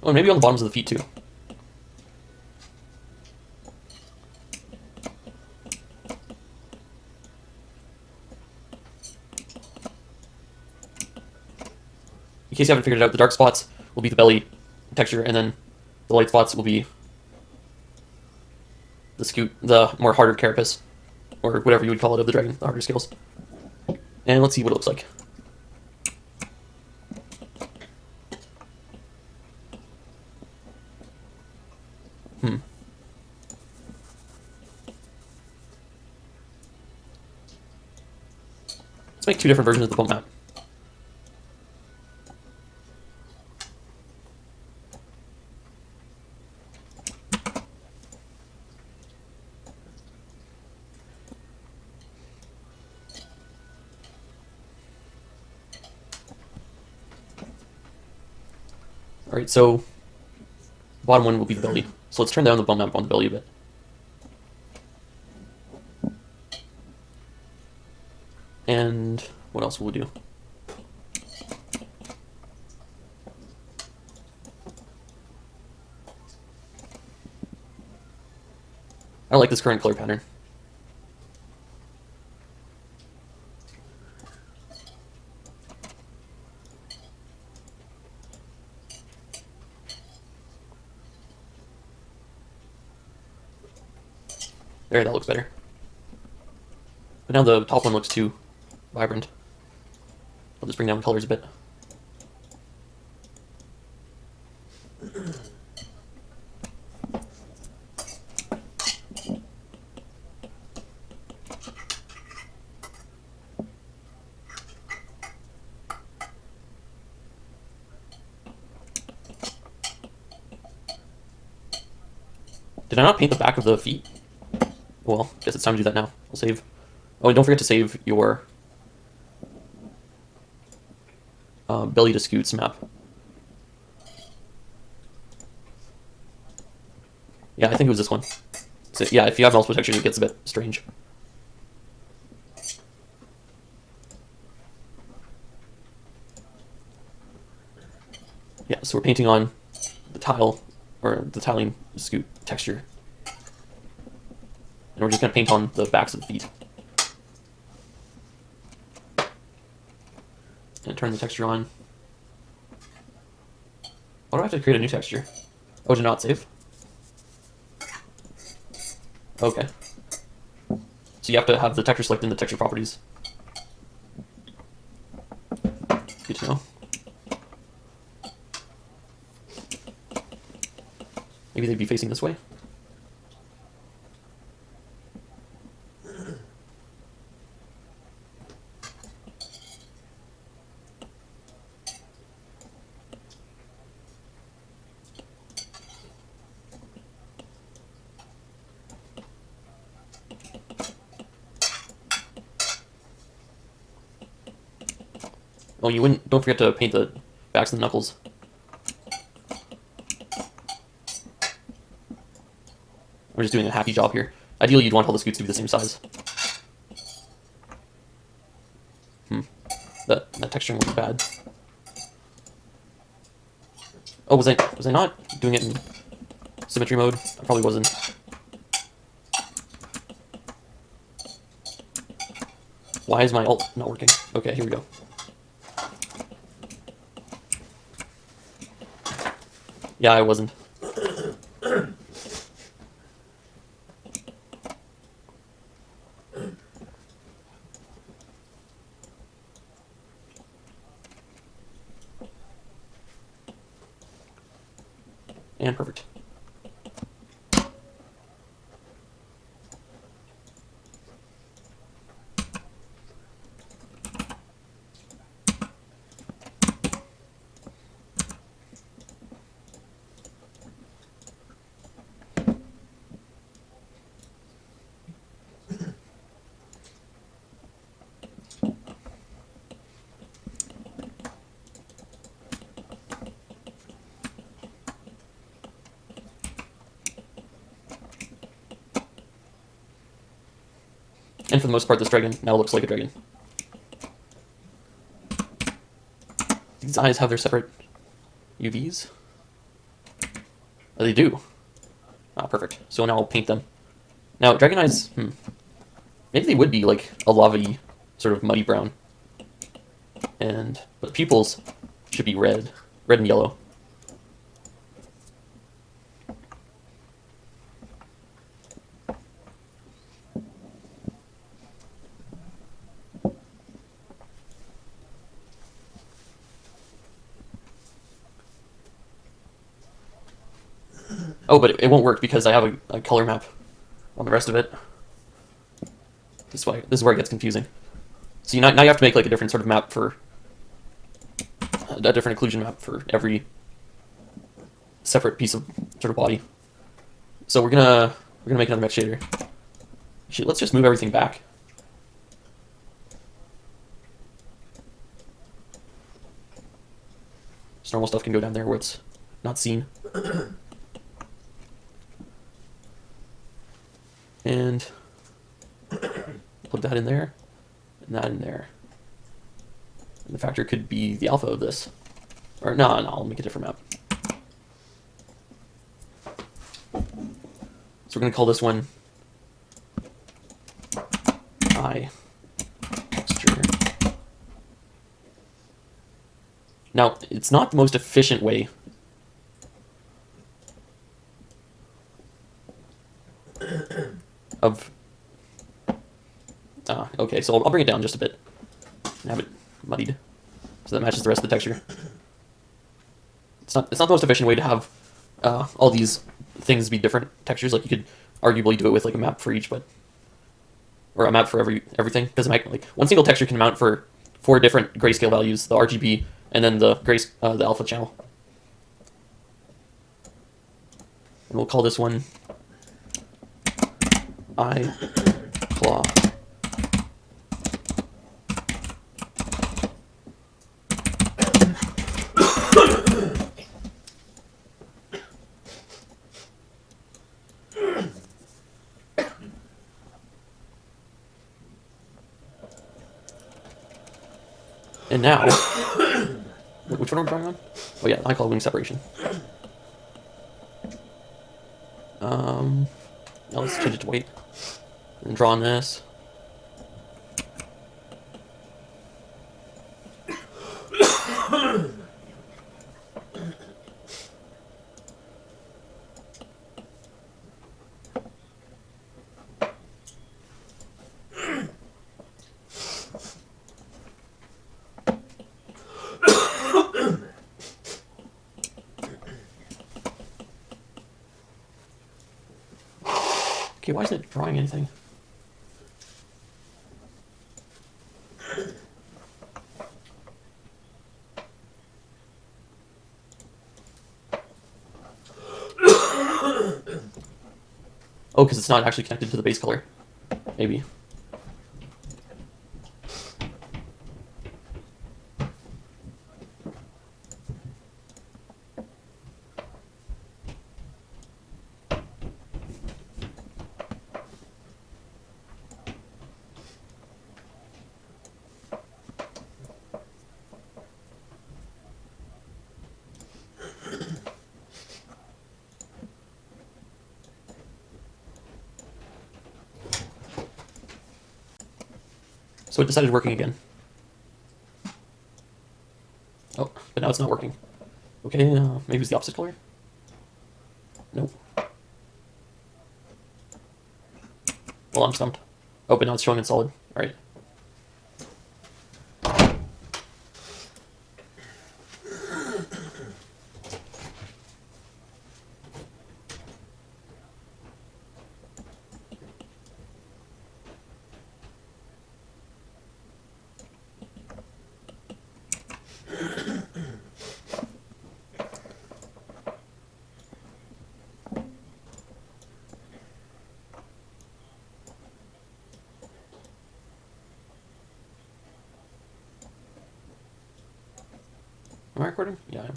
[SPEAKER 1] Oh, maybe on the bottoms of the feet too. In case you haven't figured it out, the dark spots will be the belly texture, and then the light spots will be the more harder carapace, or whatever you would call it of the dragon, the harder scales. And let's see what it looks like. Let's make two different versions of the boat map. Alright, so bottom one will be the belly. So let's turn down the bump map on the belly a bit. And what else will we do? I like this current color pattern. There, that looks better. But now the top one looks too vibrant. I'll just bring down the colors a bit. Did I not paint the back of the feet? Well, guess it's time to do that now. I'll save. Oh, and don't forget to save your belly to scoots map. Yeah, I think it was this one. So, yeah, if you have multiple textures, it gets a bit strange. Yeah, so we're painting on the tile, or the tiling scoot texture. And we're just going to paint on the backs of the feet. And turn the texture on. Why do I have to create a new texture? Oh, to not save? Okay. So you have to have the texture selected in the texture properties. Good to know. Maybe they'd be facing this way? Oh, you wouldn't. Don't forget to paint the backs of the knuckles. We're just doing a happy job here. Ideally, you'd want all the scoots to be the same size. That texturing looks bad. Oh, was I not doing it in symmetry mode? I probably wasn't. Why is my alt not working? Okay, here we go. Yeah, I wasn't. And perfect. And for the most part, this dragon now looks like a dragon. These eyes have their separate UVs? Oh, they do. Ah, perfect. So now I'll paint them. Now, dragon eyes, maybe they would be like a lavy, sort of muddy brown. But the pupils should be red and yellow. Oh, but it won't work because I have a color map on the rest of it. This is where it gets confusing. So now you have to make like a different sort of map for a different occlusion map for every separate piece of sort of body. So we're gonna make another mesh shader. Actually, let's just move everything back. Just normal stuff can go down there where it's not seen. And plug that in there, and that in there. And the factor could be the alpha of this. Or no, I'll make a different map. So we're going to call this one I texture. Now, it's not the most efficient way of... okay, so I'll bring it down just a bit and have it muddied so that matches the rest of the texture. It's not the most efficient way to have all these things be different textures. Like, you could arguably do it with like a map for each, but or a map for everything, because like one single texture can mount for 4 different grayscale values: the RGB and then the the alpha channel. And we'll call this one I claw. And now, which one are we drawing on? Oh yeah, I call wing separation. Now let's change it to weight and draw on this. Okay, why isn't it drawing anything? Oh, because it's not actually connected to the base color. Maybe. So it decided working again. Oh, but now it's not working. Okay, maybe it's the opposite color? Nope. Well, I'm stumped. Oh, but now it's showing in solid. Alright. Am I recording? Yeah, I am.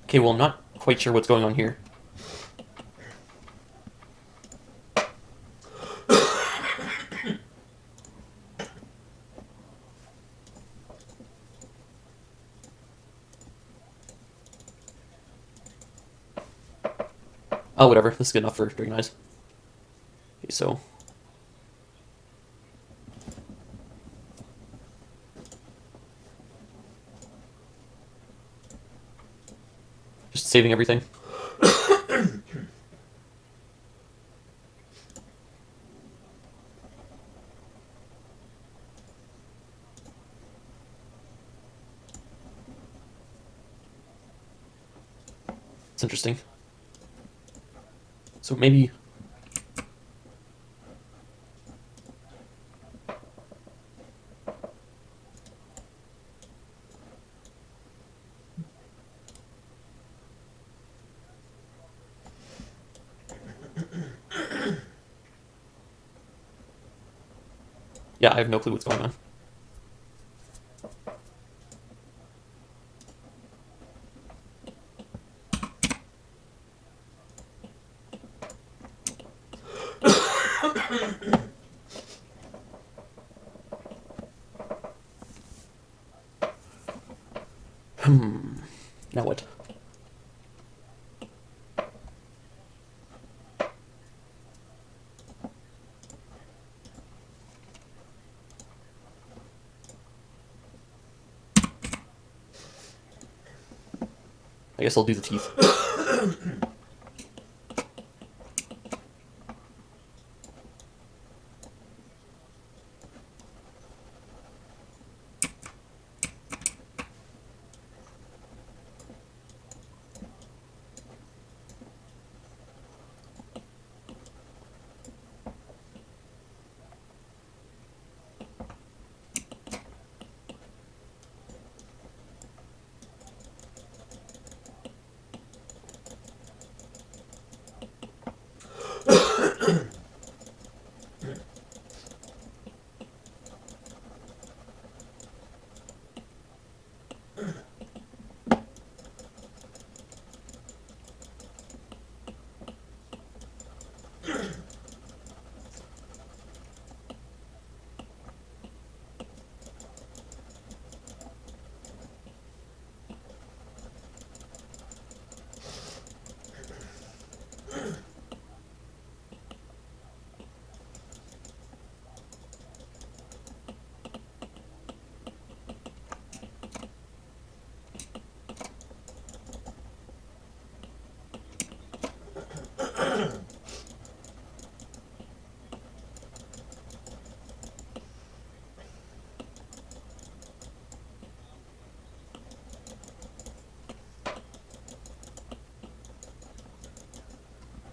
[SPEAKER 1] Okay, well, I'm not quite sure what's going on here. Oh, whatever. This is good enough for Dragon Eyes. Okay, so saving everything. It's interesting. So maybe... Yeah, I have no clue what's going on. Now what? I guess I'll do the teeth.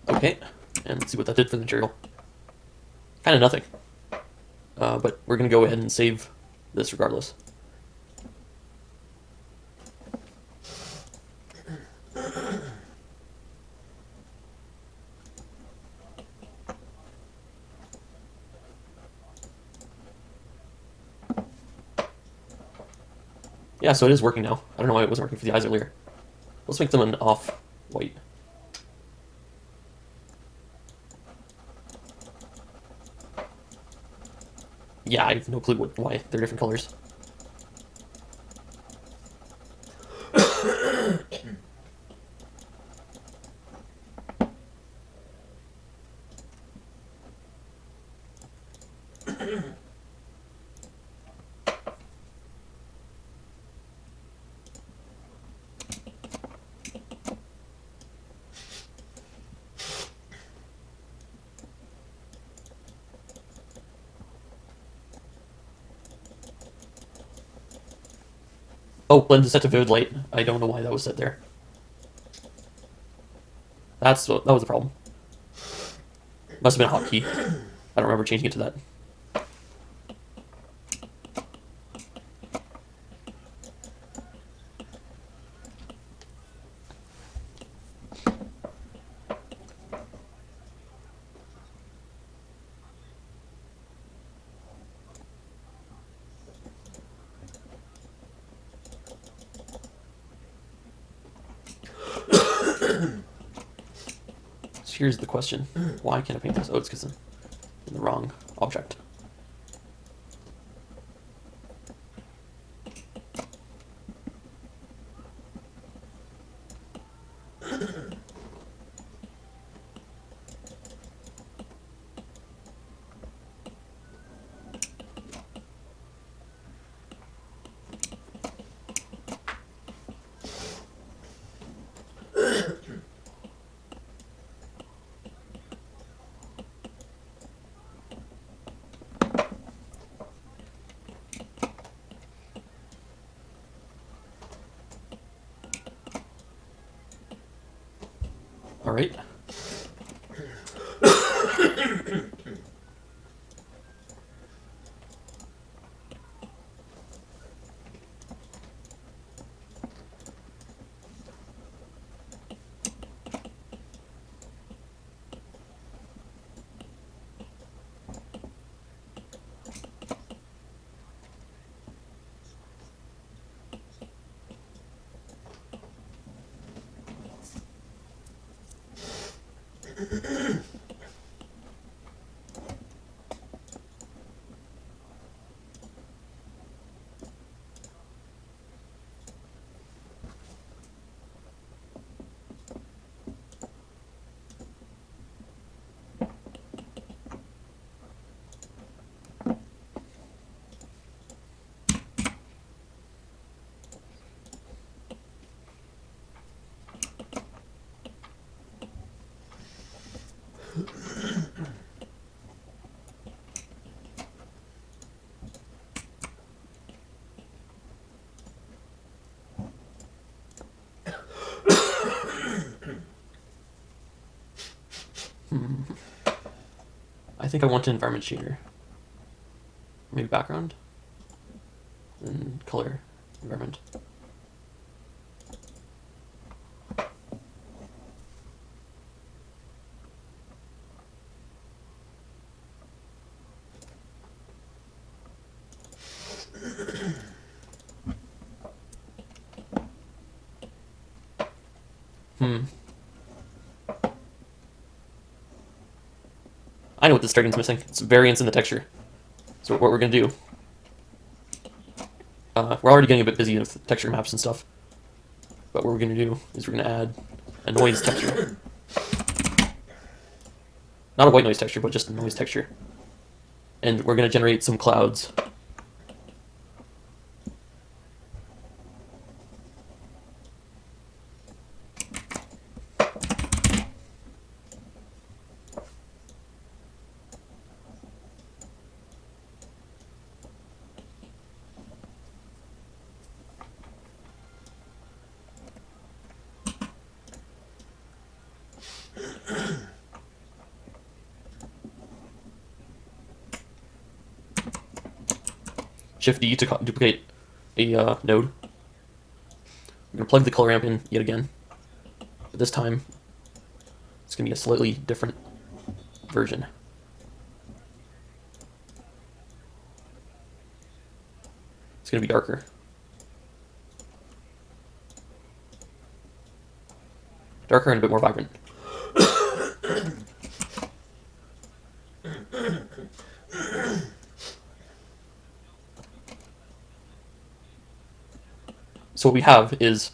[SPEAKER 1] Okay, and let's see what that did for the material. Kind of nothing. But we're going to go ahead and save this regardless. Yeah, so it is working now. I don't know why it wasn't working for the eyes earlier. Let's make them an off-white. Yeah, I have no clue why they're different colors. Oh, blend is set to vivid light. I don't know why that was set there. That was the problem. Must have been a hotkey. I don't remember changing it to that. So here's the question. Why can't I paint this? Oh, it's because I'm in the wrong object. right. I think I want an environment shader. Maybe background? And color, environment. I know what this dragon's missing. It's variance in the texture. So what we're gonna do, we're already getting a bit busy with texture maps and stuff, but what we're gonna do is we're gonna add a noise texture. Not a white noise texture, but just a noise texture. And we're gonna generate some clouds. Shift D to duplicate a node. We're gonna plug the color ramp in yet again. But this time, it's gonna be a slightly different version. It's gonna be darker. Darker and a bit more vibrant. So what we have is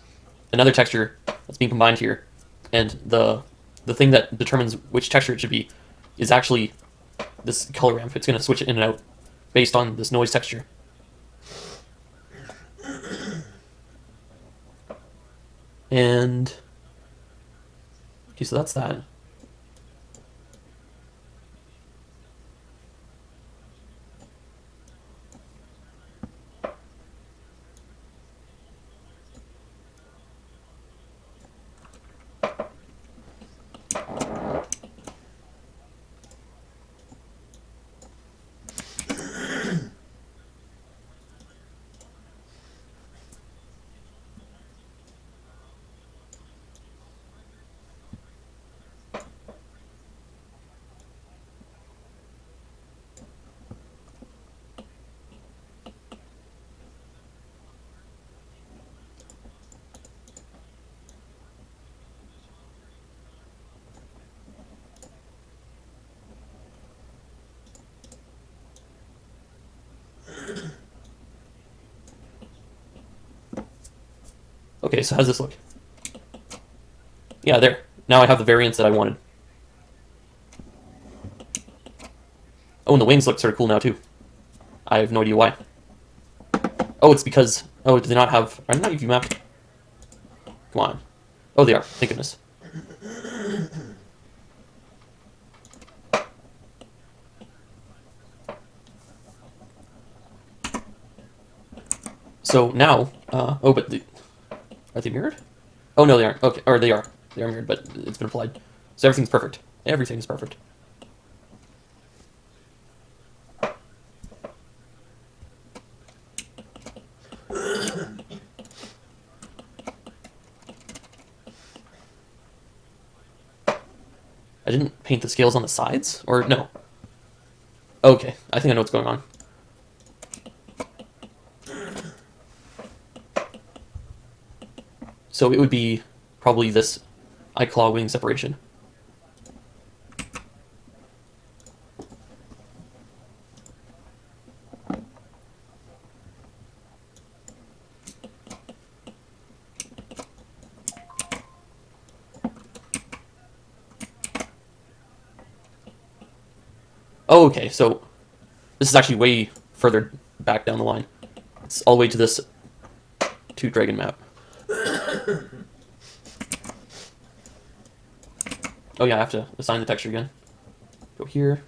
[SPEAKER 1] another texture that's being combined here, and the thing that determines which texture it should be is actually this color ramp. It's going to switch it in and out based on this noise texture. And okay, so that's that. Okay, so how's this look? Yeah, there. Now I have the variance that I wanted. Oh, and the wings look sort of cool now, too. I have no idea why. Oh, it's because... Oh, do they not have... Are they not UV mapped? Come on. Oh, they are. Thank goodness. So now... oh, but... Are they mirrored? Oh, no, they aren't. Okay, or they are. They are mirrored, but it's been applied. So everything's perfect. Everything's perfect. I didn't paint the scales on the sides? Or no. Okay, I think I know what's going on. So it would be probably this eye-claw wing separation. Oh, okay, so this is actually way further back down the line. It's all the way to this 2-dragon map. Oh yeah, I have to assign the texture again. Go here.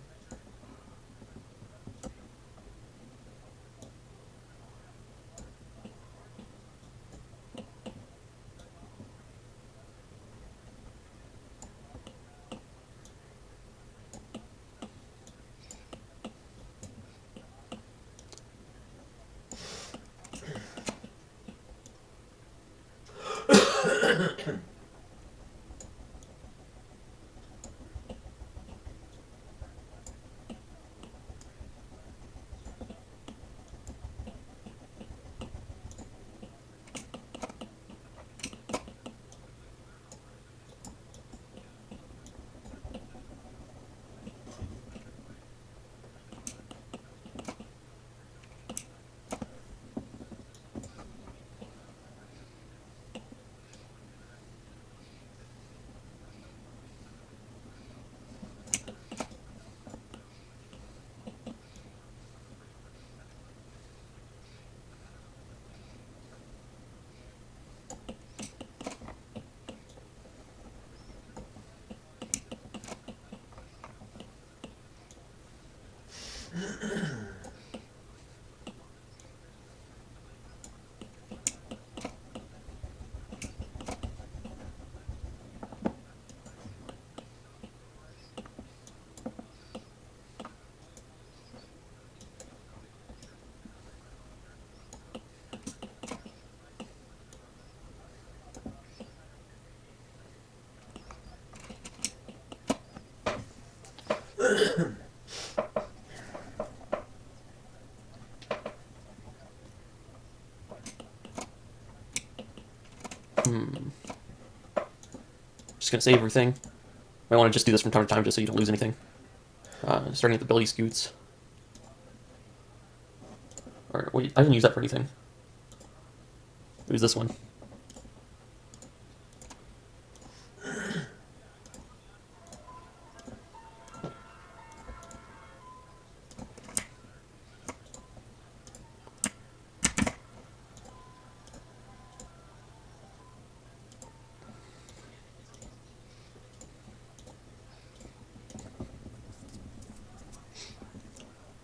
[SPEAKER 1] Just gonna save everything. Might want to just do this from time to time just so you don't lose anything. Starting at the belly scoots. Or wait, I didn't use that for anything. It was this one.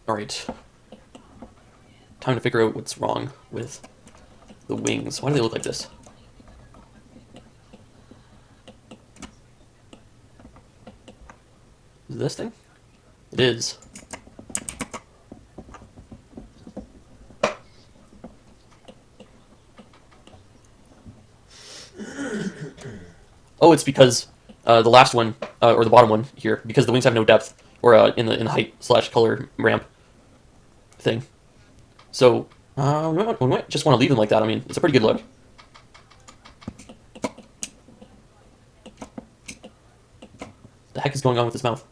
[SPEAKER 1] Alright. Time to figure out what's wrong with the wings. Why do they look like this? Is it this thing? It is. Oh, it's because the last one, or the bottom one here, because the wings have no depth, or in the height / color ramp thing. So we might just want to leave them like that. I mean, it's a pretty good look. The heck is going on with his mouth?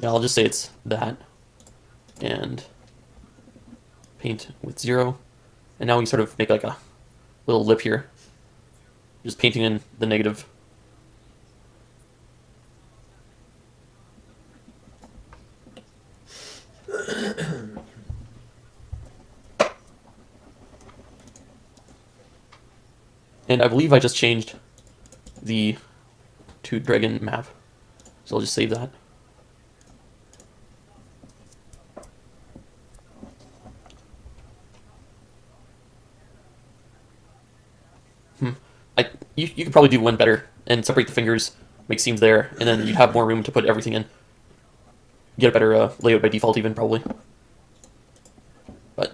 [SPEAKER 1] Yeah, I'll just say it's that. And paint with 0. And now we sort of make like a little lip here. Just painting in the negative. And I believe I just changed the to dragon map. So I'll just save that. You could probably do one better and separate the fingers, make seams there, and then you'd have more room to put everything in. Get a better layout by default even, probably. But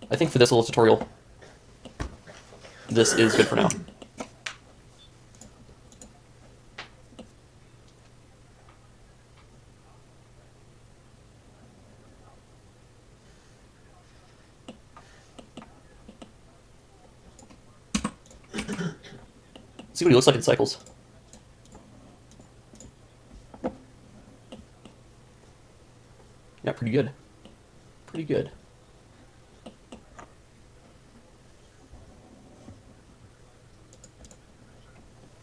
[SPEAKER 1] I think for this little tutorial, this is good for now. See what he looks like in cycles. Yeah, pretty good. Pretty good.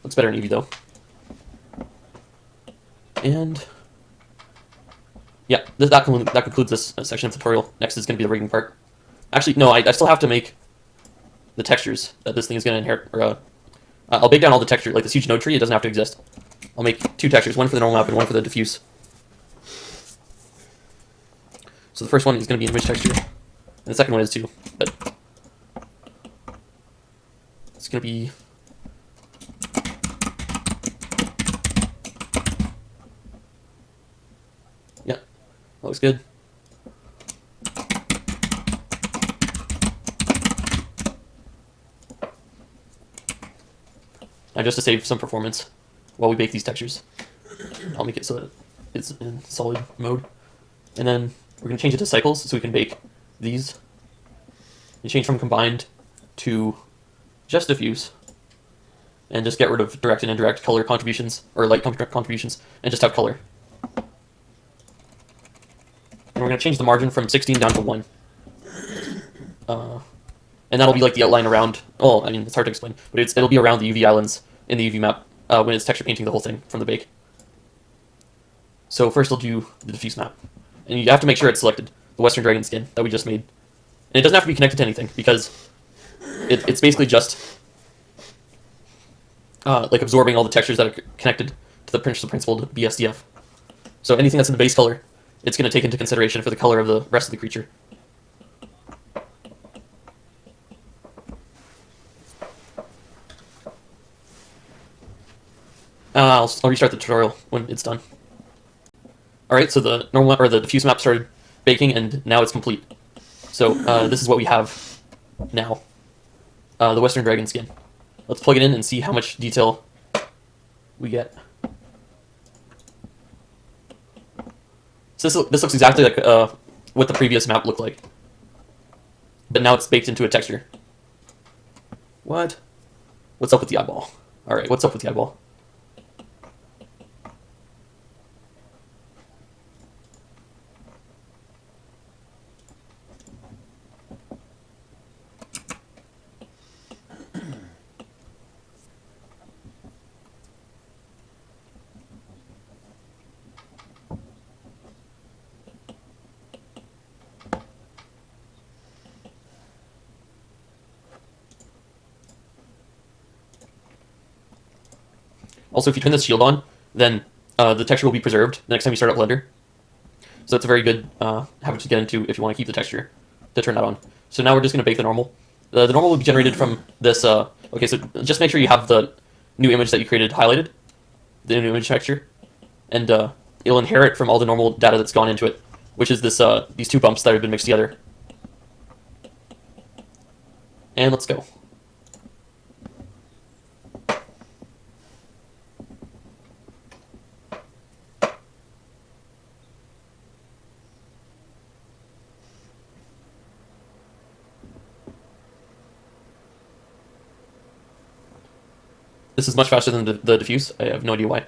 [SPEAKER 1] Looks better in Eevee though. And yeah, that concludes this section of the tutorial. Next is going to be the rigging part. Actually, no, I still have to make the textures that this thing is going to inherit. Or, I'll bake down all the texture, like this huge node tree. It doesn't have to exist. I'll make 2 textures, one for the normal map and one for the diffuse. So the first one is going to be an image texture, and the second one is too. But it's going to be yeah, that looks good. Now just to save some performance while we bake these textures, I'll make it so that it's in solid mode. And then we're going to change it to cycles so we can bake these. You change from combined to just diffuse. And just get rid of direct and indirect color contributions, or light contributions, and just have color. And we're going to change the margin from 16 down to 1. And that'll be like the outline around, well, I mean, it's hard to explain, but it'll be around the UV islands in the UV map when it's texture painting the whole thing from the bake. So first I'll do the diffuse map. And you have to make sure it's selected, the Western Dragon skin that we just made. And it doesn't have to be connected to anything, because it's basically just like absorbing all the textures that are connected to the principled BSDF. So anything that's in the base color, it's going to take into consideration for the color of the rest of the creature. I'll restart the tutorial when it's done. Alright, so the normal or the diffuse map started baking, and now it's complete. So this is what we have now. The Western Dragon skin. Let's plug it in and see how much detail we get. So this looks exactly like what the previous map looked like. But now it's baked into a texture. What? What's up with the eyeball? Alright, what's up with the eyeball? Also, if you turn this shield on, then the texture will be preserved the next time you start up Blender. So it's a very good habit to get into if you want to keep the texture, to turn that on. So now we're just going to bake the normal. The normal will be generated from this, okay, so just make sure you have the new image that you created highlighted, the new image texture, and it'll inherit from all the normal data that's gone into it, which is this these 2 bumps that have been mixed together. And let's go. This is much faster than the diffuse. I have no idea why.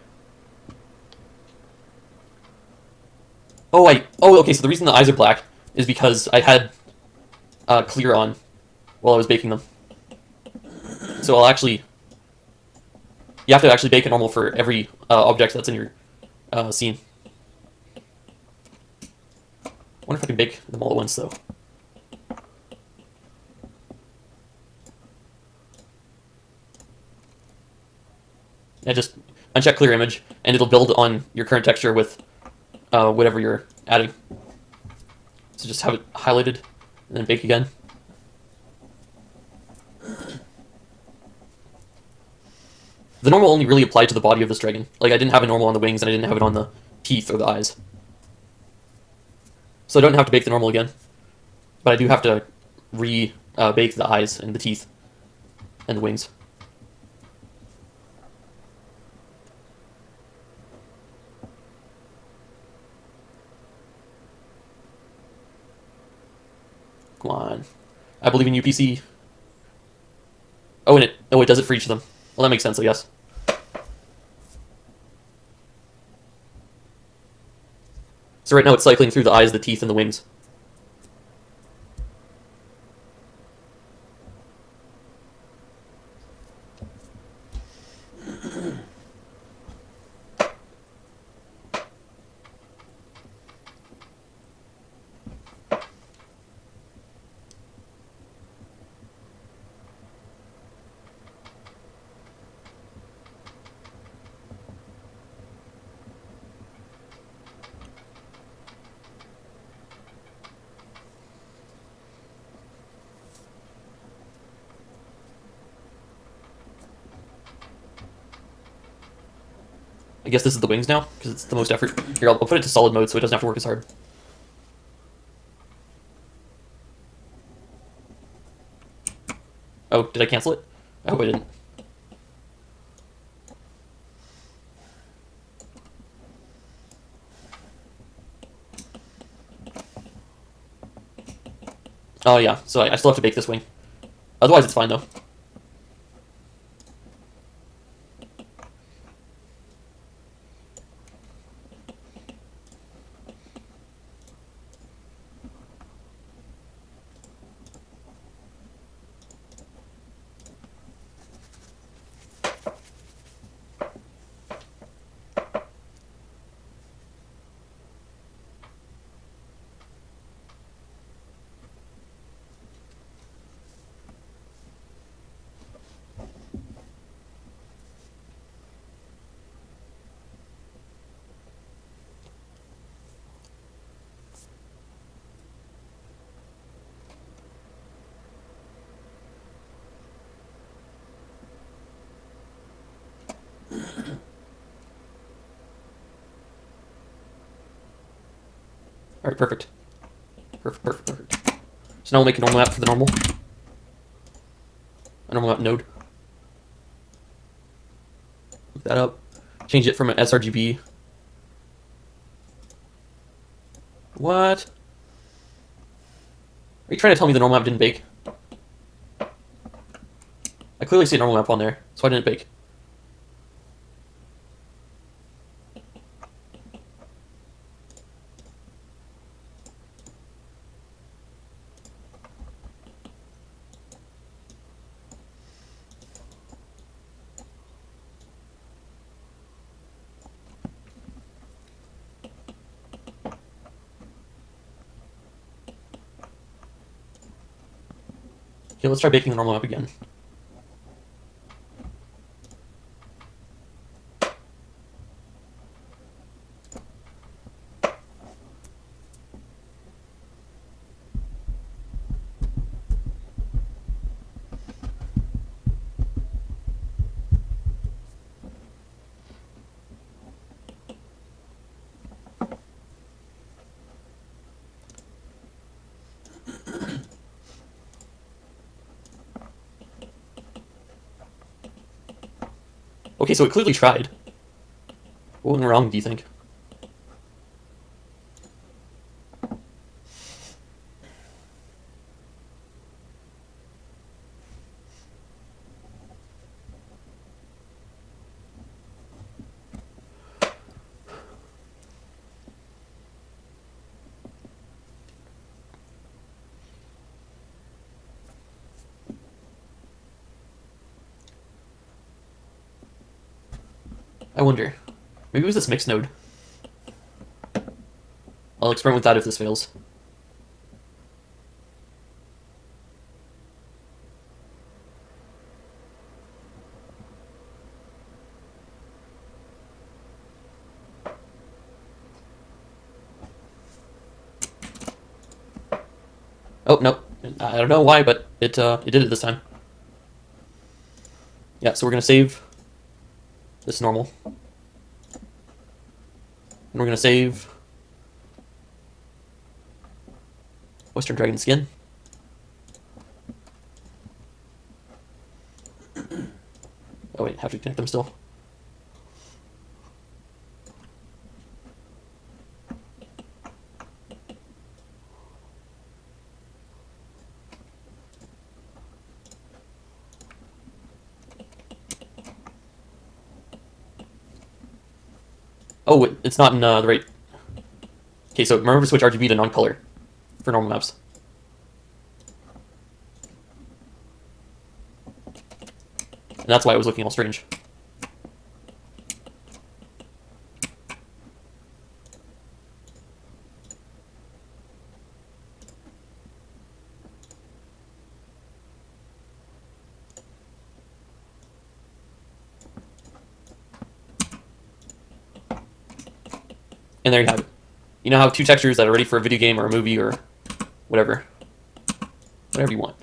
[SPEAKER 1] Oh, okay, so the reason the eyes are black is because I had clear on while I was baking them. So I'll actually... You have to actually bake a normal for every object that's in your scene. I wonder if I can bake them all at once, though. And just uncheck clear image, and it'll build on your current texture with whatever you're adding. So just have it highlighted, and then bake again. The normal only really applied to the body of this dragon. Like, I didn't have a normal on the wings, and I didn't have it on the teeth or the eyes. So I don't have to bake the normal again. But I do have to bake the eyes and the teeth and the wings. Come on. I believe in you, PC. Oh, and it does it for each of them. Well, that makes sense, I guess. So right now it's cycling through the eyes, the teeth, and the wings. I guess this is the wings now, because it's the most effort. Here, I'll put it to solid mode so it doesn't have to work as hard. Oh, did I cancel it? I hope I didn't. Oh yeah, so I still have to bake this wing. Otherwise it's fine though. Alright, perfect. Perfect. So now we'll make a normal map for the normal. A normal map node. Look that up. Change it from an sRGB. What? Are you trying to tell me the normal map didn't bake? I clearly see a normal map on there, so why didn't it bake? Okay, let's try baking the normal map again. Okay, so it clearly tried. What went wrong, do you think? I wonder. Maybe it was this mix node. I'll experiment with that if this fails. Oh, no. I don't know why, but it did it this time. Yeah, so we're going to save this normal. And we're going to save Western Dragon Skin. Oh wait, have to connect them still. Oh, it's not in the right... Okay, so remember to switch RGB to non-color for normal maps. And that's why it was looking all strange. And there you have it. You now have two textures that are ready for a video game or a movie or whatever. Whatever you want.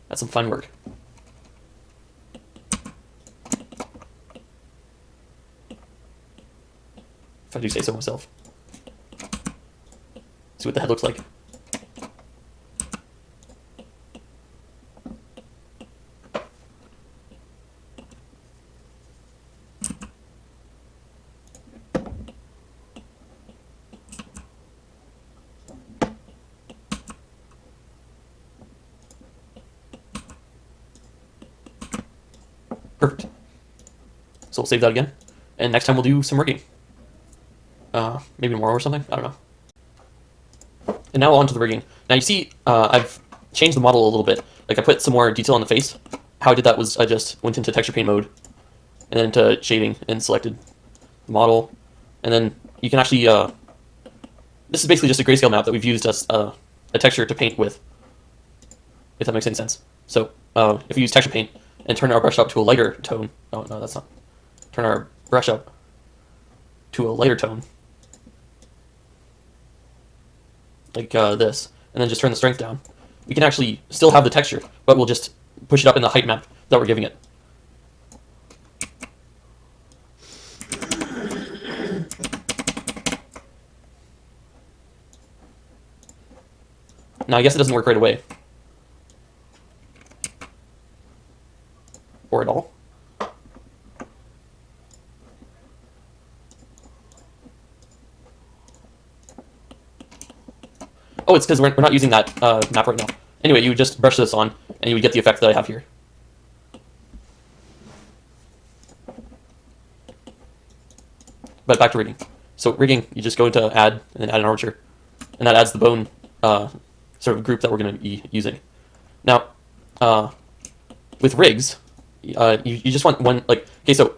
[SPEAKER 1] That's some fun work. If I do say so myself. See what the head looks like. Perfect. So we'll save that again. And next time we'll do some rigging. Maybe more or something? I don't know. And now on to the rigging. Now you see, I've changed the model a little bit. Like I put some more detail on the face. How I did that was I just went into texture paint mode, and then into shading and selected the model. And then you can actually, this is basically just a grayscale map that we've used as a texture to paint with, if that makes any sense. So if we use texture paint and turn our brush up to a lighter tone, oh no, that's not, turn our brush up to a lighter tone, like this, and then just turn the strength down, we can actually still have the texture, but we'll just push it up in the height map that we're giving it. Now I guess it doesn't work right away. Or at all. Oh, it's because we're not using that map right now. Anyway, you would just brush this on, and you would get the effect that I have here. But back to rigging. So rigging, you just go into add, and then add an armature. And that adds the bone sort of group that we're going to be using. Now, with rigs, you just want one, like, okay, so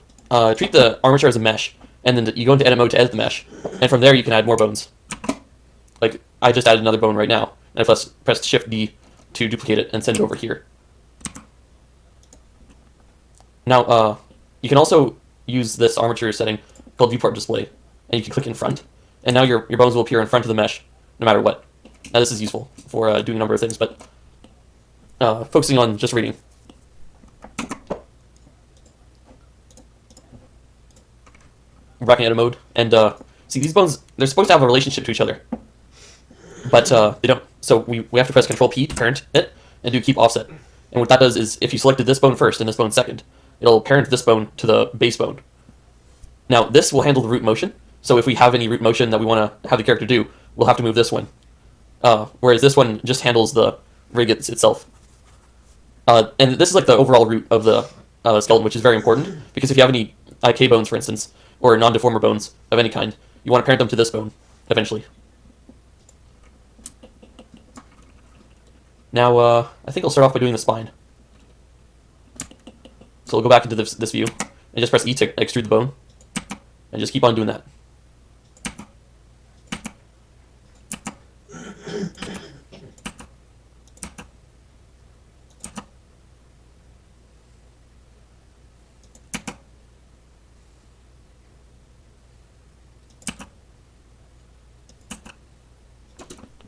[SPEAKER 1] treat the armature as a mesh, and then you go into edit mode to edit the mesh, and from there you can add more bones. Like, I just added another bone right now, and I pressed Shift D to duplicate it and send it over here. Now, you can also use this armature setting called viewport display, and you can click in front, and now your bones will appear in front of the mesh, no matter what. Now this is useful for doing a number of things, but focusing on just reading. We're back in edit mode, and see, these bones, they're supposed to have a relationship to each other, but they don't. So we have to press Control P to parent it and do keep offset. And what that does is, if you selected this bone first and this bone second, it'll parent this bone to the base bone. Now this will handle the root motion. So if we have any root motion that we want to have the character do, we'll have to move this one. Whereas this one just handles the rig itself. And this is like the overall root of the skeleton, which is very important, because if you have any IK bones, for instance, or non-deformer bones of any kind, you want to parent them to this bone eventually. Now, I think I'll start off by doing the spine. So we'll go back into this view, and just press E to extrude the bone, and just keep on doing that.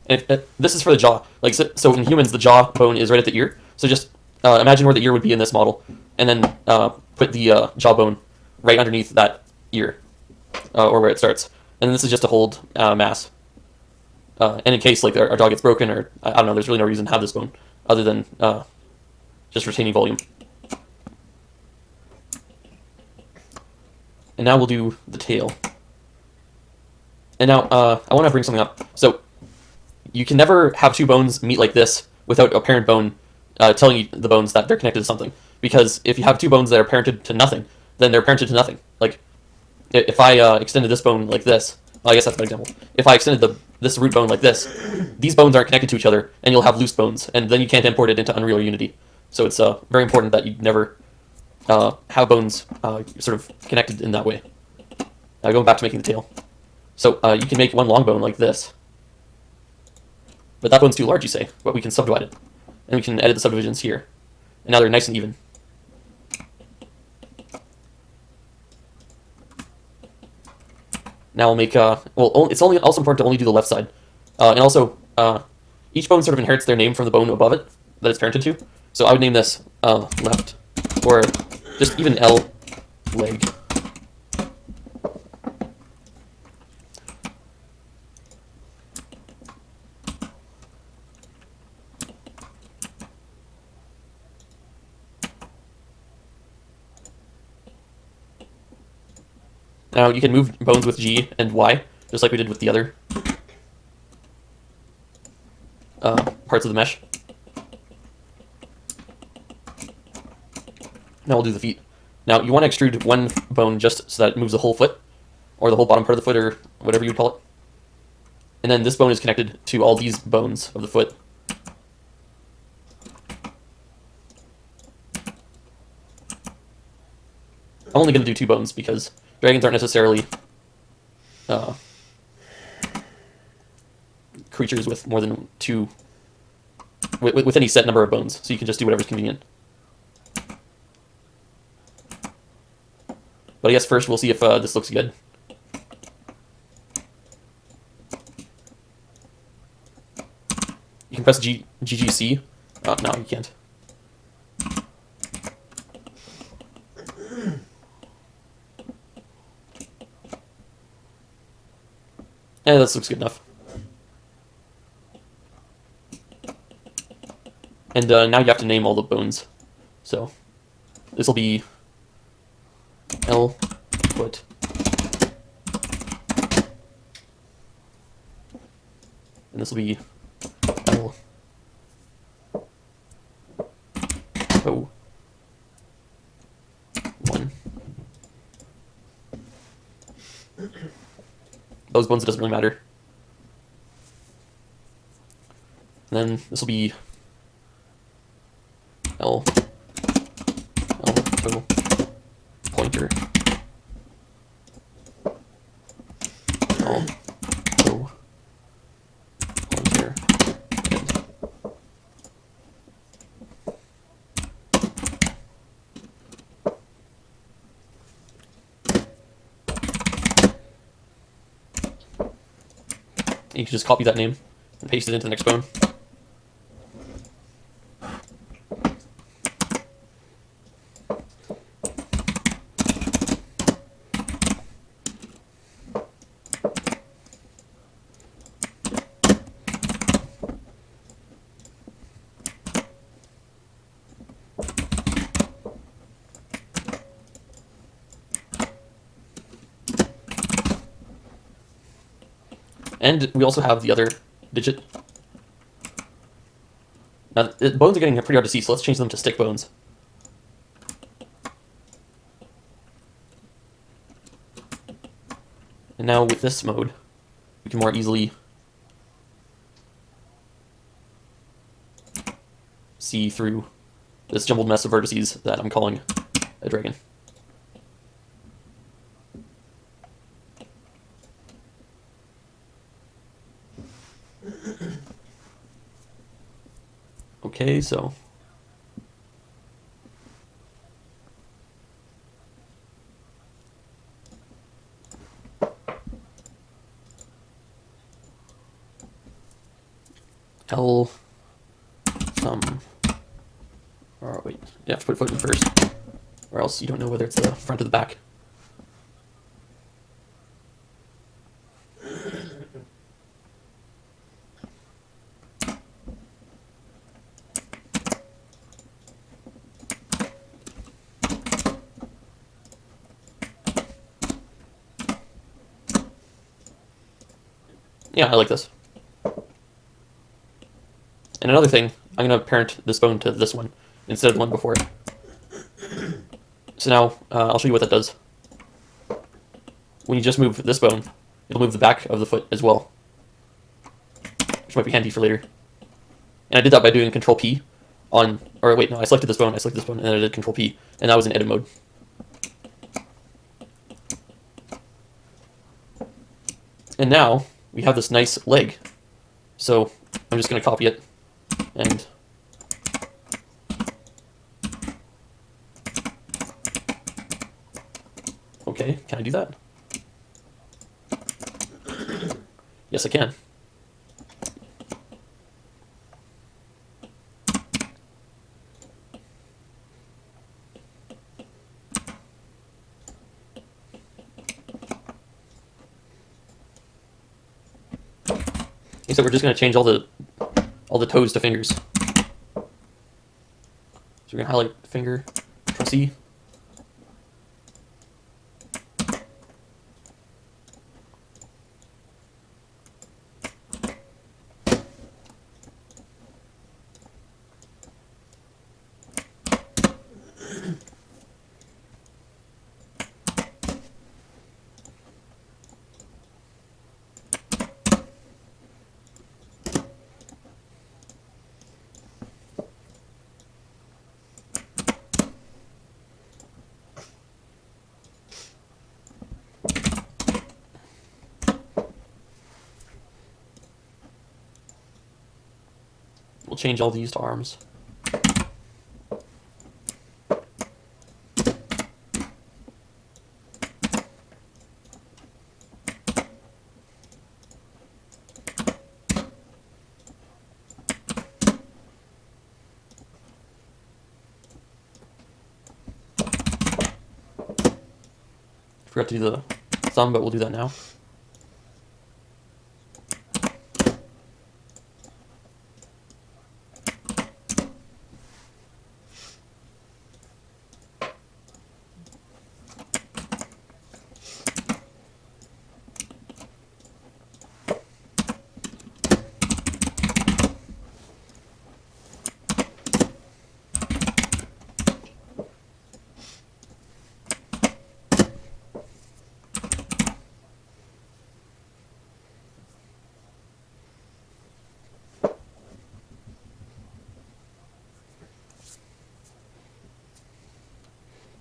[SPEAKER 1] And this is for the jaw. Like so in humans, the jaw bone is right at the ear. So just imagine where the ear would be in this model, and then put the jawbone right underneath that ear, or where it starts. And then this is just to hold mass. And in case like our jaw gets broken, or I don't know, there's really no reason to have this bone other than just retaining volume. And now we'll do the tail. And now I want to bring something up. So you can never have two bones meet like this without a parent bone telling you, the bones, that they're connected to something. Because if you have two bones that are parented to nothing, then they're parented to nothing. Like if I extended this bone like this, well, I guess that's a bad example. If I extended this root bone like this, these bones aren't connected to each other, and you'll have loose bones, and then you can't import it into Unreal or Unity. So it's very important that you never have bones sort of connected in that way. Going back to making the tail. So you can make one long bone like this. But that bone's too large, you say. But we can subdivide it. And we can edit the subdivisions here. And now they're nice and even. Now we'll make, it's also important to only do the left side. And also, each bone sort of inherits their name from the bone above it that it's parented to. So I would name this left, or just even L leg. Now you can move bones with G and Y, just like we did with the other parts of the mesh. Now we'll do the feet. Now you want to extrude one bone just so that it moves the whole foot, or the whole bottom part of the foot, or whatever you would call it. And then this bone is connected to all these bones of the foot. I'm only going to do two bones because dragons aren't necessarily creatures with more than two, with any set number of bones, so you can just do whatever's convenient. But I guess first we'll see if this looks good. You can press GGC. Oh, no, you can't. And this looks good enough. And now you have to name all the bones. So this will be L foot. And this will be L O 1. Those bones, it doesn't really matter. And then this will be L toe pointer. L toe pointer. You can just copy that name and paste it into the next bone. And we also have the other digit. Now, the bones are getting pretty hard to see, so let's change them to stick bones. And now with this mode, we can more easily see through this jumbled mess of vertices that I'm calling a dragon. Okay, so L thumb. Or wait, you have to put foot in first, or else you don't know whether it's the front or the back. Yeah, I like this. And another thing, I'm going to parent this bone to this one instead of the one before it. So now, I'll show you what that does. When you just move this bone, it'll move the back of the foot as well, which might be handy for later. And I did that by doing Control P on, or wait, no, I selected this bone, and then I did Control P, and that was in edit mode. And now, we have this nice leg. So, I'm just going to copy it, and okay, can I do that? Yes, I can. Okay, so we're just going to change all the toes to fingers. So we're going to highlight the finger, Control C. We'll change all these to arms. Forgot to do the thumb, but we'll do that now.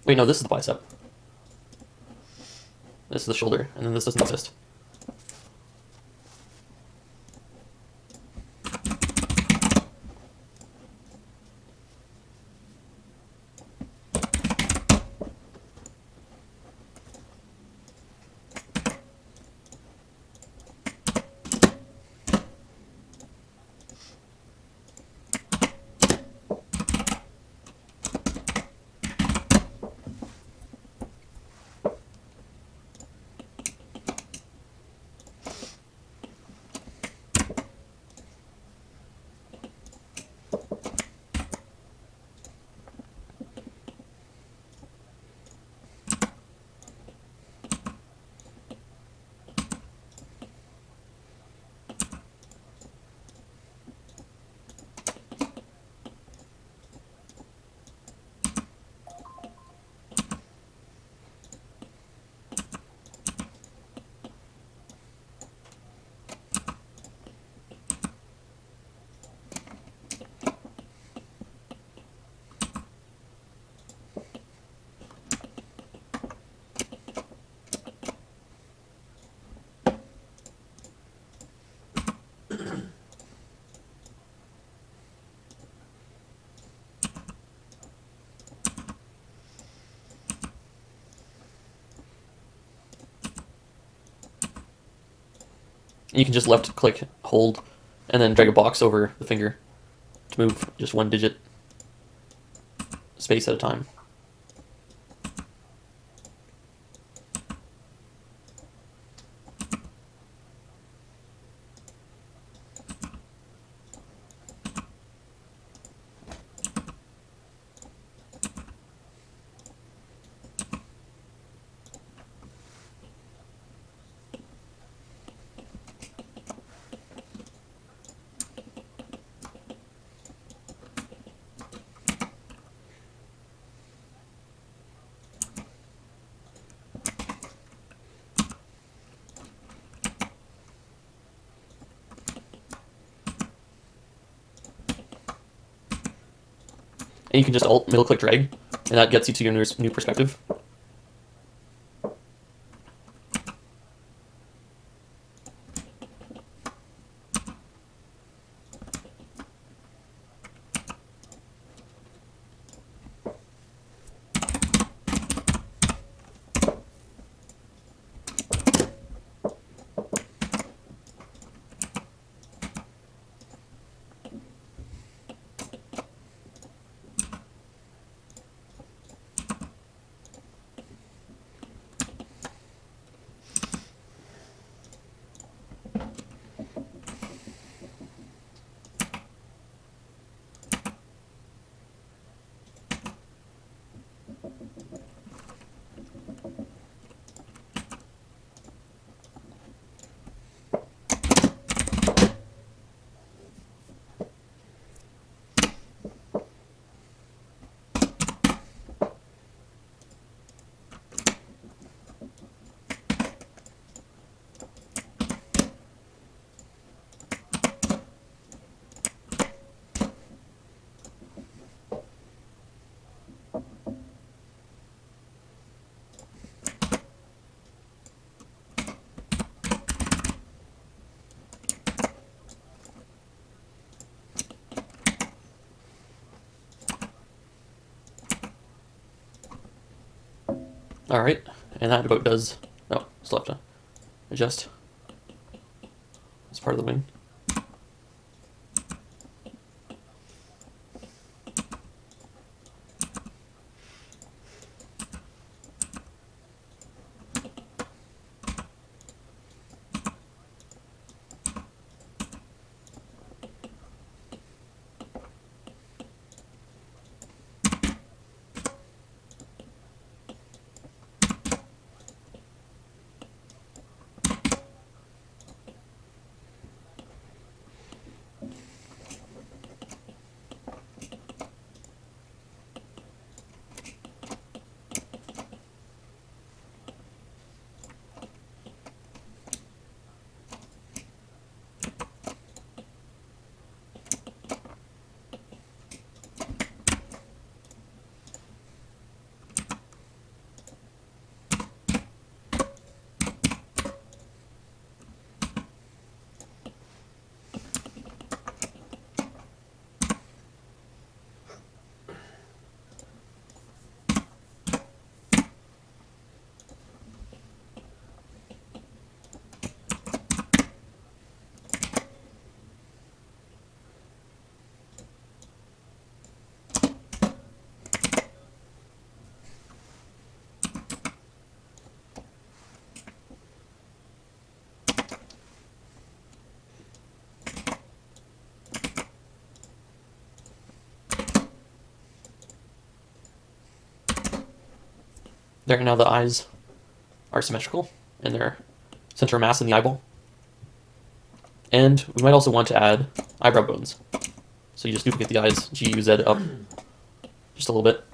[SPEAKER 1] Wait, no, this is the bicep. This is the shoulder, and then this doesn't exist. You can just left click, hold, and then drag a box over the finger to move just one digit space at a time. And you can just alt middle click drag, and that gets you to your new perspective. All right, and that about does. Oh, still have to adjust. It's part of the wing. There, now the eyes are symmetrical and their center of mass in the eyeball. And we might also want to add eyebrow bones. So you just duplicate the eyes, GUZ up just a little bit.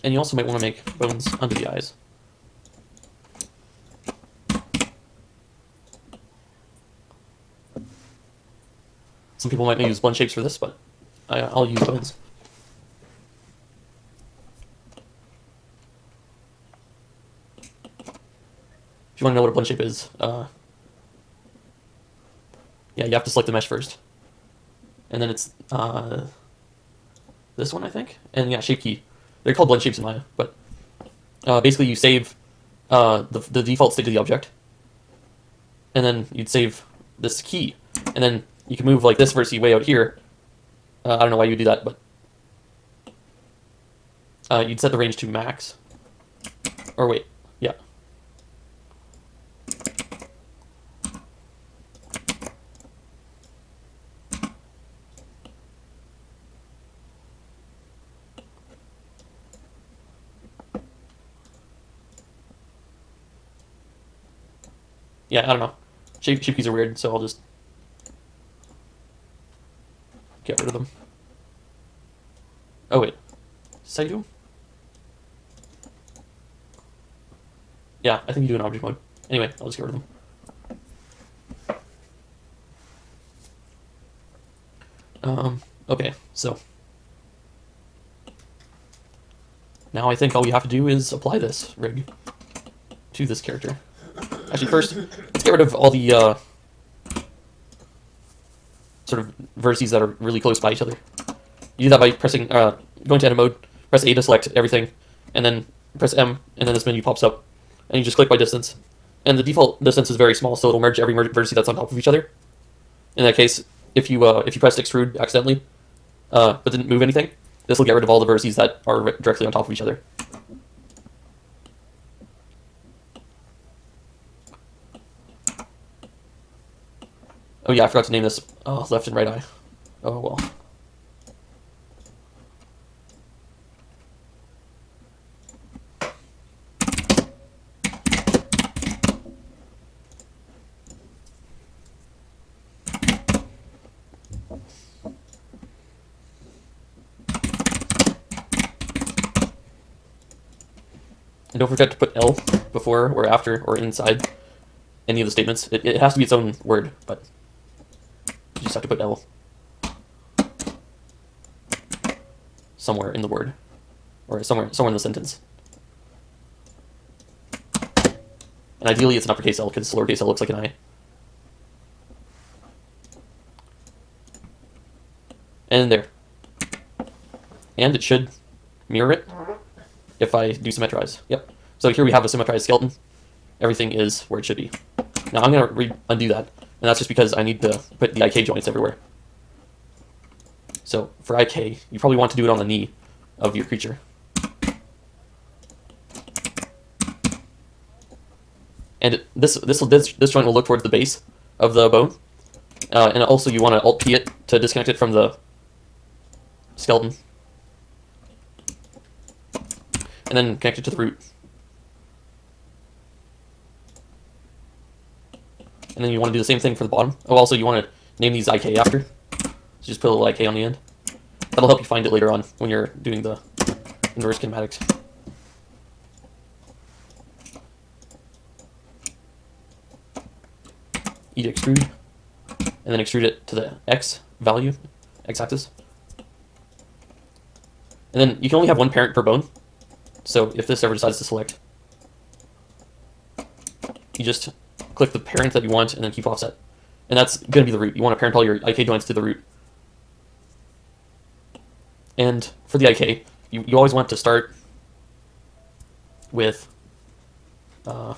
[SPEAKER 1] And you also might want to make bones under the eyes. Some people might use blunt shapes for this, but I'll use bones. you want to know what a blend shape is, yeah, you have to select the mesh first. And then it's this one, I think. And yeah, shape key. They're called blend shapes in Maya, but basically you save the default state of the object, and then you'd save this key, and then you can move like this vertice way out here. I don't know why you would do that, but you'd set the range to max. Or wait, yeah. Yeah, I don't know. Shape keys are weird, so I'll just get rid of them. Oh wait, did I do them? Yeah, I think you do in object mode. Anyway, I'll just get rid of them. Okay, so now I think all we have to do is apply this rig to this character. Actually, first, let's get rid of all the sort of vertices that are really close by each other. You do that by pressing, going to edit mode, press A to select everything, and then press M, and then this menu pops up, and you just click by distance. And the default distance is very small, so it'll merge every vertice that's on top of each other. In that case, if you pressed extrude accidentally, but didn't move anything, this will get rid of all the vertices that are directly on top of each other. Oh yeah, I forgot to name this left and right eye. Oh well. And don't forget to put L before or after or inside any of the statements. It has to be its own word, but you just have to put L somewhere in the word, or somewhere in the sentence. And ideally it's an uppercase L, because lowercase L looks like an I. And there. And it should mirror it if I do symmetrize. Yep. So here we have a symmetrized skeleton. Everything is where it should be. Now I'm going to undo that, and that's just because I need to put the IK joints everywhere. So for IK, you probably want to do it on the knee of your creature. And this joint will look towards the base of the bone, and also you want to Alt-P it to disconnect it from the skeleton, and then connect it to the root. And then you want to do the same thing for the bottom. Oh, also you want to name these IK after. So just put a little IK on the end. That'll help you find it later on when you're doing the inverse kinematics. E to extrude, and then extrude it to the X value, X axis. And then you can only have one parent per bone. So if this ever decides to select, you just click the parent that you want and then keep offset. And that's going to be the root. You want to parent all your IK joints to the root. And for the IK, you always want to start with... where's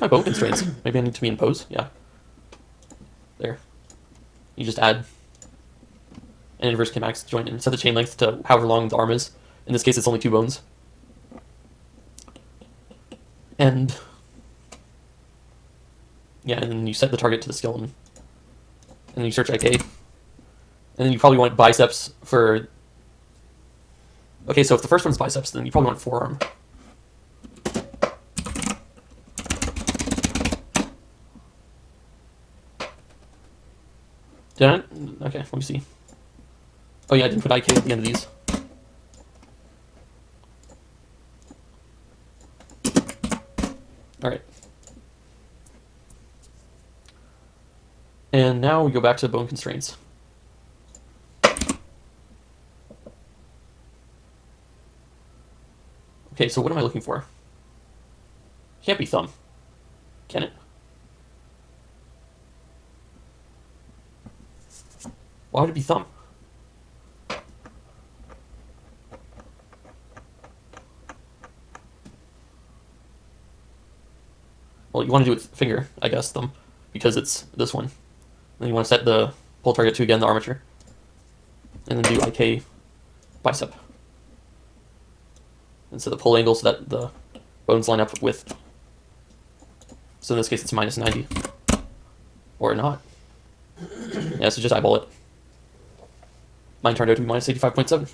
[SPEAKER 1] my bone constraints? Maybe I need to be in pose? Yeah. There. You just add an inverse kinemax joint and set the chain length to however long the arm is. In this case, it's only 2 bones. And yeah, and then you set the target to the skeleton. And then you search IK. And then you probably want biceps for... Okay, so if the first one's biceps, then you probably want forearm. Did I? Okay, let me see. Oh yeah, I didn't put IK at the end of these. Alright. And now we go back to bone constraints. Okay, so what am I looking for? Can't be thumb. Can it? Why would it be thumb? Well, you want to do it with finger, I guess, thumb, because it's this one. Then you want to set the pull target to, again, the armature. And then do IK bicep. And set the pull angle so that the bones line up with... So in this case, it's minus 90. Or not. Yeah, so just eyeball it. Mine turned out to be minus 85.7.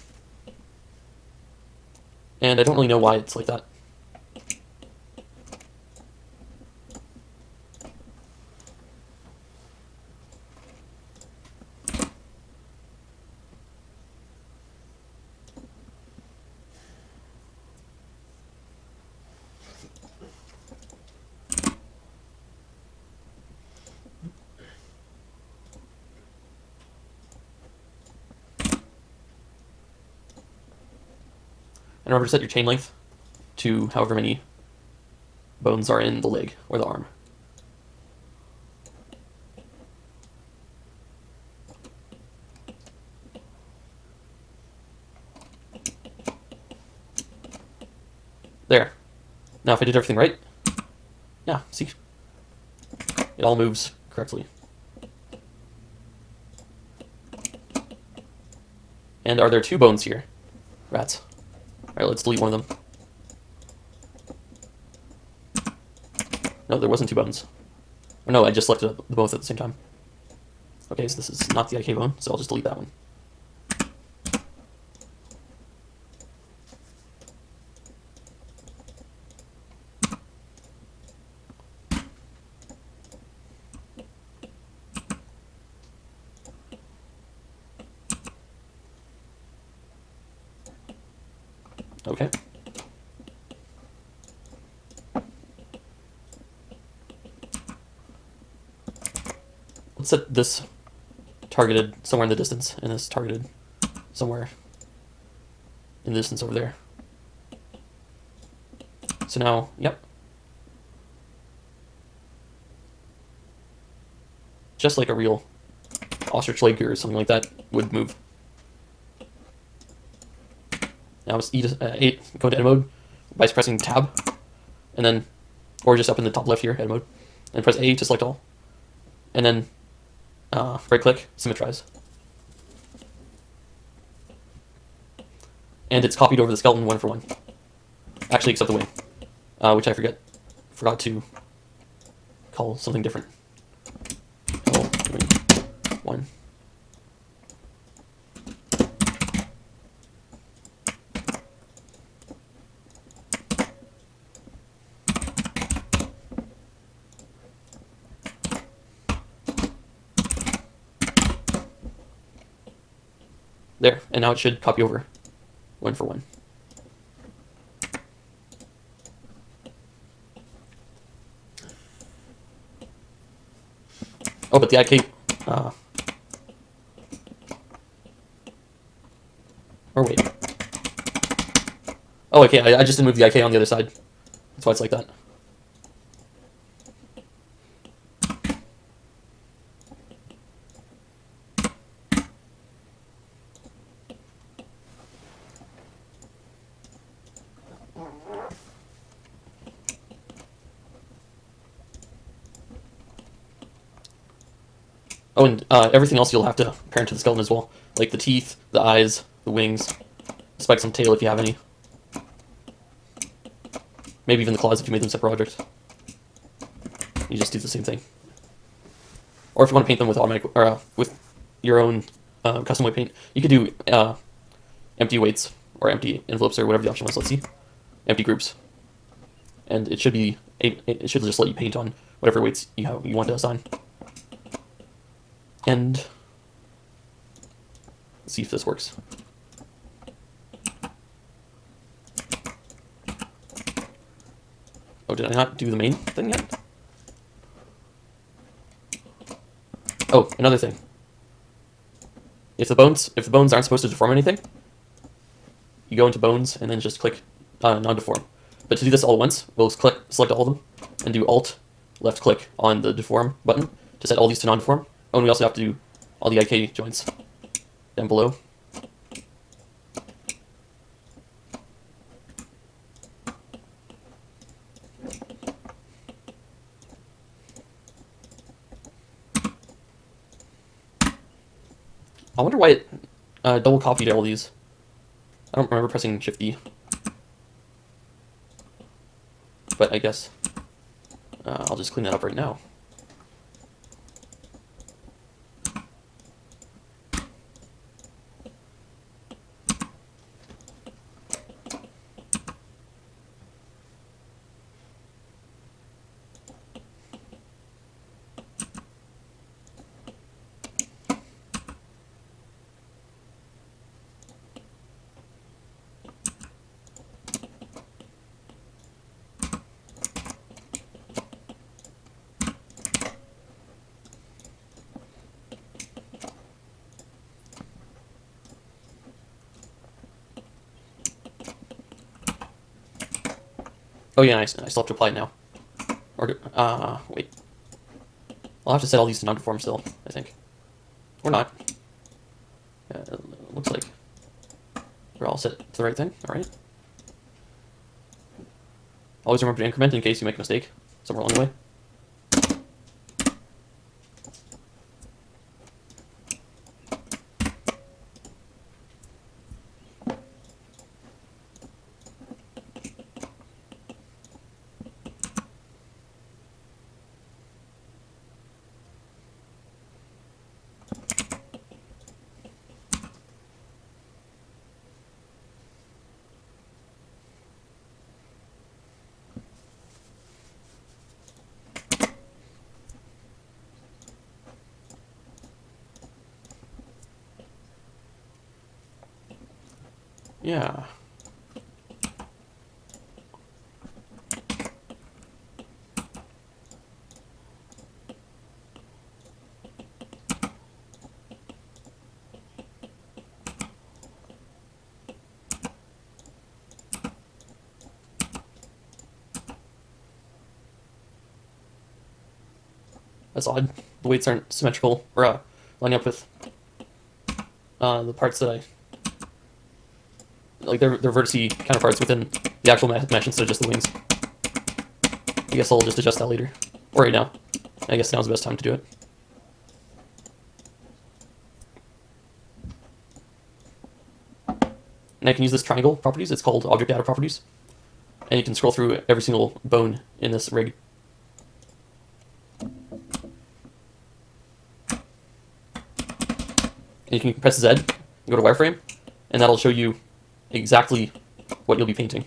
[SPEAKER 1] And I don't really know why it's like that. And remember to set your chain length to however many bones are in the leg or the arm. There. Now if I did everything right, yeah, see? It all moves correctly. And are there 2 bones here? Rats. Alright, let's delete one of them. No, there wasn't 2 bones. Or no, I just selected both at the same time. Okay, so this is not the IK bone, so I'll just delete that one. Okay. Let's set this targeted somewhere in the distance, and this targeted somewhere in the distance over there. So now, yep. Just like a real ostrich leg or something like that would move. Now it's E8, go to edit mode by pressing tab, and then, or just up in the top left here, edit mode, and press A to select all, and then right click, symmetrize. And it's copied over the skeleton 1 for 1. Actually, except the wing, which I forgot to call something different. L wing 1. There, and now it should copy over 1 for 1. Oh, but the IK, or wait. Oh, okay, I just didn't move the IK on the other side. That's why it's like that. Oh, and everything else you'll have to parent to the skeleton as well. Like the teeth, the eyes, the wings, spikes on the tail if you have any. Maybe even the claws if you made them separate objects. You just do the same thing. Or if you want to paint them with automatic, or with your own custom weight paint, you could do empty weights, or empty envelopes, or whatever the option was. Let's see. Empty groups. And it should be, it should just let you paint on whatever weights you want to assign. And let's see if this works. Oh, did I not do the main thing yet? Oh, another thing. If the bones aren't supposed to deform anything, you go into bones and then just click non-deform. But to do this all at once, we'll select all of them and do Alt, left click on the deform button to set all these to non-deform. Oh, and we also have to do all the IK joints down below. I wonder why it double copied all these. I don't remember pressing Shift D. But I guess I'll just clean that up right now. Oh yeah, I still have to apply it now. Or wait. I'll have to set all these to non-conform still, I think. Or not. It looks like we're all set to the right thing. Alright. Always remember to increment in case you make a mistake somewhere along the way. Yeah. That's odd. The weights aren't symmetrical, or lining up with the parts that I... Like, they're vertice counterparts within the actual mesh instead of just the wings. I guess I'll just adjust that later. Or right now. I guess now's the best time to do it. And I can use this triangle properties. It's called object data properties. And you can scroll through every single bone in this rig. And you can press Z, and go to wireframe, and that'll show you exactly what you'll be painting.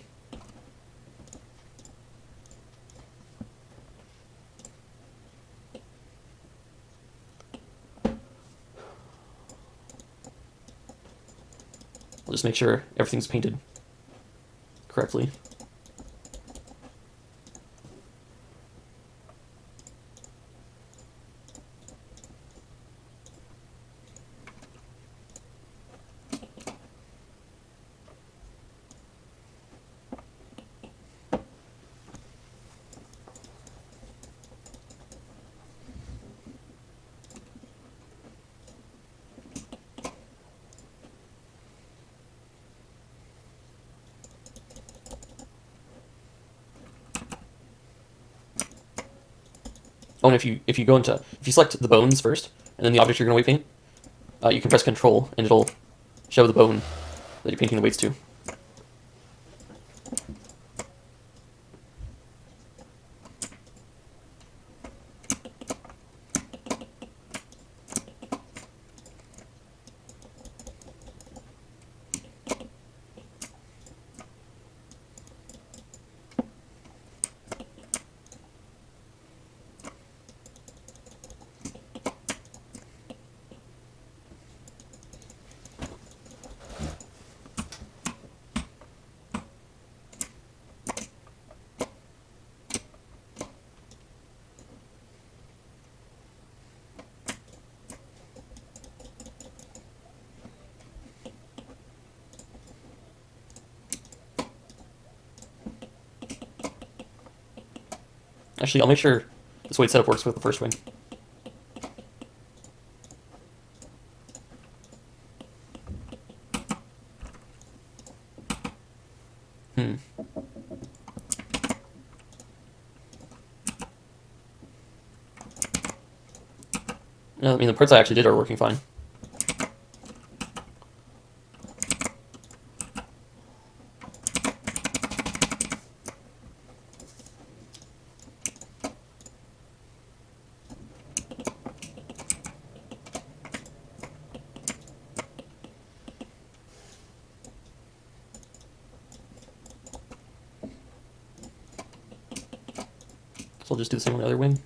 [SPEAKER 1] I'll just make sure everything's painted correctly. Oh, and if you select the bones first, and then the object you're going to weight paint, you can press Control, and it'll show the bone that you're painting the weights to. Actually, I'll make sure this weight setup works with the first wing. No, I mean, the parts I actually did are working fine. So I'll just do the same on the other wing.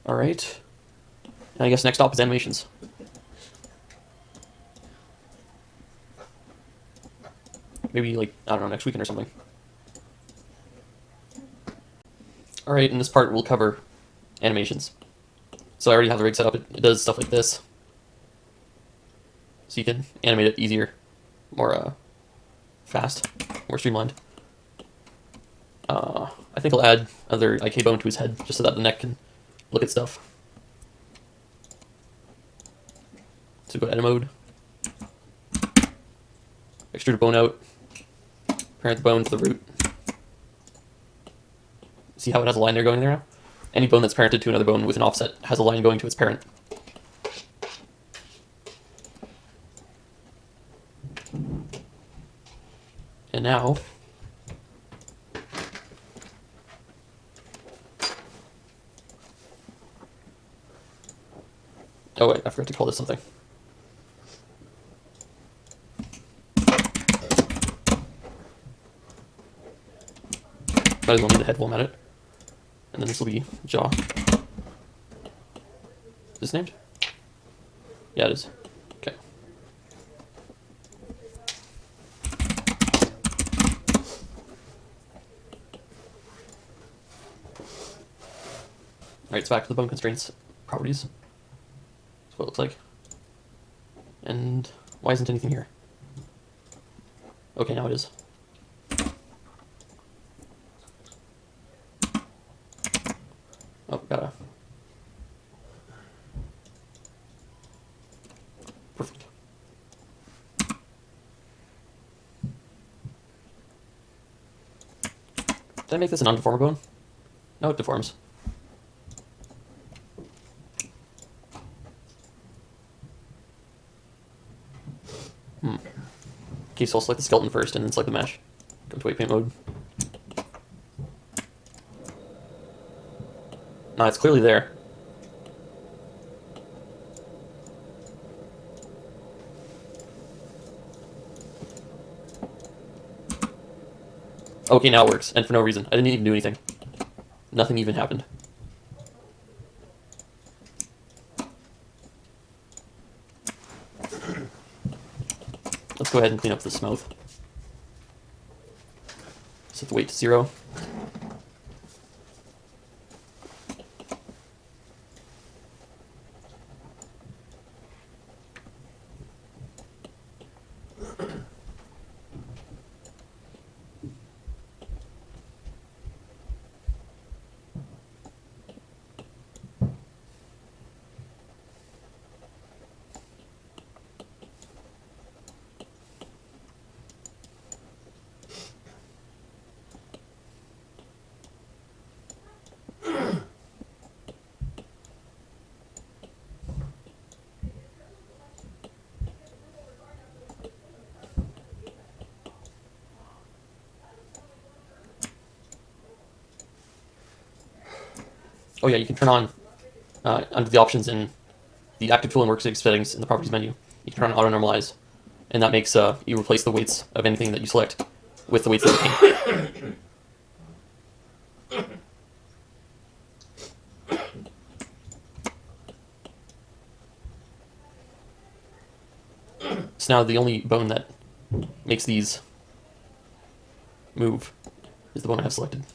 [SPEAKER 1] All right. And I guess next up is animations. Maybe like, I don't know, next weekend or something. All right, in this part we'll cover animations. So I already have the rig set up. It does stuff like this. So you can animate it easier, more fast, more streamlined. I think I'll add another IK bone to his head just so that the neck can look at stuff. So go to edit mode, extrude a bone out, parent the bone to the root. See how it has a line there going there now? Any bone that's parented to another bone with an offset has a line going to its parent. And now, oh wait, I forgot to call this something. Might as well need the head while I'm at it. And then this will be jaw. Is this named? Yeah, it is. Okay. Alright, it's back to the bone constraints properties. That's what it looks like. And why isn't anything here? Okay, now it is. Oh, gotta. Perfect. Did I make this a non-deformer bone? No, it deforms. Okay, so I'll select the skeleton first and then select the mesh. Go to weight paint mode. No, it's clearly there. Okay, now it works, and for no reason. I didn't even do anything. Nothing even happened. Let's go ahead and clean up this mouth. Set the weight to 0. Oh yeah, you can turn on under the options in the active tool and workspace settings in the properties menu. You can turn on auto normalize, and that makes you replace the weights of anything that you select with the weights that you paint. So now the only bone that makes these move is the bone I have selected.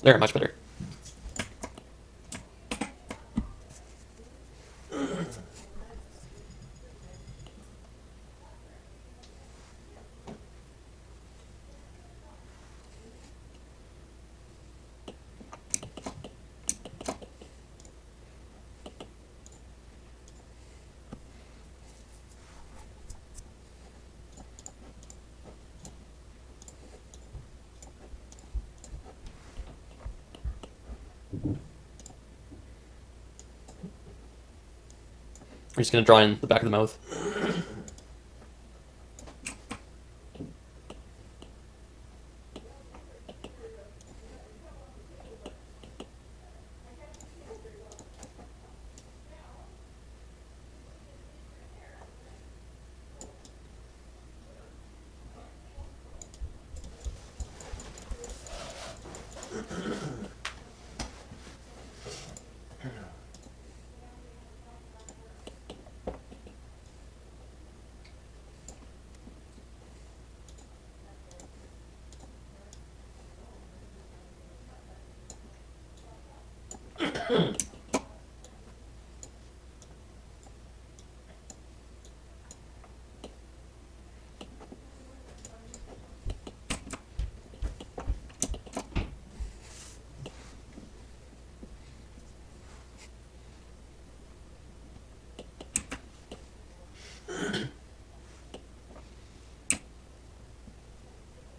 [SPEAKER 1] There, much better. We're just going to draw in the back of the mouth.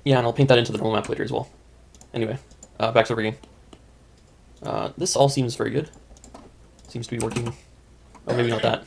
[SPEAKER 1] Yeah, and I'll paint that into the normal map later as well. Anyway, back to the rigging. This all seems very good. Seems to be working. Oh, maybe not that.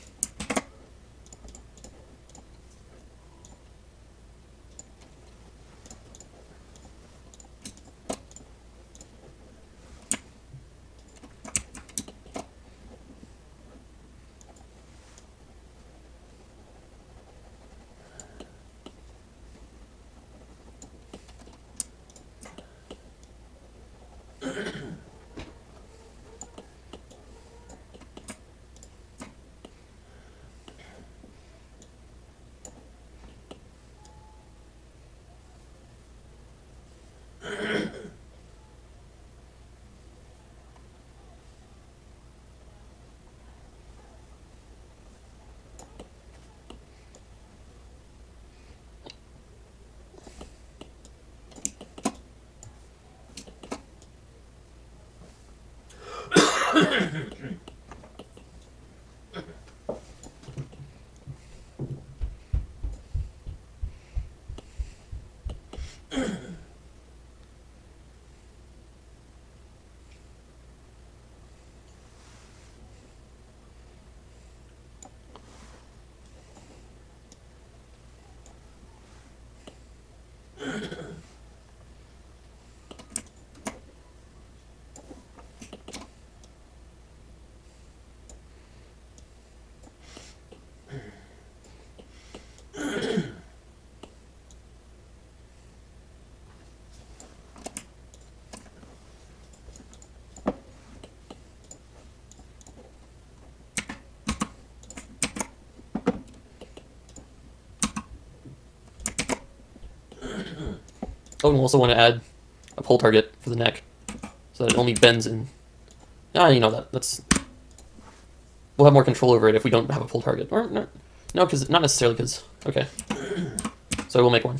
[SPEAKER 1] Oh, and we'll also want to add a pull target for the neck, so that it only bends in. You know that's. We'll have more control over it if we don't have a pull target, or no, because not necessarily because. Okay, so we'll make one.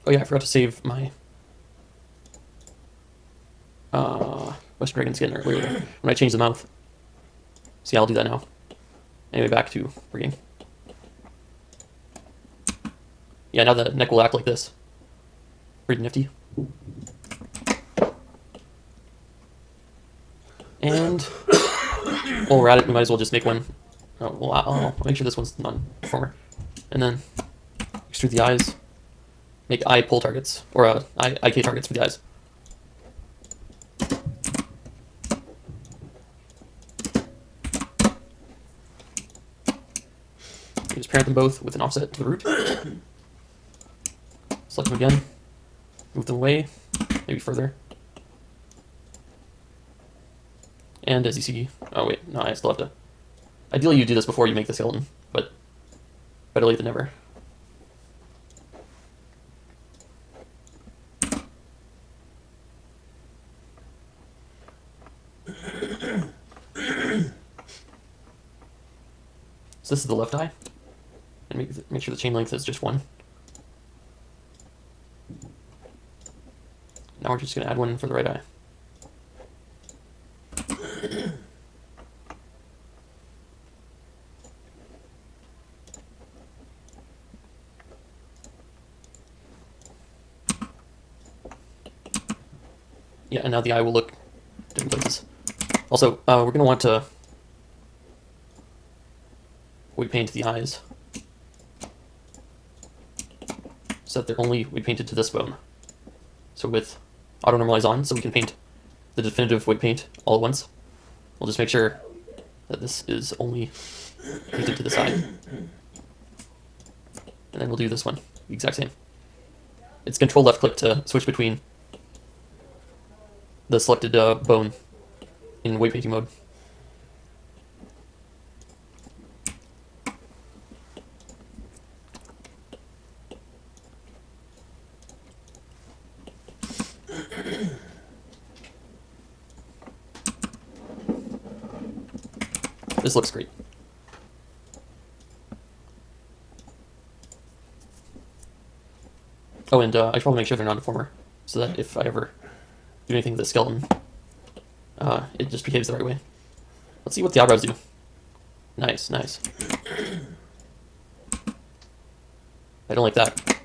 [SPEAKER 1] Oh yeah, I forgot to save my Western Dragon skin earlier when I changed the mouth. See, I'll do that now. Anyway, back to rigging. Yeah, now the neck will act like this. Pretty nifty. And while we're at it, we might as well just make one. Oh, well, I'll make sure this one's non-performer. And then extrude the eyes. Make eye pull targets, or IK targets for the eyes. You just parent them both with an offset to the root. Select them again. Move them away, maybe further. And as you see, oh wait, no, I still have to. Ideally, you do this before you make the skeleton, but better late than never. So this is the left eye, and make sure the chain length is just 1. Now we're just going to add one for the right eye. Yeah, and now the eye will look different places. Also, we're going to want to weight paint the eyes so that they're only weight painted to this bone. So with auto normalize on, so we can paint the definitive weight paint all at once. We'll just make sure that this is only painted to the side. And then we'll do this one, the exact same. It's control left click to switch between the selected bone in weight painting mode. This looks great. Oh, and I should probably make sure they're non-deformer, so that if I ever do anything with the skeleton, it just behaves the right way. Let's see what the eyebrows do. Nice, nice. I don't like that.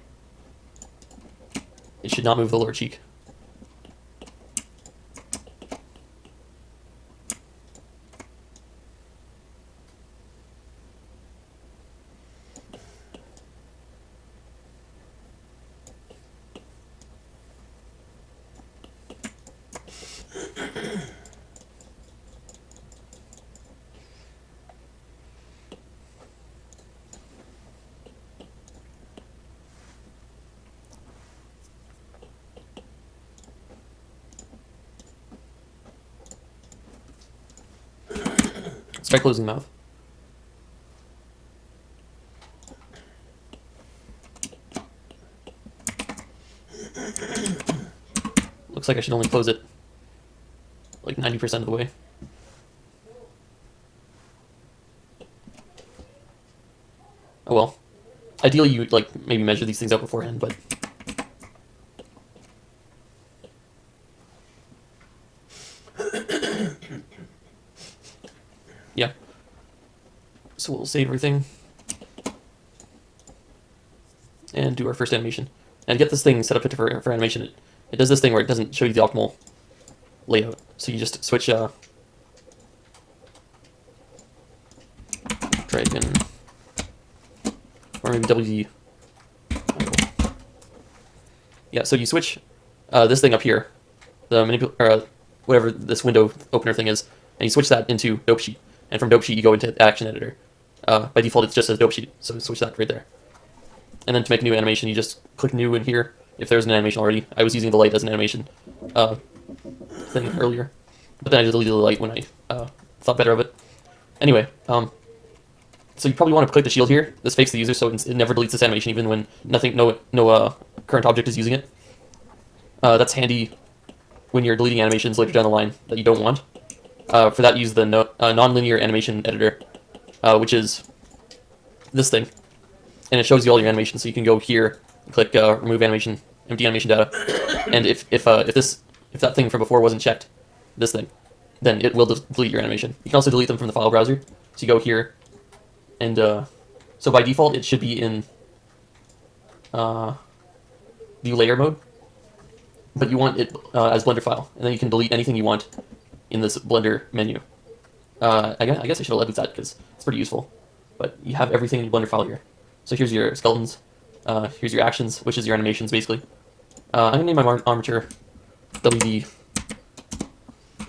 [SPEAKER 1] It should not move the lower cheek. Let's try closing the mouth. Looks like I should only close it like 90% of the way. Oh well. Ideally you would like maybe measure these things out beforehand, but yeah. So we'll save everything and do our first animation. And to get this thing set up for animation, it does this thing where it doesn't show you the optimal layout. So you just switch dragon, or maybe WD. Yeah, so you switch this thing up here, the whatever this window opener thing is, and you switch that into dope sheet. And from dope sheet you go into action editor. By default it just says dope sheet, so switch that right there. And then to make a new animation, you just click new in here if there's an animation already. I was using the light as an animation thing earlier, but then I just deleted the light when I thought better of it. Anyway, so you probably want to click the shield here. This fakes the user, so it never deletes this animation even when no current object is using it. That's handy when you're deleting animations later down the line that you don't want. For that, use the non-linear animation editor, which is this thing, and it shows you all your animations. So you can go here, and click remove animation, empty animation data, and if that thing from before wasn't checked, this thing, then it will delete your animation. You can also delete them from the file browser. So you go here, and so by default it should be in view layer mode, but you want it as Blender file, and then you can delete anything you want in this Blender menu. I guess I should have led with that because it's pretty useful. But you have everything in your Blender file here. So here's your skeletons, here's your actions, which is your animations basically. I'm gonna name my armature WD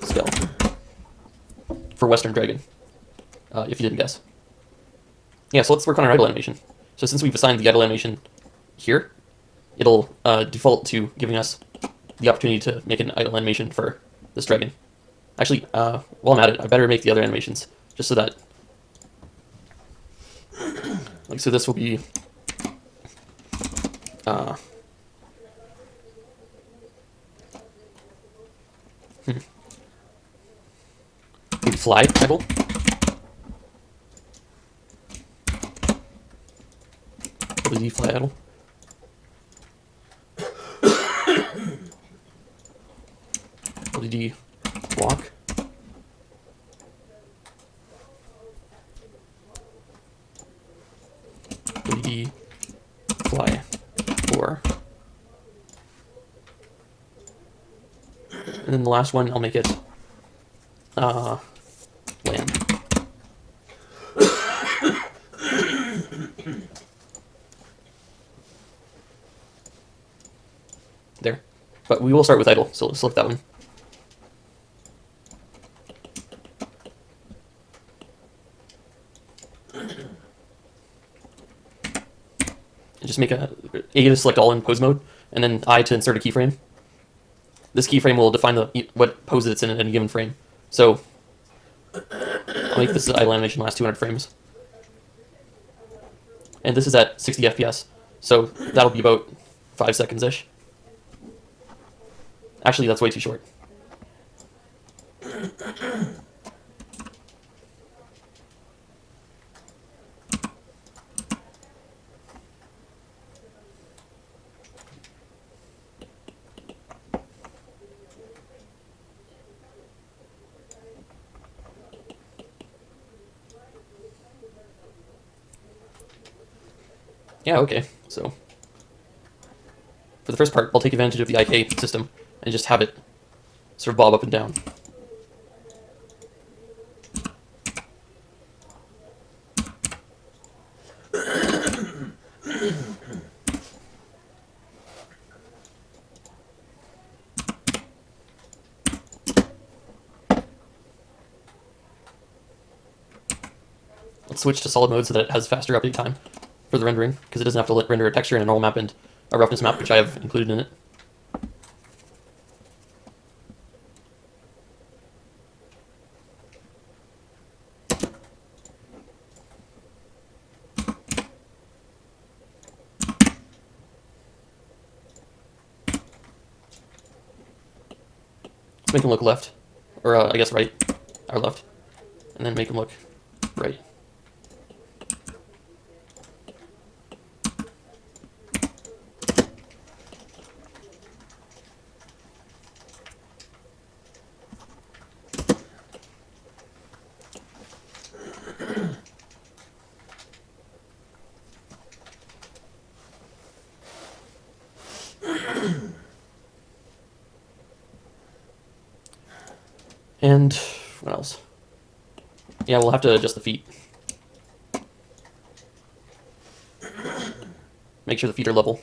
[SPEAKER 1] skeleton for Western Dragon, if you didn't guess. Yeah, so let's work on our idle animation. So since we've assigned the idle animation here, it'll default to giving us the opportunity to make an idle animation for this dragon. Actually, while I'm at it, I better make the other animations, just so that, like, so this will be, maybe fly idle. WD fly idle. WD walk. WD fly floor. And then the last one, I'll make it land. There. But we will start with idle, so let's select that one. And just make A to select all in pose mode, and then I to insert a keyframe. This keyframe will define what pose it's in at any given frame. So I'll make this idle animation last 200 frames. And this is at 60 FPS, so that'll be about 5 seconds-ish. Actually, that's way too short. Yeah, okay, so for the first part, I'll take advantage of the IK system and just have it sort of bob up and down. Let's switch to solid mode so that it has faster update time for the rendering, because it doesn't have to render a texture and a normal map and a roughness map, which I have included in it. Let's make them look left, or I guess right, or left, and then make them look right. And what else? Yeah, we'll have to adjust the feet. Make sure the feet are level.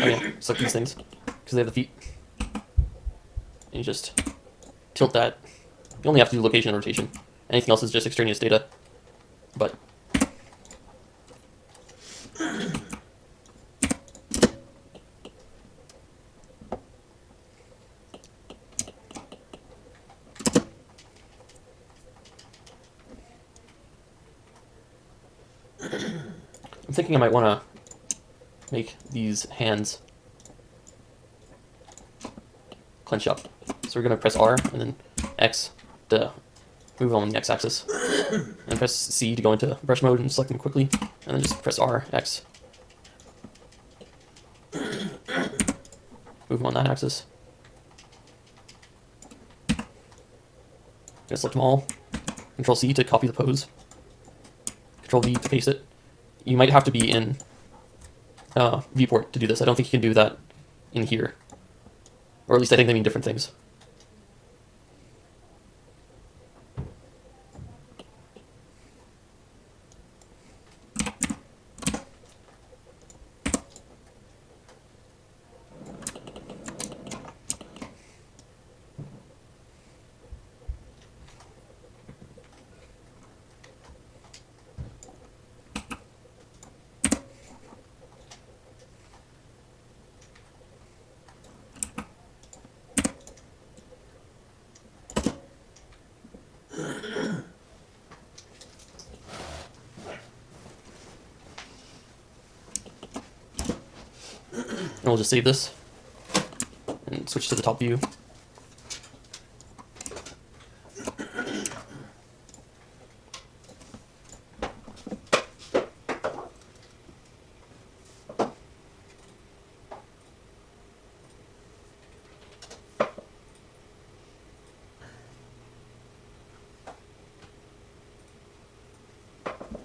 [SPEAKER 1] Oh yeah, select these things because they have the feet. And you just tilt that. You only have to do location and rotation. Anything else is just extraneous data. But I'm thinking I might want to make these hands clench up. So we're going to press R and then X to move on the X-axis. And press C to go into brush mode and select them quickly. And then just press R, X. Move them on that axis. Gonna select them all. Control C to copy the pose. Control V to paste it. You might have to be in viewport to do this. I don't think you can do that in here. Or at least I think they mean different things. And we'll just save this and switch to the top view.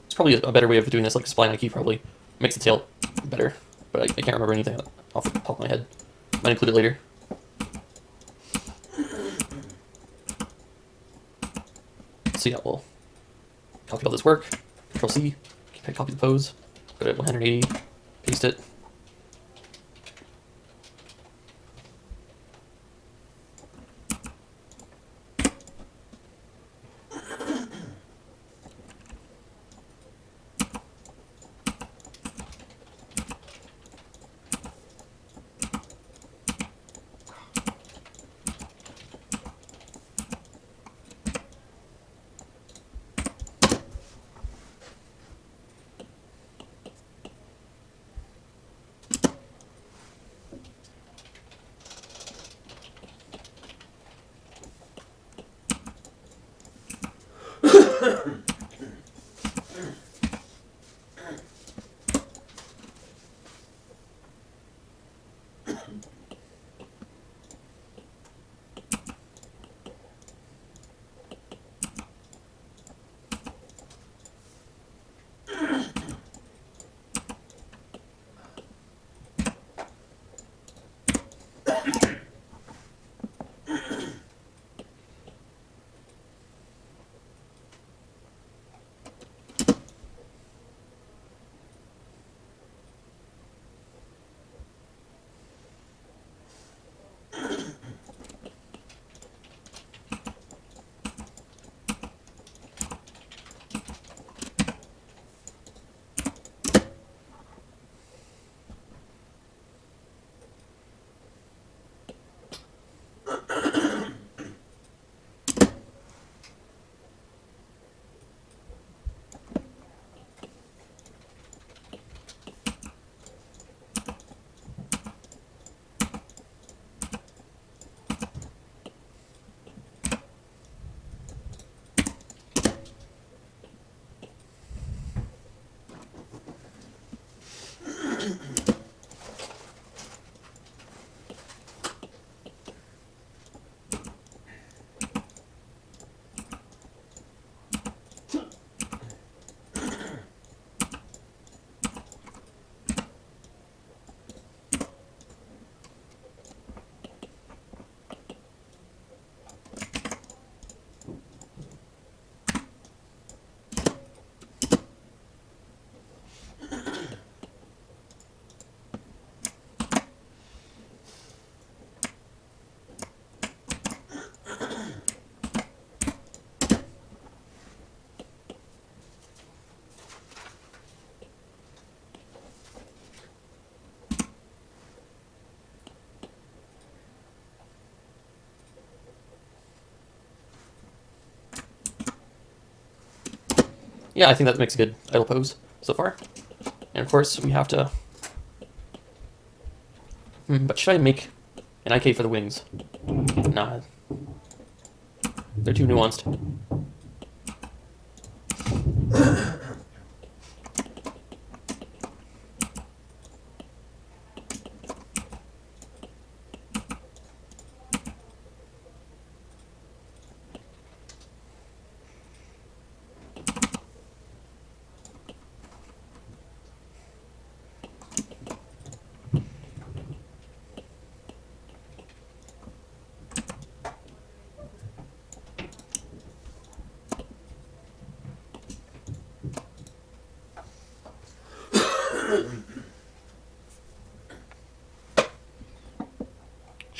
[SPEAKER 1] It's probably a better way of doing this, like a spline key probably makes the tail better, but I can't remember anything off the top of my head. Might include it later. So yeah, we'll copy all this work, Control C, copy the pose, go to 180, paste it. Yeah, I think that makes a good idle pose so far. And of course, we have to... but should I make an IK for the wings? Nah. They're too nuanced.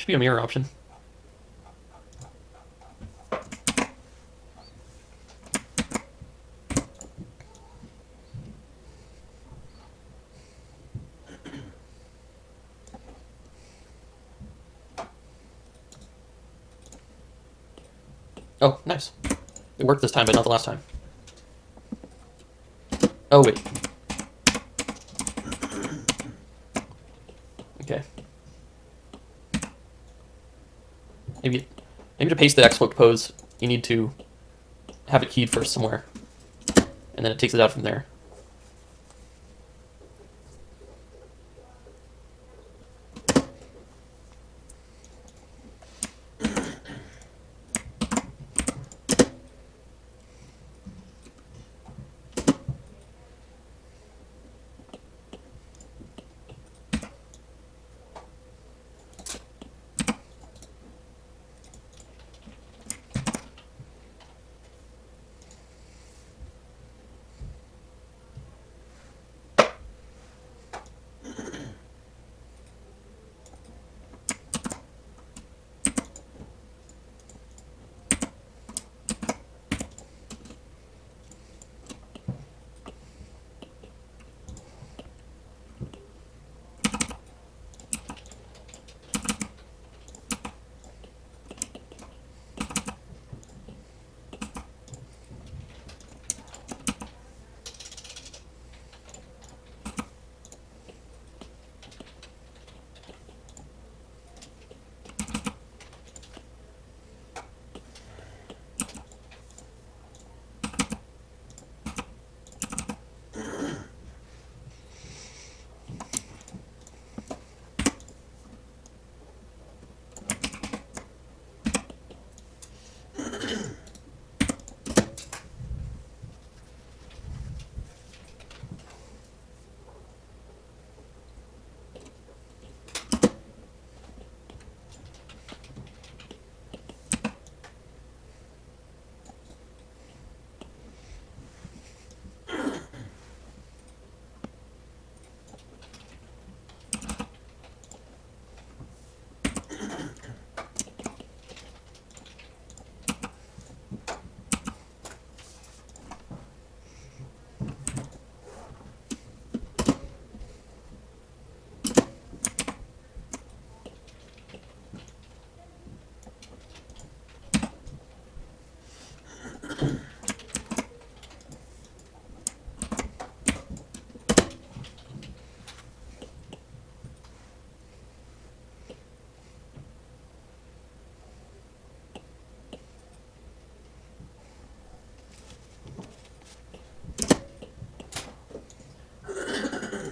[SPEAKER 1] Should be a mirror option. Oh, nice. It worked this time, but not the last time. Oh, wait. Okay. Maybe to paste the X-hook pose, you need to have it keyed first somewhere. And then it takes it out from there.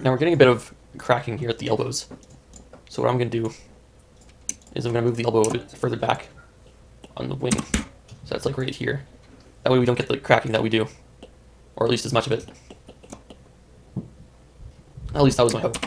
[SPEAKER 1] Now we're getting a bit of cracking here at the elbows. So what I'm going to do is I'm going to move the elbow a bit further back on the wing. So that's like right here. That way we don't get the cracking that we do. Or at least as much of it. At least that was my hope.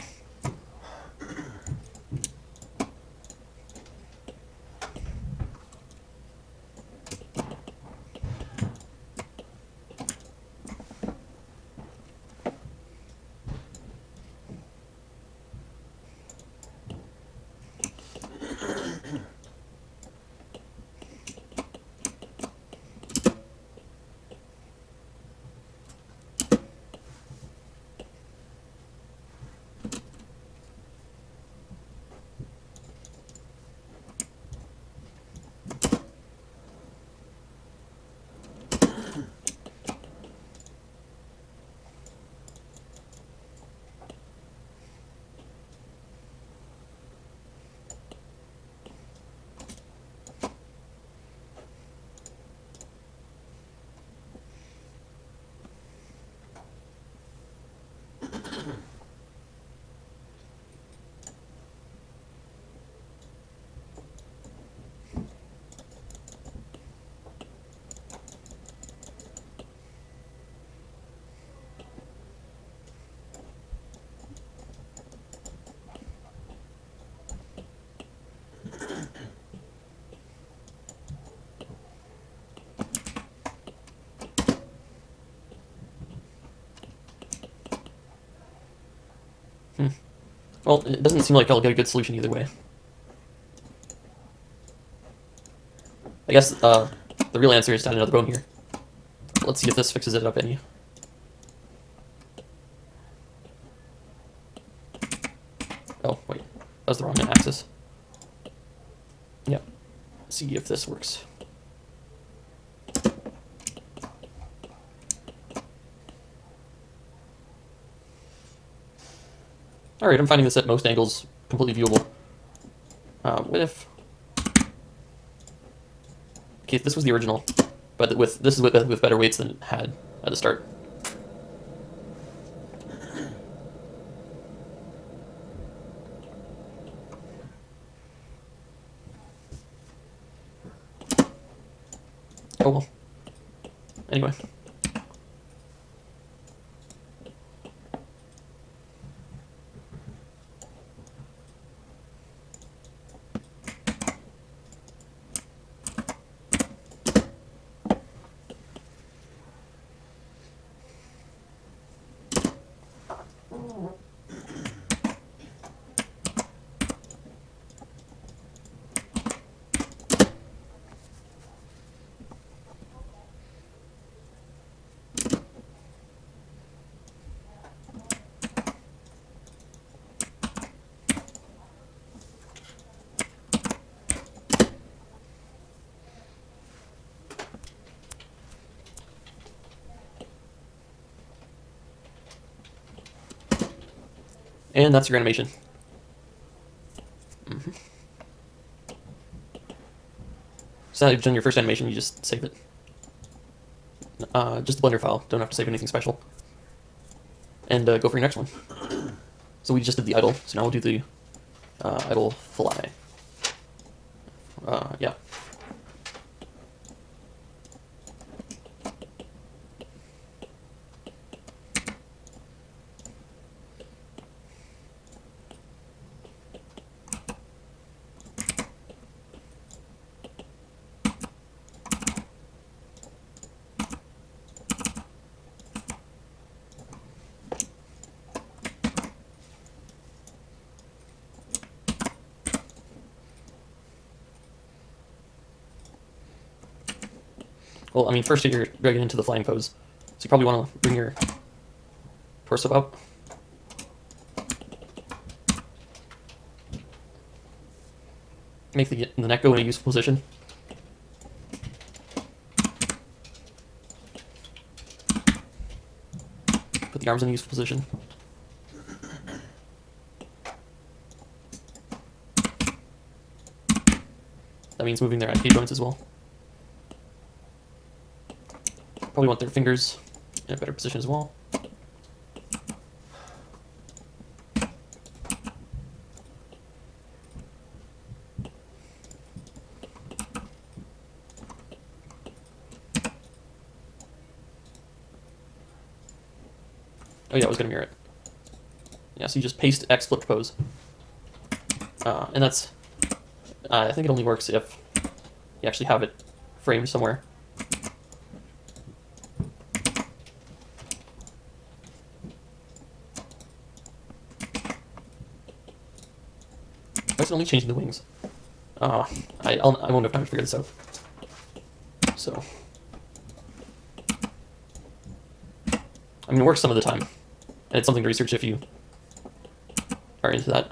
[SPEAKER 1] Well, it doesn't seem like I'll get a good solution either way. I guess the real answer is to add another bone here. Let's see if this fixes it up any. Oh, wait. That was the wrong axis. Yep. See if this works. Alright, I'm finding this at most angles completely viewable. What if... Okay, this was the original, but this is with better weights than it had at the start. Oh well. Anyway. And that's your animation. So now you've done your first animation, you just save it. Just the Blender file, don't have to save anything special. And go for your next one. So we just did the idle, so now we'll do the idle fly. Yeah. Well, I mean, first you're dragging into the flying pose, so you probably want to bring your torso up. Make the neck go in a useful position. Put the arms in a useful position. That means moving their IK joints as well. Probably want their fingers in a better position as well. Oh yeah, I was going to mirror it. Yeah, so you just paste X flipped pose. And that's... I think it only works if you actually have it framed somewhere. Why is it only changing the wings? I won't have time to figure this out. So... I mean, it works some of the time. And it's something to research if you are into that.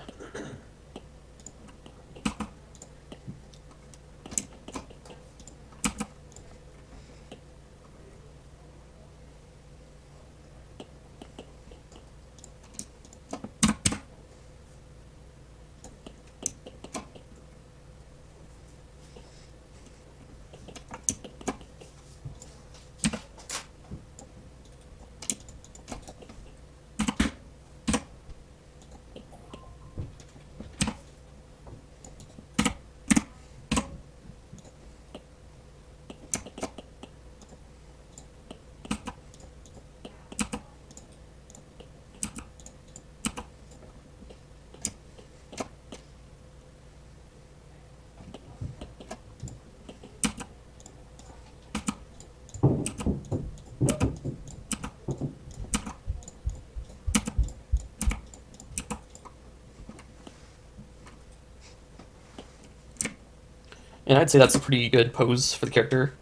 [SPEAKER 1] And I'd say that's a pretty good pose for the character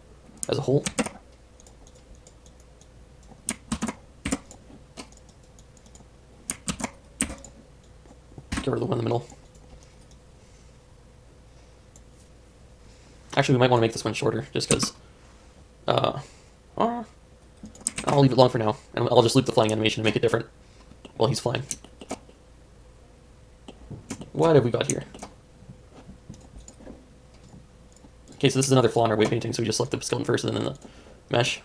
[SPEAKER 1] as a whole. Get rid of the one in the middle. Actually, we might want to make this one shorter, just because. I'll leave it long for now, and I'll just loop the flying animation and make it different while he's flying. What have we got here? Okay, so this is another flaw in our wave painting, so we just select the skeleton first and then the mesh.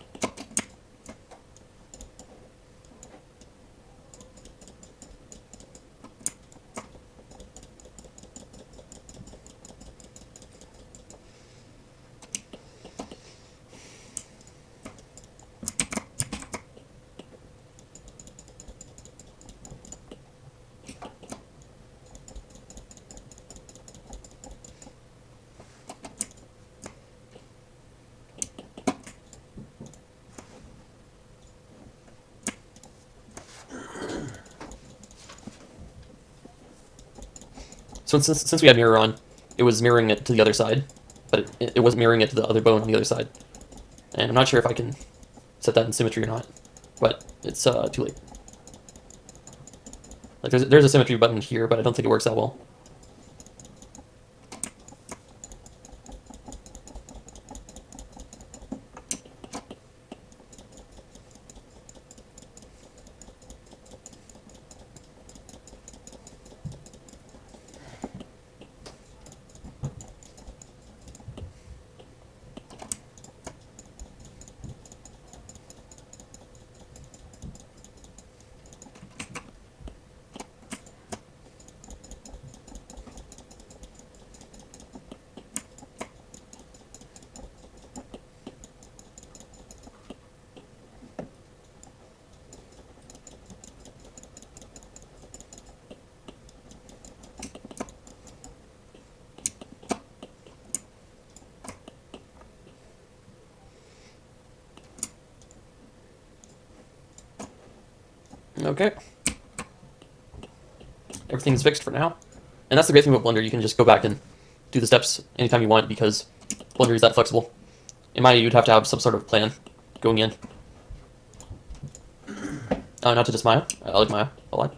[SPEAKER 1] So since we had mirror on, it was mirroring it to the other side, but it wasn't mirroring it to the other bone on the other side. And I'm not sure if I can set that in symmetry or not, but it's too late. Like there's a symmetry button here, but I don't think it works that well. Okay. Everything's fixed for now. And that's the great thing about Blender, you can just go back and do the steps anytime you want because Blender is that flexible. In Maya, you'd have to have some sort of plan going in. Not to just Maya. I like Maya a lot.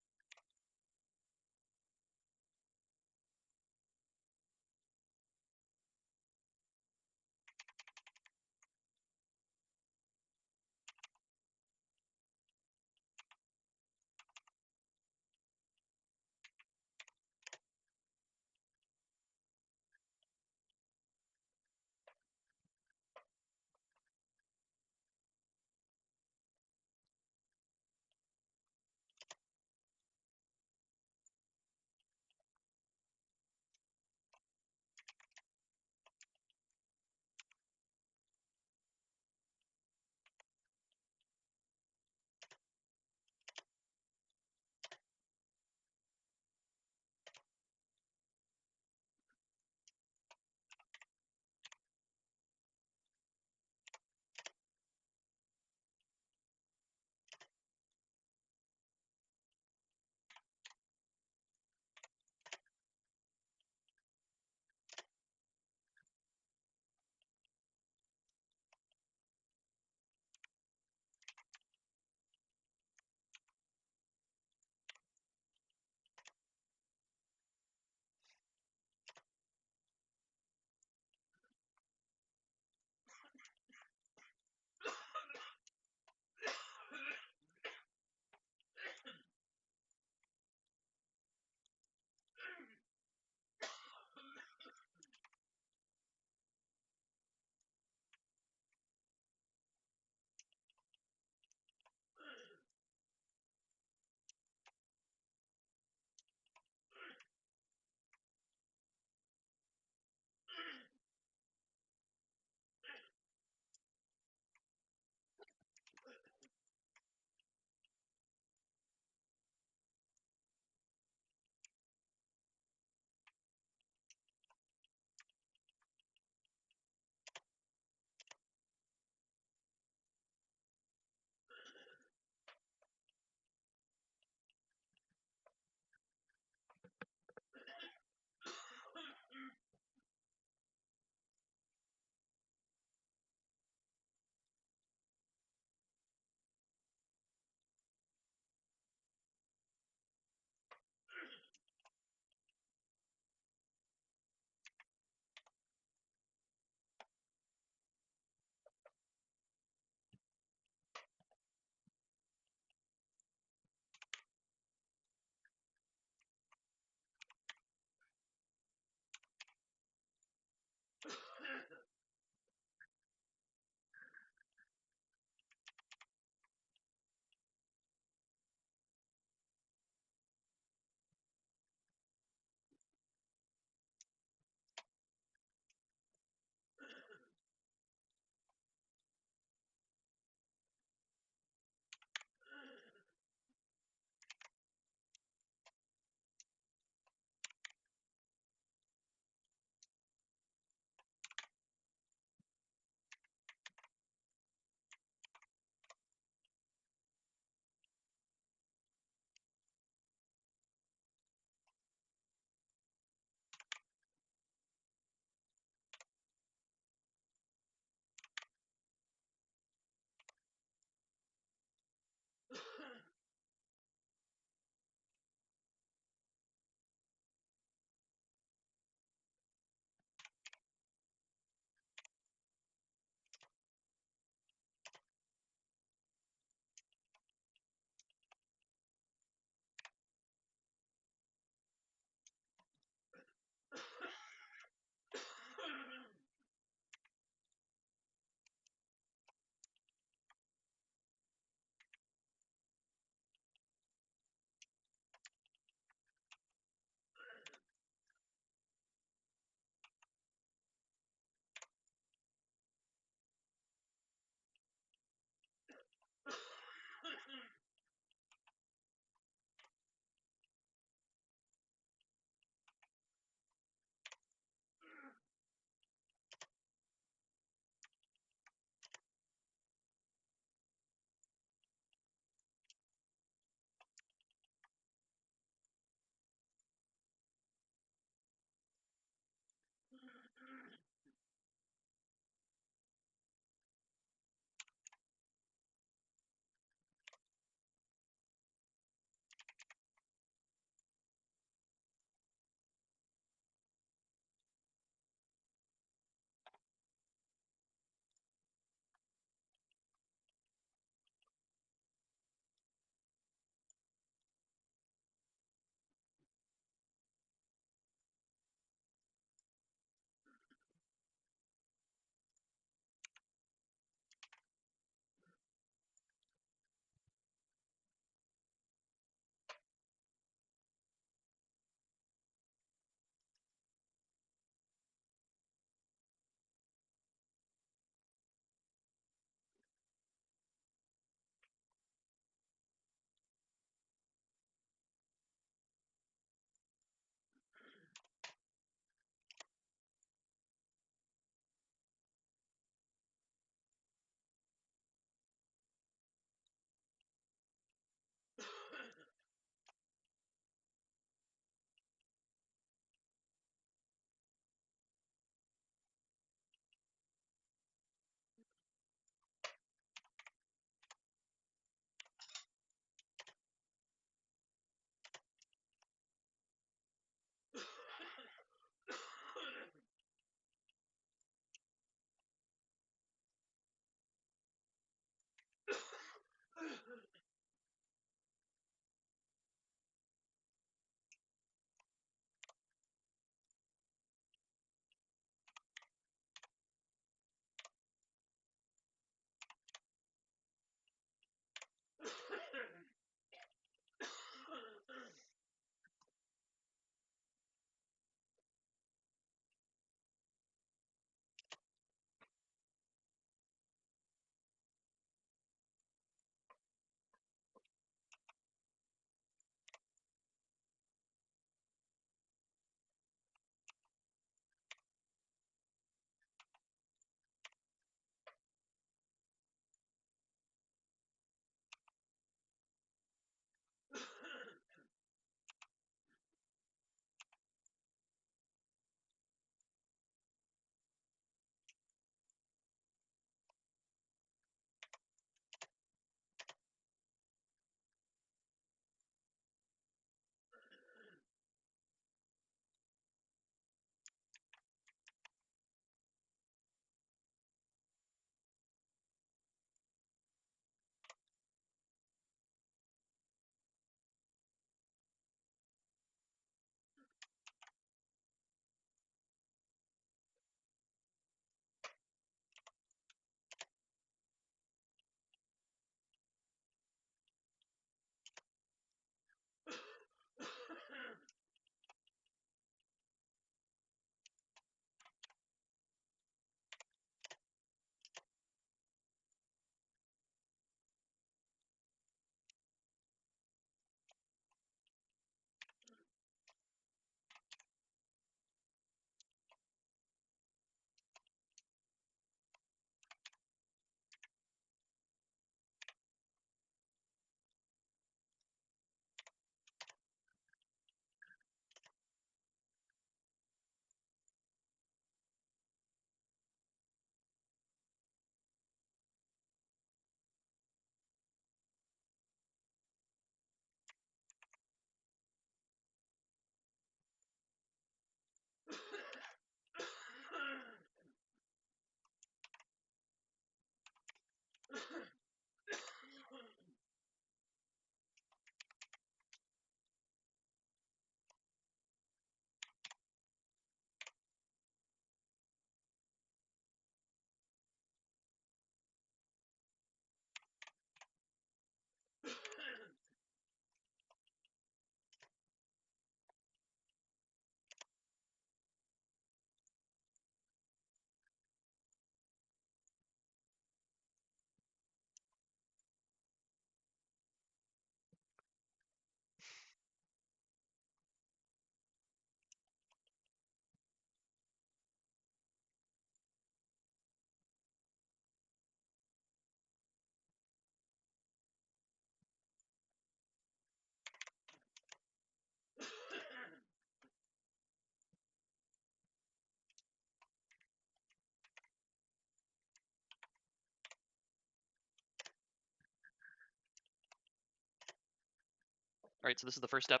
[SPEAKER 3] Alright, so this is the first step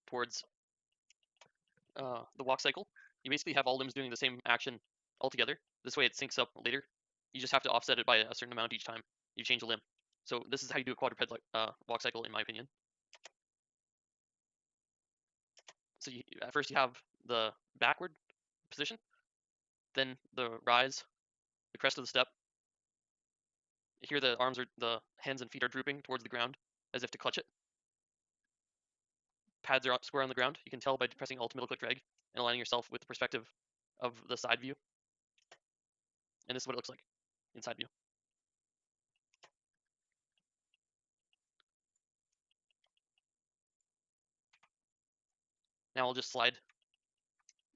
[SPEAKER 3] towards the walk cycle. You basically have all limbs doing the same action altogether. This way it syncs up later. You just have to offset it by a certain amount each time you change a limb. So this is how you do a quadruped walk cycle, in my opinion. So at first you have the backward position, then the rise, the crest of the step. Here the hands and feet are drooping towards the ground as if to clutch it. Pads are square on the ground. You can tell by pressing Alt middle click drag and aligning yourself with the perspective of the side view. And this is what it looks like in side view. Now I'll just slide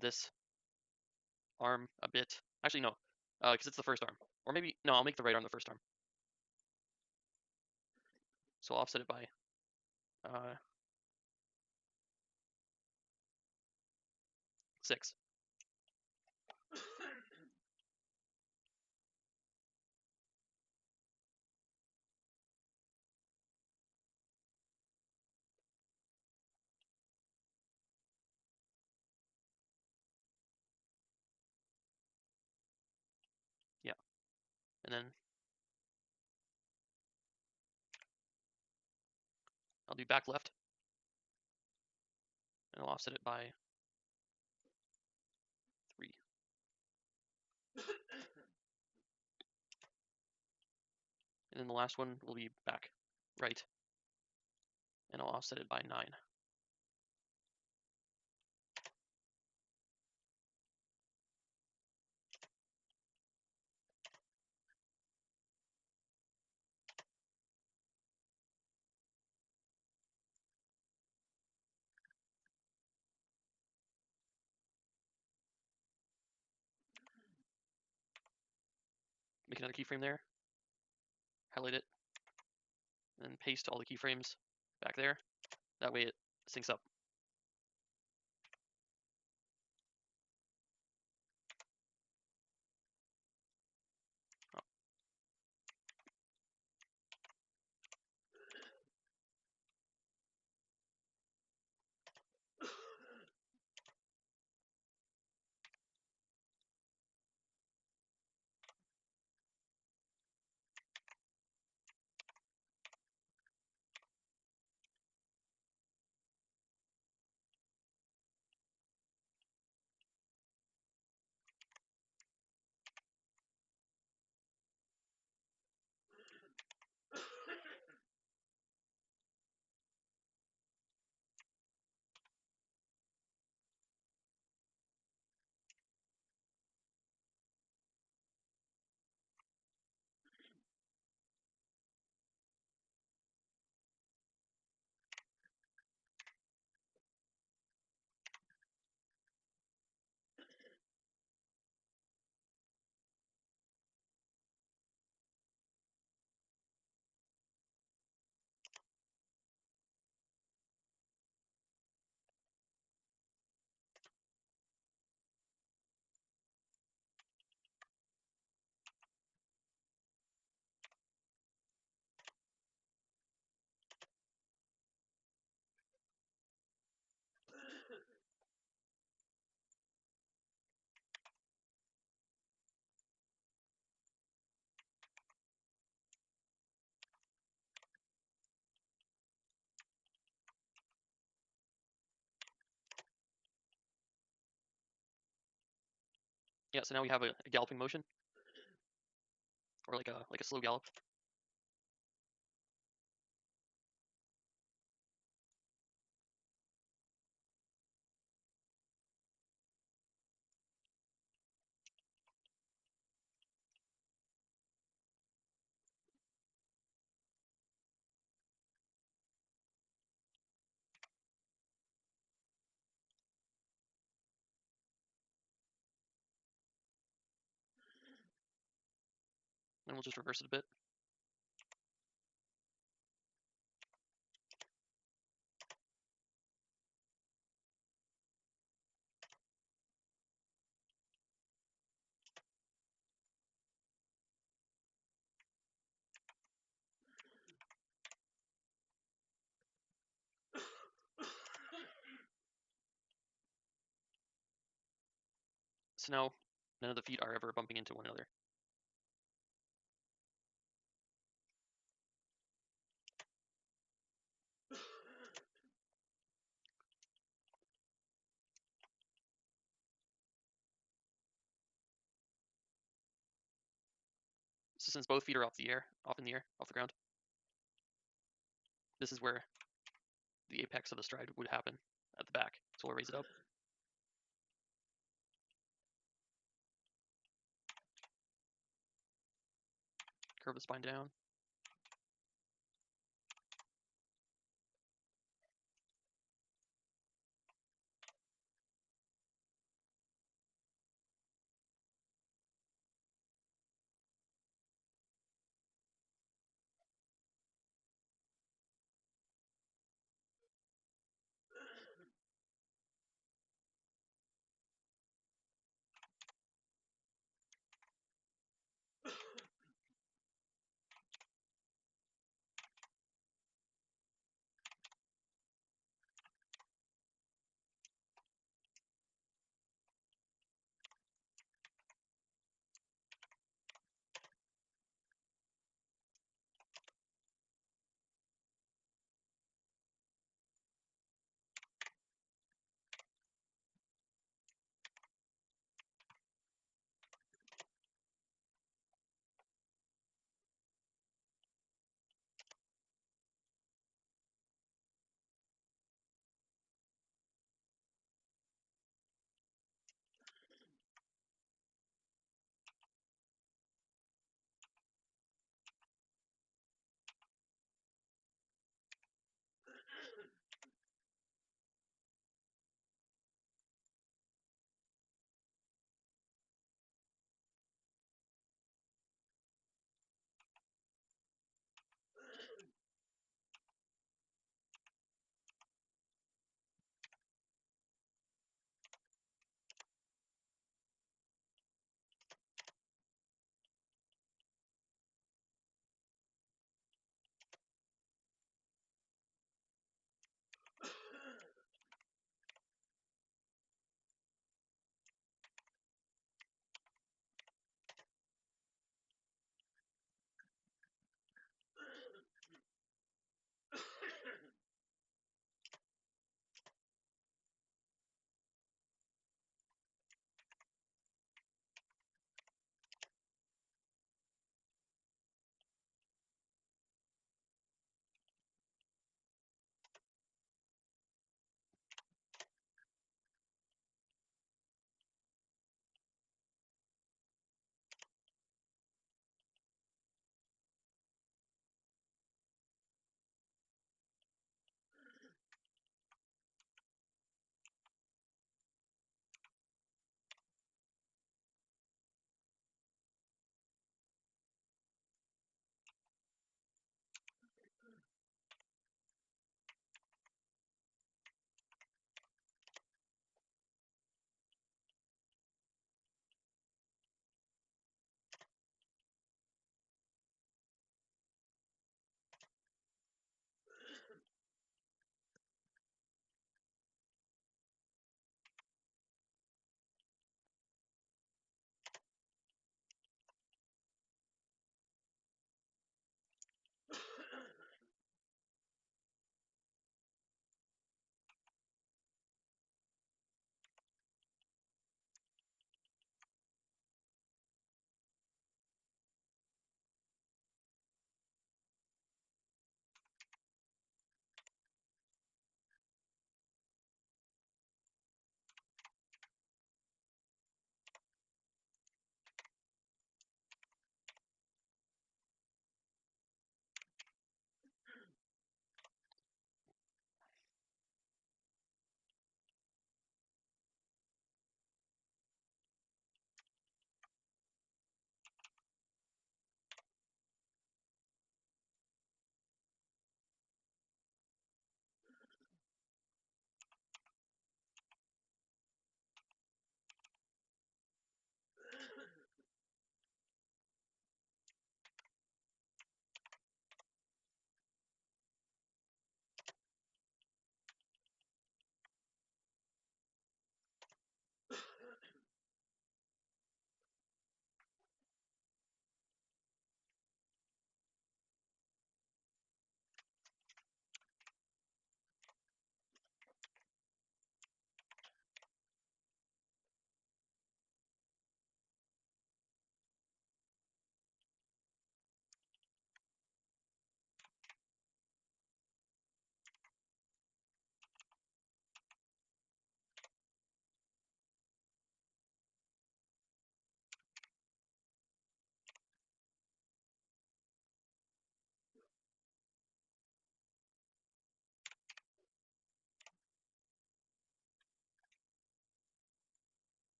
[SPEAKER 3] this arm a bit. Actually, no, because it's the first arm. Or maybe, no, I'll make the right arm the first arm. So I'll offset it by 6. Yeah, and then I'll do back left, and I'll offset it by 3. And then the last one will be back right, and I'll offset it by 9. Make another keyframe there, highlight it, and then paste all the keyframes back there. That way it syncs up. Oh. Yeah, so now we have a galloping motion, or like a slow gallop. And we'll just reverse it a bit. So now none of the feet are ever bumping into one another. So since both feet are off the ground, this is where the apex of the stride would happen at the back. So we'll raise it up. Curve the spine down.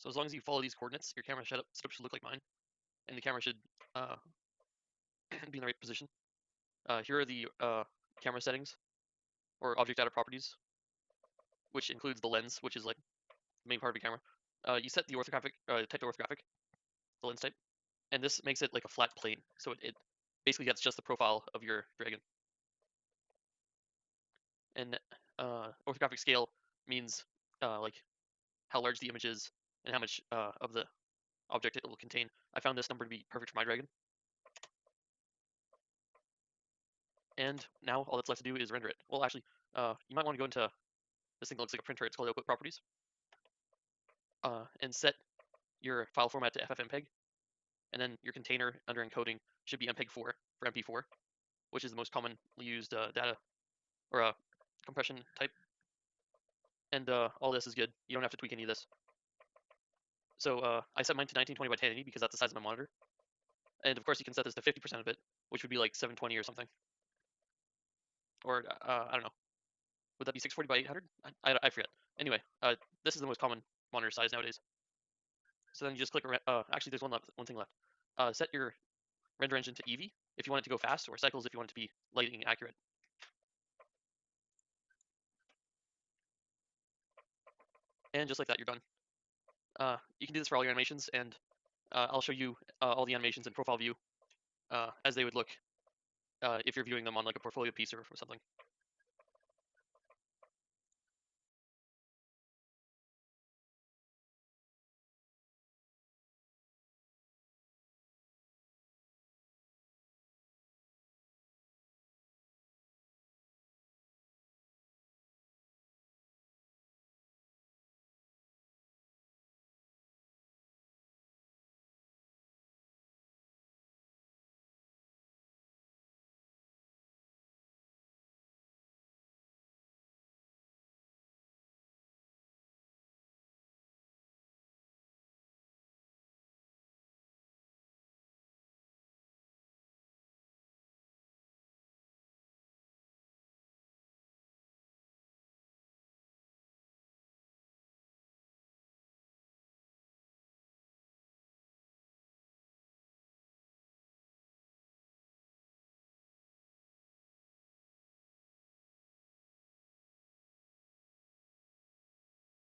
[SPEAKER 3] So as long as you follow these coordinates, your camera setup should look like mine, and the camera should be in the right position. Here are the camera settings, or object data properties, which includes the lens, which is like the main part of your camera. You set the orthographic type to orthographic, the lens type, and this makes it like a flat plane. So it basically gets just the profile of your dragon. And orthographic scale means like how large the image is and how much of the object it will contain. I found this number to be perfect for my dragon. And now all that's left to do is render it. Well, actually, you might want to go into this thing that looks like a printer. It's called output properties. And set your file format to FFmpeg. And then your container under encoding should be MPEG-4 for MP4, which is the most commonly used data or compression type. And all this is good. You don't have to tweak any of this. So I set mine to 1920 by 1080 because that's the size of my monitor. And of course, you can set this to 50% of it, which would be like 720 or something. Or I don't know. Would that be 640 by 800? I forget. Anyway, this is the most common monitor size nowadays. So then you just click. Actually, there's one thing left. Set your render engine to Eevee if you want it to go fast, or cycles if you want it to be lighting accurate. And just like that, you're done. You can do this for all your animations, and I'll show you all the animations in profile view as they would look if you're viewing them on like a portfolio piece or something.